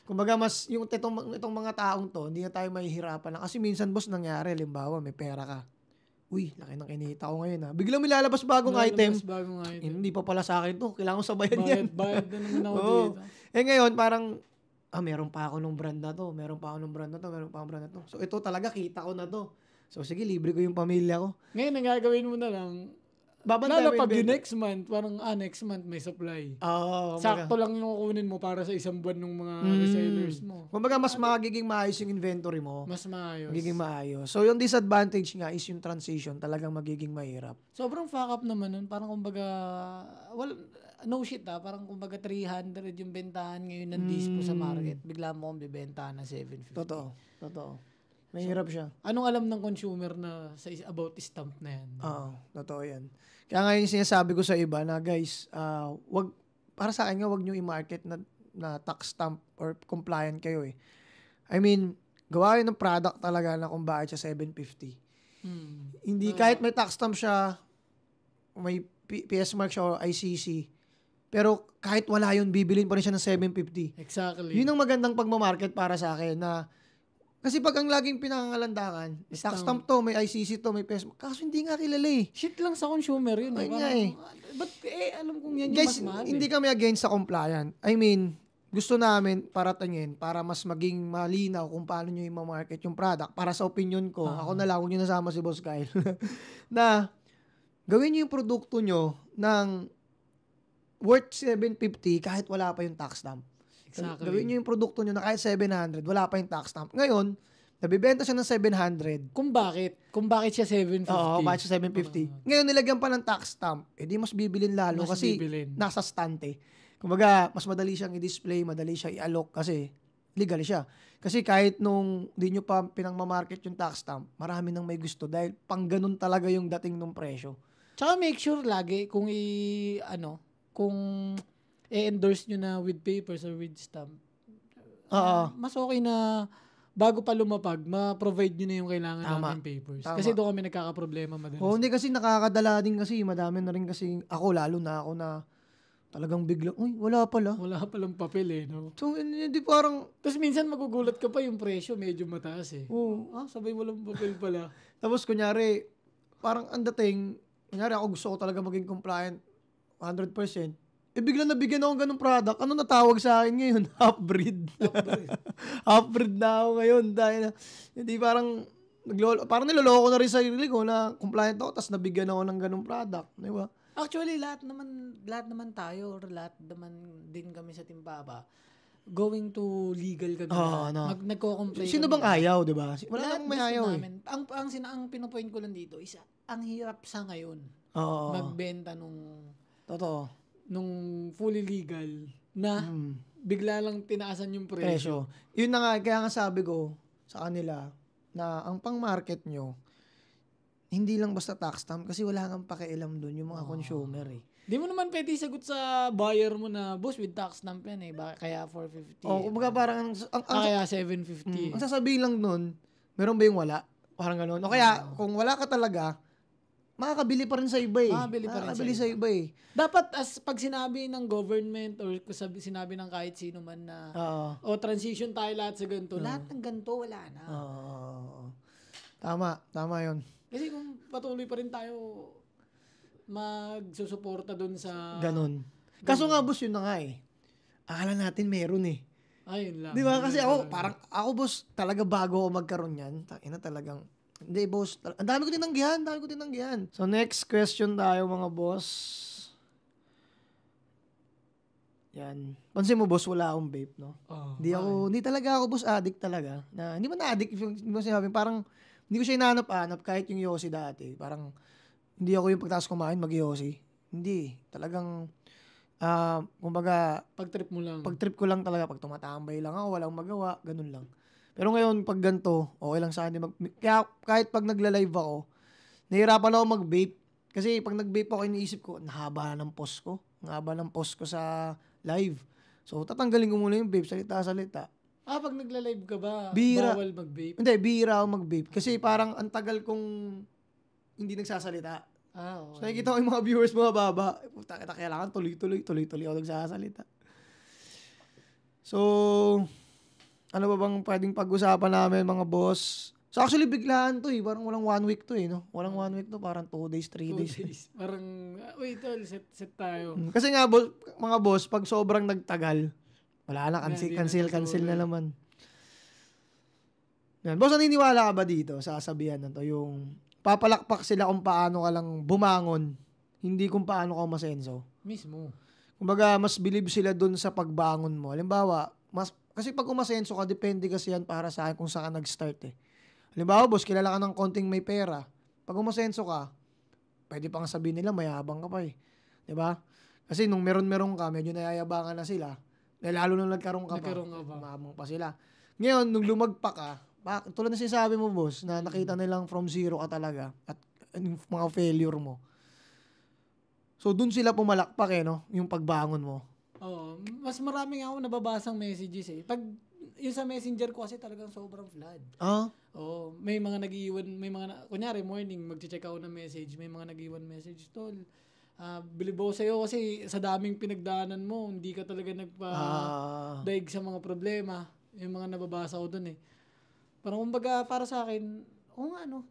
Kumbaga mas, itong mga taong to, hindi na tayo mahihirapan na. Kasi minsan, boss, nangyari, limbawa, may pera ka. Uy, laki ng kinita ko ngayon biglang may lalabas bagong item. Hindi pa pala sa akin to. Kailangan ko sabayan yan. Bayad na naman ako dito. Ngayon, parang, meron pa ako nung brand na to. Meron pa ako nung brand na to. So, ito talaga, kita ko na to. So, sige, libre ko yung pamilya ko. Ngayon, ang gagawin mo na lang, lalo pag yung next month, parang next month may supply. Sakto lang yung kukunin mo para sa isang buwan ng mga resellers mo. Kumbaga, mas magiging maayos yung inventory mo. Mas maayos. Magiging maayos. So, yung disadvantage nga is yung transition talagang magiging mahirap. Sobrang fuck up naman nun. Parang kumbaga, no shit parang kumbaga 300 yung bentahan ngayon ng dispo sa market. Bigla mo kong bibentahan ng 750. Totoo. Mahirap siya. Anong alam ng consumer na about stamp na yan? Totoo yan. Kaya nga yung sinasabi ko sa iba na guys, para sa akin nga, wag nyo i-market na tax stamp or compliant kayo I mean, gawa ng product talaga na kung bakit siya 750. Hindi, kahit may tax stamp siya, may PS mark siya o ICC, pero kahit wala yun, bibilin pa rin siya ng 750. Exactly. Yun ang magandang pagmamarket para sa akin na kasi pag ang laging pinangangalandakan, tax stamp to, may ICC to, may PS. Kaso hindi nga kilala Shit lang sa consumer yun. But alam kong yan yung guys, mas mahal. Hindi kami against sa compliant. I mean, gusto namin paratingin para mas maging malinaw kung paano nyo i-market yung product. Para sa opinion ko, ako na lang, huwag nyo nasama si Boss Kyle, na gawin nyo yung produkto nyo ng worth 750 kahit wala pa yung tax stamp. Exactly. Gawin nyo yung produkto nyo na kahit 700, wala pa yung tax stamp. Ngayon, nabibenta siya ng 700. Kung bakit siya 750? Oo, bakit siya 750? Ngayon, nilagyan pa ng tax stamp. Di mas bibilin lalo kasi nasa stante. Kumbaga, mas madali siyang i-display, madali siyang i-alok kasi legal siya. Kasi kahit nung di nyo pa pinangmamarket yung tax stamp, marami nang may gusto dahil pang ganun talaga yung dating ng presyo. Tsaka make sure lagi kung kung i-endorse nyo na with papers or with stamp, mas okay na bago pa lumapag, ma-provide nyo na yung kailangan namin papers. Kasi doon kami nagkakaproblema madalas. Hindi kasi nakakadala din kasi, madami na rin kasi lalo na ako na talagang biglang, wala pala. Wala palang papel no? So, hindi parang... Tapos minsan magugulat ka pa yung presyo, medyo mataas sabay walang papel pala. Tapos kunyari, parang ang dating, kunyari ako gusto ko talaga maging compliant 100%. Biglang nabigyan ako ng ganung product. Ano natawag sa akin ngayon? Half-breed. Half-breed na ako ngayon. Dahil hindi parang niloloko na rin sa sarili ko na compliant ako tapos nabigyan ako ng ganung product. Di ba? Actually, lahat naman tayo or lahat naman din kami sa Timbaba going to legal kami. Nagko-complain. Sino bang ayaw, di ba? Wala namang may ayaw Ang pinopoint ko lang dito is ang hirap sa ngayon magbenta nung totoo. Nung fully legal na bigla lang tinaasan yung presyo. Yun na nga, kaya nga sabi ko sa kanila na ang pang-market nyo, hindi lang basta tax stamp kasi wala kang pakialam doon yung mga consumer Di mo naman pwede sagot sa buyer mo na, boss, with tax stamp yan kaya 450. Kumbaga parang kaya 750. Ang sasabihin lang nun, meron ba yung wala? Parang gano'n. O kaya, kung wala ka talaga, makakabili pa rin sa iba Makakabili sa iba Dapat pag sinabi ng government or sinabi ng kahit sino man na transition tayo lahat sa ganito, lahat ng ganito wala na. Tama yun. Kasi kung patuloy pa rin tayo magsusuporta dun sa... Ganun. Kaso nga, boss, yun na nga akala natin meron Ayun lang. Di ba? Kasi ako, boss, talaga bago ako magkaroon yan, talagang hindi, boss. Ang dami ko tinanggihan. So, next question tayo, mga boss. Yan. Pansin mo, boss, wala akong vape, no? Hindi talaga ako, boss, addict talaga. Hindi man addict, hindi mo sinabi, parang, hindi ko siya inaanap-anap kahit yung Yossi dati. Parang, hindi ako yung pagtaas kumain, mag-Yossi. Hindi. Talagang, kumbaga, pag-trip mo lang. Pag-trip ko lang talaga, pag tumatambay lang ako, walang magawa, ganun lang. Pero ngayon, pag ganito, okay lang sa akin. Kaya kahit pag nagla-live ako, nahihirapan ako mag-vape. Kasi pag nag-vape ako, iniisip ko, nahaba ng post ko. Nahaba ng post ko sa live. So, tatanggalin ko muna yung vape, salita-salita. Pag nagla-live ka ba, Bihira. bawal mag-vape? Hindi, bihira ako mag-vape. Kasi parang ang tagal kong hindi nagsasalita. Okay. So, nakikita ko yung mga viewers bumababa. Puta, kailangan tuloy-tuloy ako nagsasalita. So, ano ba bang pwedeng pag-usapan namin mga boss? So actually biglaan to eh. Parang walang 1 week to eh, no? Walang 1 week to, parang 2 days, 3 days. Parang, wait, tol, set tayo. Kasi nga, mga boss, pag sobrang nagtagal, wala na, cancel na naman. Yan. Boss, naniniwala ka ba dito sa kasabihan na to? Yung papalakpak sila kung paano ka lang bumangon, hindi kung paano ka umasenso. Mismo. Kumbaga, mas believe sila dun sa pagbangon mo. Halimbawa, kasi pag umasenso ka, depende kasi yan para sa akin kung saan ka nag-start eh. Halimbawa, boss, kilala ka ng konting may pera. Pag umasenso ka, pwede pang sabihin nila, mayabang ka pa eh. Diba? Kasi nung meron ka, medyo nayayabangan na sila. Lalo nung nagkaroon ka pa, mayabang pa sila. Ngayon, nung lumagpa ka, tulad na sinasabi mo, boss, na nakita nilang from zero ka talaga at yung mga failure mo. So, dun sila pumalakpak eh, no? Yung pagbangon mo. Oo. Mas marami nga ako nababasang messages eh. Pag yung sa messenger ko kasi talagang sobrang flood. Oo. May mga nag-iwan, kunyari morning, mag-check ako ng message, may mga nag-iwan message, tol. Bilib ako sa'yo kasi sa daming pinagdaanan mo, hindi ka talaga nagpa-daig sa mga problema. Yung mga nababasa ko dun eh. Parang kumbaga para sa akin,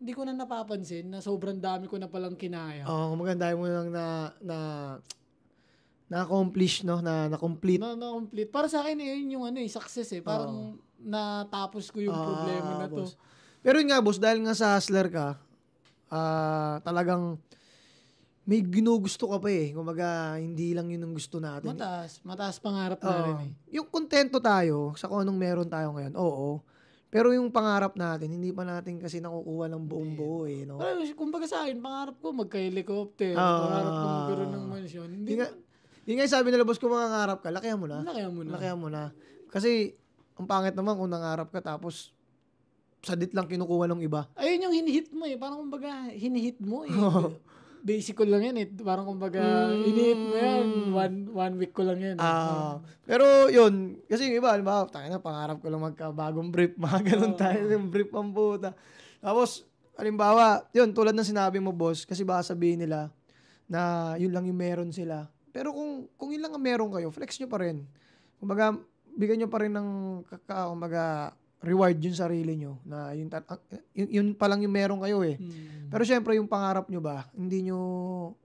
hindi ko na napapansin na sobrang dami ko na palang kinaya. Maganda mo lang na-accomplish, no? Na-complete. Na-complete. Para sa akin, yun yung success eh. Parang natapos ko yung problema na boss. to. Pero yun nga, boss, dahil nga sa hustler ka, talagang may ginugusto ka pa eh. Kumbaga, hindi lang yun ang gusto natin. Mataas pangarap na rin eh. Yung kontento tayo sa kung anong meron tayo ngayon, oo. Pero yung pangarap natin, hindi pa natin kasi nakukuha ng buong buo eh. No? Pero kumbaga sa akin, pangarap ko magka-helicopter. Pangarap ko magkaroon ng mansyon. Yung nga sabi nila, boss, kung mangangarap ka, lakihan mo na. Lakihan mo na. Kasi, ang pangit naman kung nangarap ka tapos sadit lang kinukuha ng iba. Ayun yung hinihit mo eh. Parang kumbaga, hinihit mo eh. Basic ko lang yan eh. Parang kumbaga, hinihit mo yan. One week ko lang yan. Pero yun, kasi yung iba, halimbawa, pangarap ko lang magkabagong brief. Mga ganun tayo, yung brief ang puta. Tapos, halimbawa, yun, tulad ng sinabi mo, boss, kasi baka sabihin nila na yun lang yung meron sila. Pero kung yun lang ang meron kayo, flex nyo pa rin. Kumbaga, bigyan nyo pa rin ng reward yung sarili nyo. Na yun pa lang yung meron kayo eh. Pero syempre, yung pangarap nyo ba, hindi nyo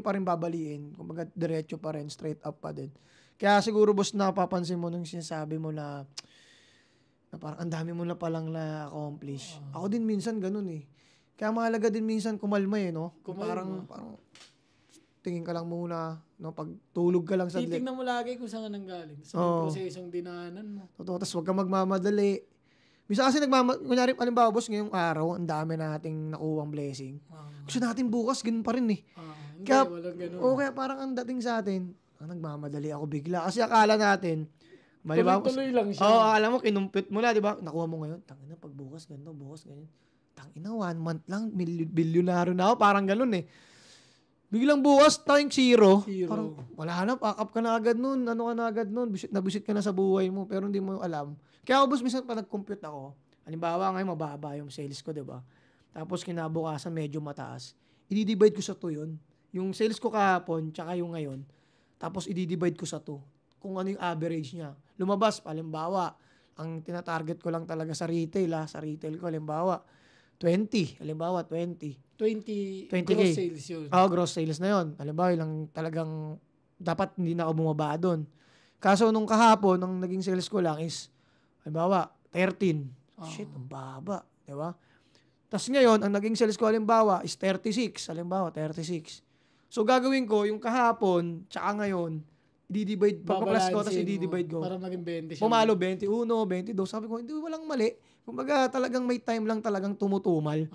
pa rin babaliin. Kumbaga, diretso pa rin, straight up pa din. Kaya siguro, boss, napapansin mo nung sinasabi mo na parang ang dami mo na palang na-accomplish. Ako din minsan ganun eh. Kaya mahalaga din minsan kumalma eh, no? Parang tingin ka lang muna, no? Pag tulog ka lang sa titignan mo lagi kung saan ka nanggaling. Sa prosesong dinaanan mo. Totoo, tapos huwag ka magmamadali. Minsan kasi kunyari, halimbawa, boss, ngayong araw, ang dami nating nakuwang blessing. Gusto natin bukas, ganun pa rin eh. Kaya, walang ganun. Kaya parang ang dating sa atin, nagmamadali ako bigla. Kasi akala natin, tuloy lang siya. Akala mo, kinumpit mo na, di ba? Nakuha mo ngayon, tangina, pag bukas, ganito, bukas, ganyan. Tangina, 1 month lang, bilyonaryo na ako, parang ganun eh. Biglang bukas, tayong zero. Parang, wala na, pack up ka na agad nun. Ano ka na agad nun? Nabisit ka na sa buhay mo, pero hindi mo alam. Kaya ako, boss, minsan pa nag-compute ako. Halimbawa, ngayon, mababa yung sales ko, diba? Tapos, kinabukasan, medyo mataas. I-divide ko sa 2 yun. Yung sales ko kahapon, tsaka yung ngayon. Tapos, i-divide ko sa 2. Kung ano yung average niya. Lumabas, halimbawa, ang tinatarget ko lang talaga sa retail, sa retail ko, halimbawa, 20. Halimbawa, 20. 20 gross sales yun. Gross sales na yun. Halimbawa, lang talagang dapat hindi na ako bumaba doon. Kaso nung kahapon, ang naging sales ko lang is, halimbawa, 13. Shit, ang baba. Diba? Tapos ngayon, ang naging sales ko, halimbawa, is 36. Halimbawa, 36. So, gagawin ko, yung kahapon, tsaka ngayon, i-divide, pagpa-plus ko, tapos i-divide ko. Para maging 20 siya. Pumalo, 21, 22. Sabi ko, hindi, walang mali. Kumbaga, talagang may time lang talagang tumutumal.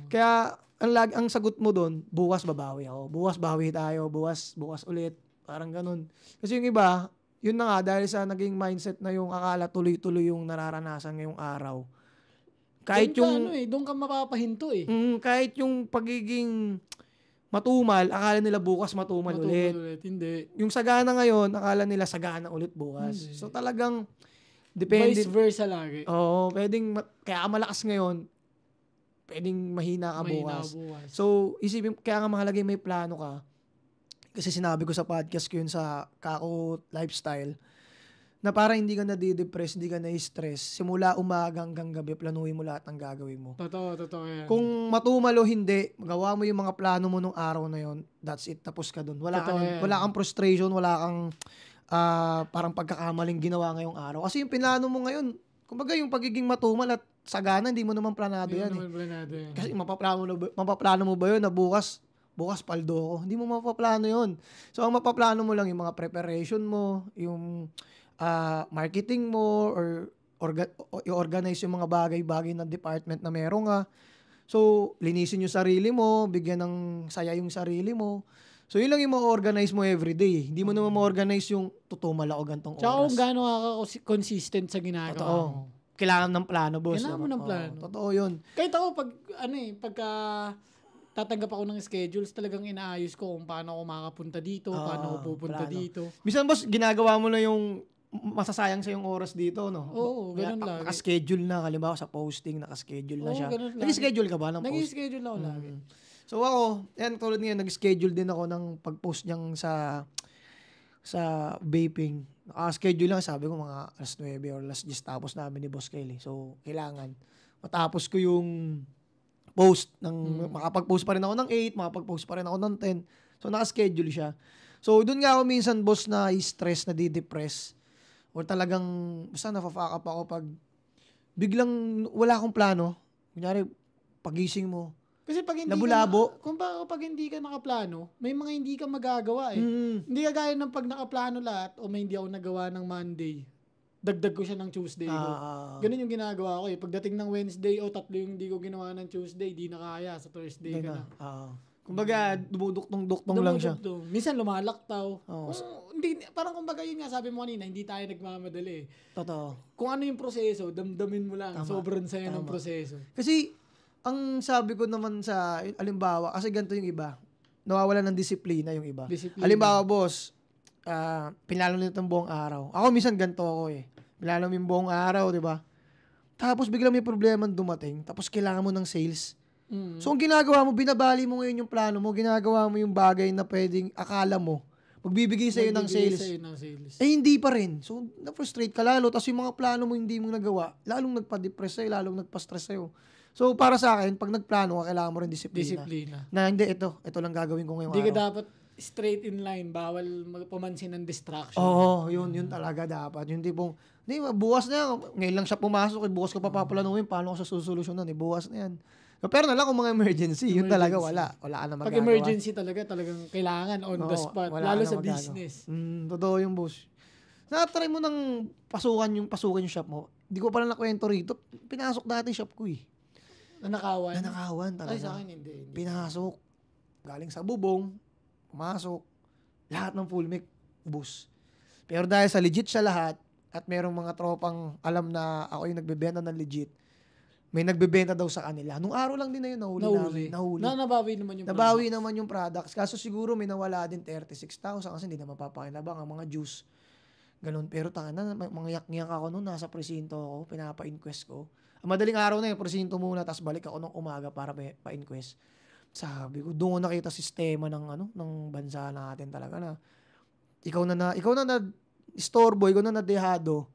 Kaya, ang sagot mo doon, bukas babawi ako. Bukas bawi tayo. Bukas ulit. Parang ganun. Kasi yung iba, yun na nga, dahil sa naging mindset na yung akala tuloy-tuloy yung nararanasan ngayong araw. Kahit doon doon ka mapapahinto eh. Kahit yung pagiging matumal, akala nila bukas matumal ulit. Hindi. Yung sagana ngayon, akala nila sagana ulit bukas. Hindi. So talagang depende. Vice versa lagi. Oo, pwedeng kaya malakas ngayon, pwedeng mahina ka bukas. So, isipin, kaya nga mahalaga may plano ka. Kasi sinabi ko sa podcast ko yun sa Kako Lifestyle, na para hindi ka nadidepress, hindi ka na-stress, simula umaga hanggang gabi, planuhin mo lahat ng gagawin mo. Totoo yan. Kung matumal o hindi, magawa mo yung mga plano mo nung araw na yon, that's it, tapos ka dun. Wala kang frustration, wala kang parang pagkakamaling ginawa ngayong araw. Kasi yung pinlano mo ngayon, kumbaga yung pagiging matumal at sagana, hindi mo naman planado yan. Kasi mapaplano mo ba yun na bukas paldo ako? Hindi mo mapaplano yun. So, ang mapaplano mo lang yung mga preparation mo, yung marketing mo, or i-organize yung mga bagay-bagay ng department na meron nga. So, linisin yung sarili mo, bigyan ng saya yung sarili mo. So, yun lang yung ma-organize mo everyday. Hindi mo naman ma-organize yung tutumal ako gantong oras. Tsaka kung gaano ka consistent sa ginagawa mo. Kailangan ng plano, boss. Kailangan mo ng plano. Totoo yun. Kahit ako, pagka tatanggap ako ng schedules, talagang inaayos ko kung paano ako makapunta dito, paano ako pupunta dito. Minsan, boss, ginagawa mo na yung masasayang sa yung oras dito, no? Oo, ganun lagi. Naka-schedule na, halimbawa sa posting, naka-schedule na siya. Nag-schedule ka ba ng post? Nag-schedule ako lagi. So ako, tulad ngayon, nag-schedule din ako ng pag-post niyang sa vaping. Naka-schedule lang, sabi ko mga alas 9 or alas 10 tapos namin ni Boss Kelly. So, kailangan matapos ko yung post makapag-post pa rin ako ng 8, makapag-post pa rin ako ng 10. So, naka-schedule siya. So, doon nga ako minsan, boss, na stress, na di-depress. Or talagang, basta nafa-fuck up ako pag biglang wala akong plano. Kunyari, pagising mo, kasi pag hindi labo-labo. Pag hindi ka nakaplano, may mga hindi ka magagawa eh. Hindi ka gaya ng pag nakaplano lahat o may hindi ako nagawa ng Monday. Dagdag ko siya ng Tuesday ko. Ganun yung ginagawa ko eh. Pagdating ng Wednesday o 3 yung hindi ko ginawa ng Tuesday, di na kaya. Sa Thursday ka na. Kumbaga, dumuduktong lang siya. Minsan lumalaktaw. Hindi, parang kumbaga yun nga, sabi mo kanina, hindi tayo nagmamadali eh. Totoo. Kung ano yung proseso, damdamin mo lang. Sobrang saya ng proseso. Kasi, ang sabi ko naman sa, halimbawa, kasi ganito yung iba, nawawala ng disiplina yung iba. Halimbawa, boss, pinlano nito ng buong araw. Ako minsan ganito ako eh. Pinlano mo yung buong araw, di ba? Tapos biglang may problema dumating, tapos kailangan mo ng sales. So, ang ginagawa mo, binabali mo ngayon yung plano mo, ginagawa mo yung bagay na pwedeng akala mo, magbibigay sa'yo ng sales. Eh, hindi pa rin. So, na-frustrate ka lalo, tapos yung mga plano mo hindi mo nagawa, lalong nagpa-depress sa'yo, lalong nagpa-stress sa'yo. So, para sa akin, pag nagplano ka, kailangan mo rin disiplina. Na hindi, ito lang gagawin ko ngayong araw. Hindi ka dapat straight in line, bawal pumansin ng distraction. Oo, yun talaga dapat. Yung tipong, hindi, bukas na yan, ngayon lang siya pumasok, bukas ko papaplanuhin, paano ko sa susolusyonan, bukas na yan. Pero na lang kung mga emergency, yun talaga wala ka na magagawa. Pag emergency talagang kailangan on the spot, lalo sa business. Totoo yung boss. Nakatry mo nang pasukan yung shop mo. Hindi ko pala nakwento rito, pinasok dati shop ko eh. Nanakawan talaga. Ay, sa akin hindi. Pinasok. Galing sa bubong. Pumasok. Lahat ng full mic. Bus. Pero dahil sa legit siya lahat, at merong mga tropang alam na ako yung nagbebenta ng legit, may nagbebenta daw sa kanila. Nung araw lang din na yun, nahuli. Nabawi naman yung products. Kaso siguro may nawala din 36,000 kasi hindi na mapapakinabang ang mga juice. Ganun. Pero tanga mga yak-ngiyak ako noon, nasa presinto ako, pinapa-inquest ko. Madaling araw na yung presinto muna, tapos balik ako ng umaga para pa-inquest. Sabi ko, doon ko nakita sistema ng bansa natin talaga na ikaw na istorbo, ikaw na nadehado,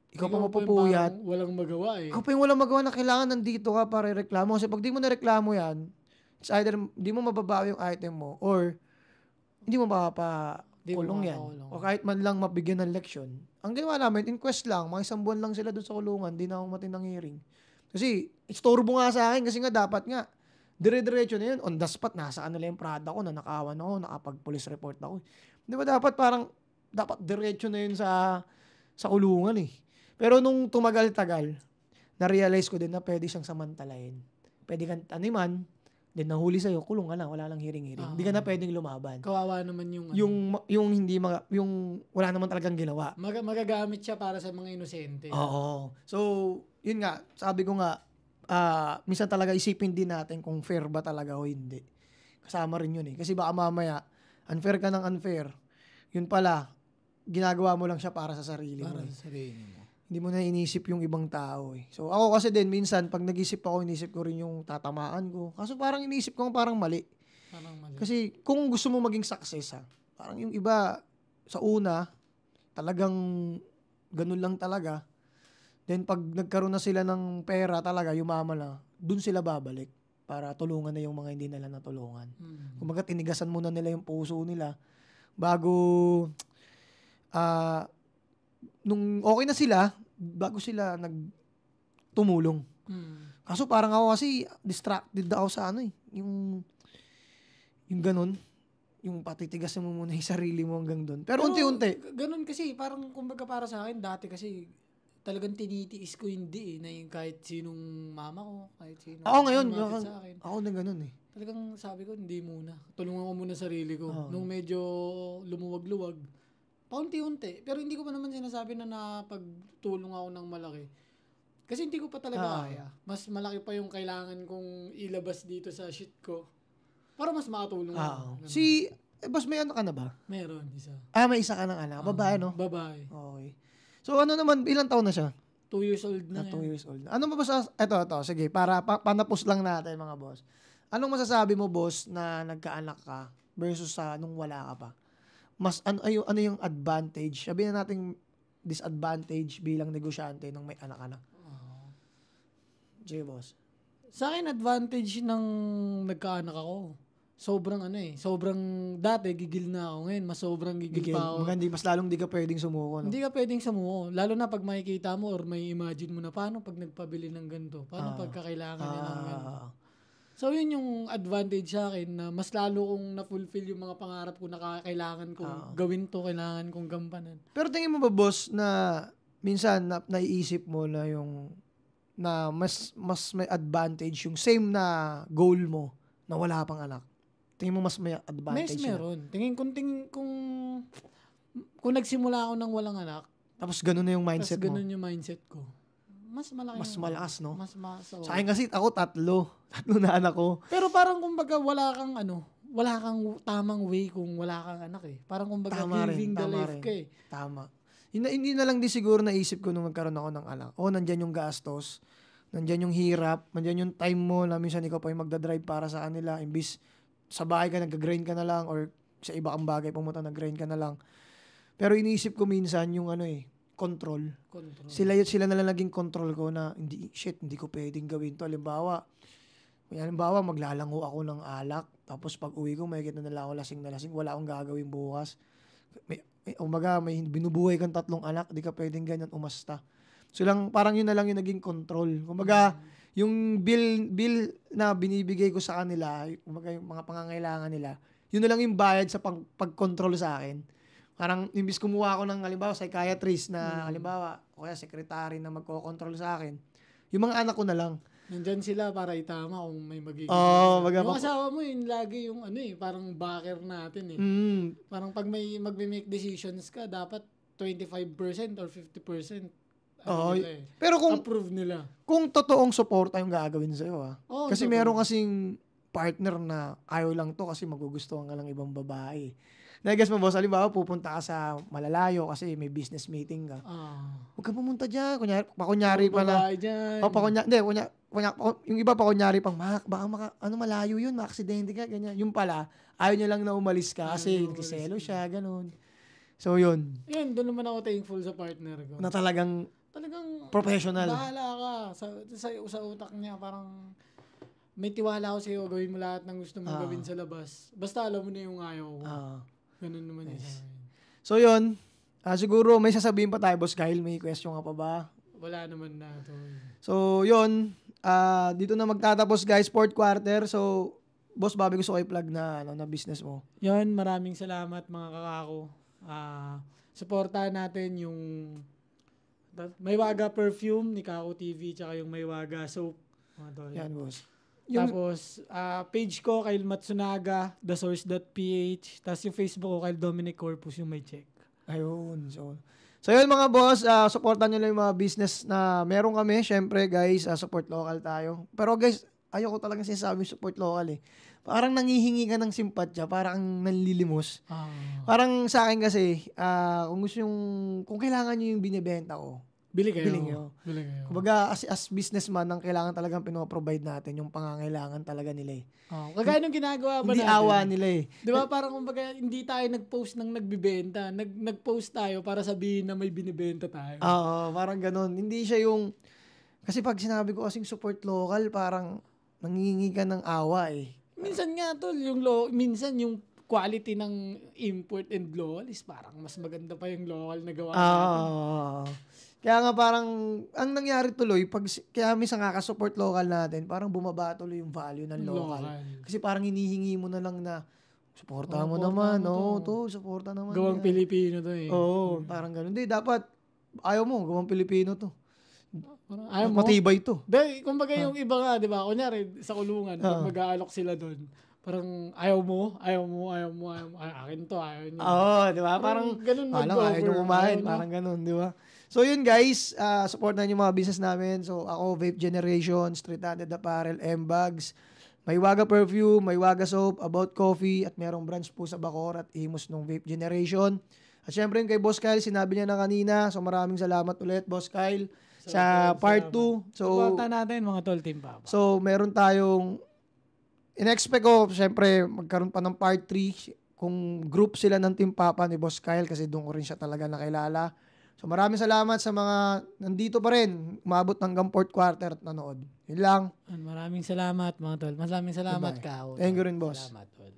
ikaw pa mapupuyat. Walang magawa eh. Ikaw pa yung walang magawa na kailangan nandito ka para reklamo. Kasi pag di mo nareklamo yan, it's either di mo mababawi yung item mo or hindi mo mapapakulong yan. O kahit man lang mabigyan ng leksyon. Ang ginawa namin, inquest lang, mga 1 buwan lang sila doon sa kulungan, di na ako matinang hearing. Kasi, istorbo nga sa akin kasi nga dapat nga, dire-diretso na yun, on the spot, nasa kanila yung product ko, na nakawan ako, nakapag-police report ako. Di ba dapat dapat diretso na yun sa kulungan eh. Pero nung tumagal-tagal, na-realize ko din na pwede siyang samantalahin. Pwede kang taniman, then nahuli sa'yo, kulong ka lang, wala lang hearing-hearing. Hindi ka na pwedeng lumaban. Kawawa naman yung wala naman talagang ginawa. Magagamit siya para sa mga inosente. Oo. So, yun nga, sabi ko nga, minsan talaga isipin din natin kung fair ba talaga o hindi. kasama rin yun eh. Kasi baka mamaya, unfair ka ng unfair. Yun pala, ginagawa mo lang siya para sa sarili mo. Para sa sarili mo. Hindi mo na inisip yung ibang tao eh. So ako kasi din, minsan, pag nag-isip ako, inisip ko rin yung tatamaan ko. Kaso parang inisip ko parang mali. Parang mali. Kasi kung gusto mo maging success parang yung iba, sa una, talagang ganun lang talaga. Then pag nagkaroon na sila ng pera talaga, yumaman na, dun sila babalik para tulungan na yung mga hindi nila natulungan. Kumbaga tinigasan muna nila yung puso nila bago nung okay na sila, bago sila nagtumulong. Kaso parang ako kasi distracted ako sa yung ganun. Yung patitigasan mo muna yung sarili mo hanggang doon. Pero unti-unti. Ganun kasi, parang kumbaga para sa akin, dati kasi talagang tinitiis ko hindi na yung kahit sinong mama ko, kahit sino. Ako ngayon, sa akin. ako na ganun eh. Talagang sabi ko, hindi muna. Tulungan ko muna sarili ko. Nung medyo lumuwag-luwag, paunti-unti. Pero hindi ko pa naman sinasabi na napagtulong ako ng malaki. Kasi hindi ko pa talaga kaya. Mas malaki pa yung kailangan kong ilabas dito sa shit ko. Para mas makatulong ako. Boss, may anak ka na ba? Meron, isa. May isa ka ng anak. Babae, no? Babae. Okay. So, ano naman, ilang taon na siya? 2 years old na 2 years old. Ano ba ito, sige, para panapos lang natin, mga boss. Anong masasabi mo, boss, na nagkaanak ka versus nung wala ka pa? Mas, ano yung advantage? Sabihin na natin disadvantage bilang negosyante nung may anak ka na. Sige, boss. Sa akin, advantage ng nagkaanak ako. Sobrang dati gigil na ako ngayon, mas sobrang gigil pa ako. Mas lalong di ka pwedeng sumuko, no? Hindi ka pwedeng sumuko. Lalo na pag makikita mo or may imagine mo na paano pag nagpabili ng ganito, paano pag kakailangan niya ng ganito. So yun yung advantage sa akin na mas lalo kong na-fulfill yung mga pangarap ko na kailangan kong gawin to, kailangan kong gampanan. Pero tingin mo ba, boss, na minsan naiisip mo na yung na mas may advantage yung same na goal mo na wala pang anak? Tingin mo mas may advantage? Meron. Tingin kung nagsimula ako ng walang anak, tapos ganun na yung mindset mo. Tapos ganun yung mindset ko. Mas malaki. Mas malakas, no? So, sa akin kasi ako tatlo na anak ko. Pero parang kumbaga wala kang tamang way kung wala kang anak eh. Parang kumbaga living the life ka eh. Tama. Hindi na lang di siguro naisip ko nung magkaroon ako ng anak. Nandyan yung gastos, nandyan yung hirap, nandyan yung time mo na minsan ikaw pa yung magdadrive para sa kanila. Imbis sa bahay ka, nag-grind ka na lang or sa iba kang bagay pumunta, nag-grind ka na lang. Pero iniisip ko minsan yung control. Sila na lang naging control ko na hindi ko pwedeng gawin to. Halimbawa, maglalango ako ng alak, tapos pag uwi ko, may kita na lang ako lasing na lasing, wala akong gagawin bukas. May binubuhay kang 3 anak, di ka pwedeng ganyan umasta. So parang yun na lang yung naging control. Kumbaga, yung bill na binibigay ko sa kanila, kumbaga yung mga pangangailangan nila, yun na lang yung bayad sa pag-control sa akin. Parang imbis kumuha ako ng halimbawa psychiatrist na halimbawa o kaya secretary na magko-control sa akin, yung mga anak ko na lang. Nandyan sila para itama kung may magiging. Yung asawa mo yun lagi yung parang backer natin eh. Parang pag may magme-make decisions ka, dapat 25% or 50%. Pero kung approve nila. Kung totoong suporta yung gagawin sa'yo kasi meron kasing partner na ayaw lang to kasi magugustuhan ka lang ibang babae. Na-guess mo, boss, halimbawa pupunta ka sa malalayo kasi may business meeting ka. Huwag ka pumunta dyan. Pakunyari pa na. Yung iba pakunyari pang, baka malayo yun, maaksidente ka, ganyan. Yung pala, ayaw niya lang na umalis ka kasi nagkiselo siya, ganun. So, yun. Yun, doon naman ako thankful sa partner ko. Na talagang professional. Bahala ka. Sa utak niya, parang may tiwala ako sa'yo, gawin mo lahat ng gusto mong gawin sa labas. Basta alam mo na yung ayaw ko. Ganun naman yun. So, yun. Siguro may sasabihin pa tayo, Boss Kyle. May question ka pa ba? Wala naman na to. So, yun. Dito na magtatapos, guys. 4th quarter. So, Boss Bobby, gusto ko i-plug na business mo. Yun. Maraming salamat, mga kakako. Supportahan natin yung Maywaga Perfume ni Kako TV tsaka yung Maywaga Soap. Yan, boss. Tapos, page ko, Kyle Matsunaga, thesource.ph. Tapos yung Facebook ko, Kyle Dominic Corpus, yung may check. Ayun. So yun mga boss, supportan nyo lang yung mga business na meron kami. Siyempre guys, support local tayo. Pero guys, ayoko talagang sinasabi support local eh. parang nangihingi ka ng simpatya, parang nanlilimos. Parang sa akin kasi, kung gusto kung kailangan nyo yung binibenta ko, bili kayo. Kumbaga, as businessman, ang kailangan talagang pinoprovide natin, yung pangangailangan talaga nila Kagaya nung ginagawa ba hindi natin? awa nila Di ba parang kumbaga, hindi tayo nag-post ng nagbibenta. Nag-post tayo para sabihin na may binibenta tayo. Oo, parang ganun. Hindi siya yung, kasi pag sinabi ko kasing support local, parang nangingi ka ng awa Minsan nga tol, minsan yung quality ng import and local is parang mas maganda pa yung local na gawa natin. Kaya nga parang, ang nangyari tuloy, kaya minsan kakasupport local natin, parang bumaba tuloy yung value ng local. Kasi parang hinihingi mo na lang na, suporta mo naman, suporta naman. Gawang Pilipino to Parang ganun. Hindi, dapat, ayaw mo, gawang Pilipino to. Ayaw mo? Matibay to. Kumbaga yung iba nga, di ba, kunyari sa kulungan, pag mag-aalok sila doon, parang ayaw mo, akin to, ayaw niya. Di ba? Parang ganun ayaw nyo kumain, parang ganun, di ba? So yun guys, support na yung mga business namin. So ako, Vape Generation, Street Handed Apparel, M-Bags, may Waga Perfume, may Waga Soap, About Coffee, at merong branch po sa Bacoor at Imus ng Vape Generation. At syempre yung kay Boss Kyle, sinabi niya na kanina, so maraming salamat ulit Boss Kyle sa part 2. So, supportan natin mga tol, Team Papa. So meron tayong, in-expect ko, syempre magkaroon pa ng part 3 kung group sila ng Team Papa ni Boss Kyle kasi doon ko rin siya talaga nakilala. So maraming salamat sa mga nandito pa rin, umabot hanggang 4th quarter at nanood. Yun lang. Maraming salamat mga tol. Maraming salamat ka. Thank you rin, boss. Salamat tol.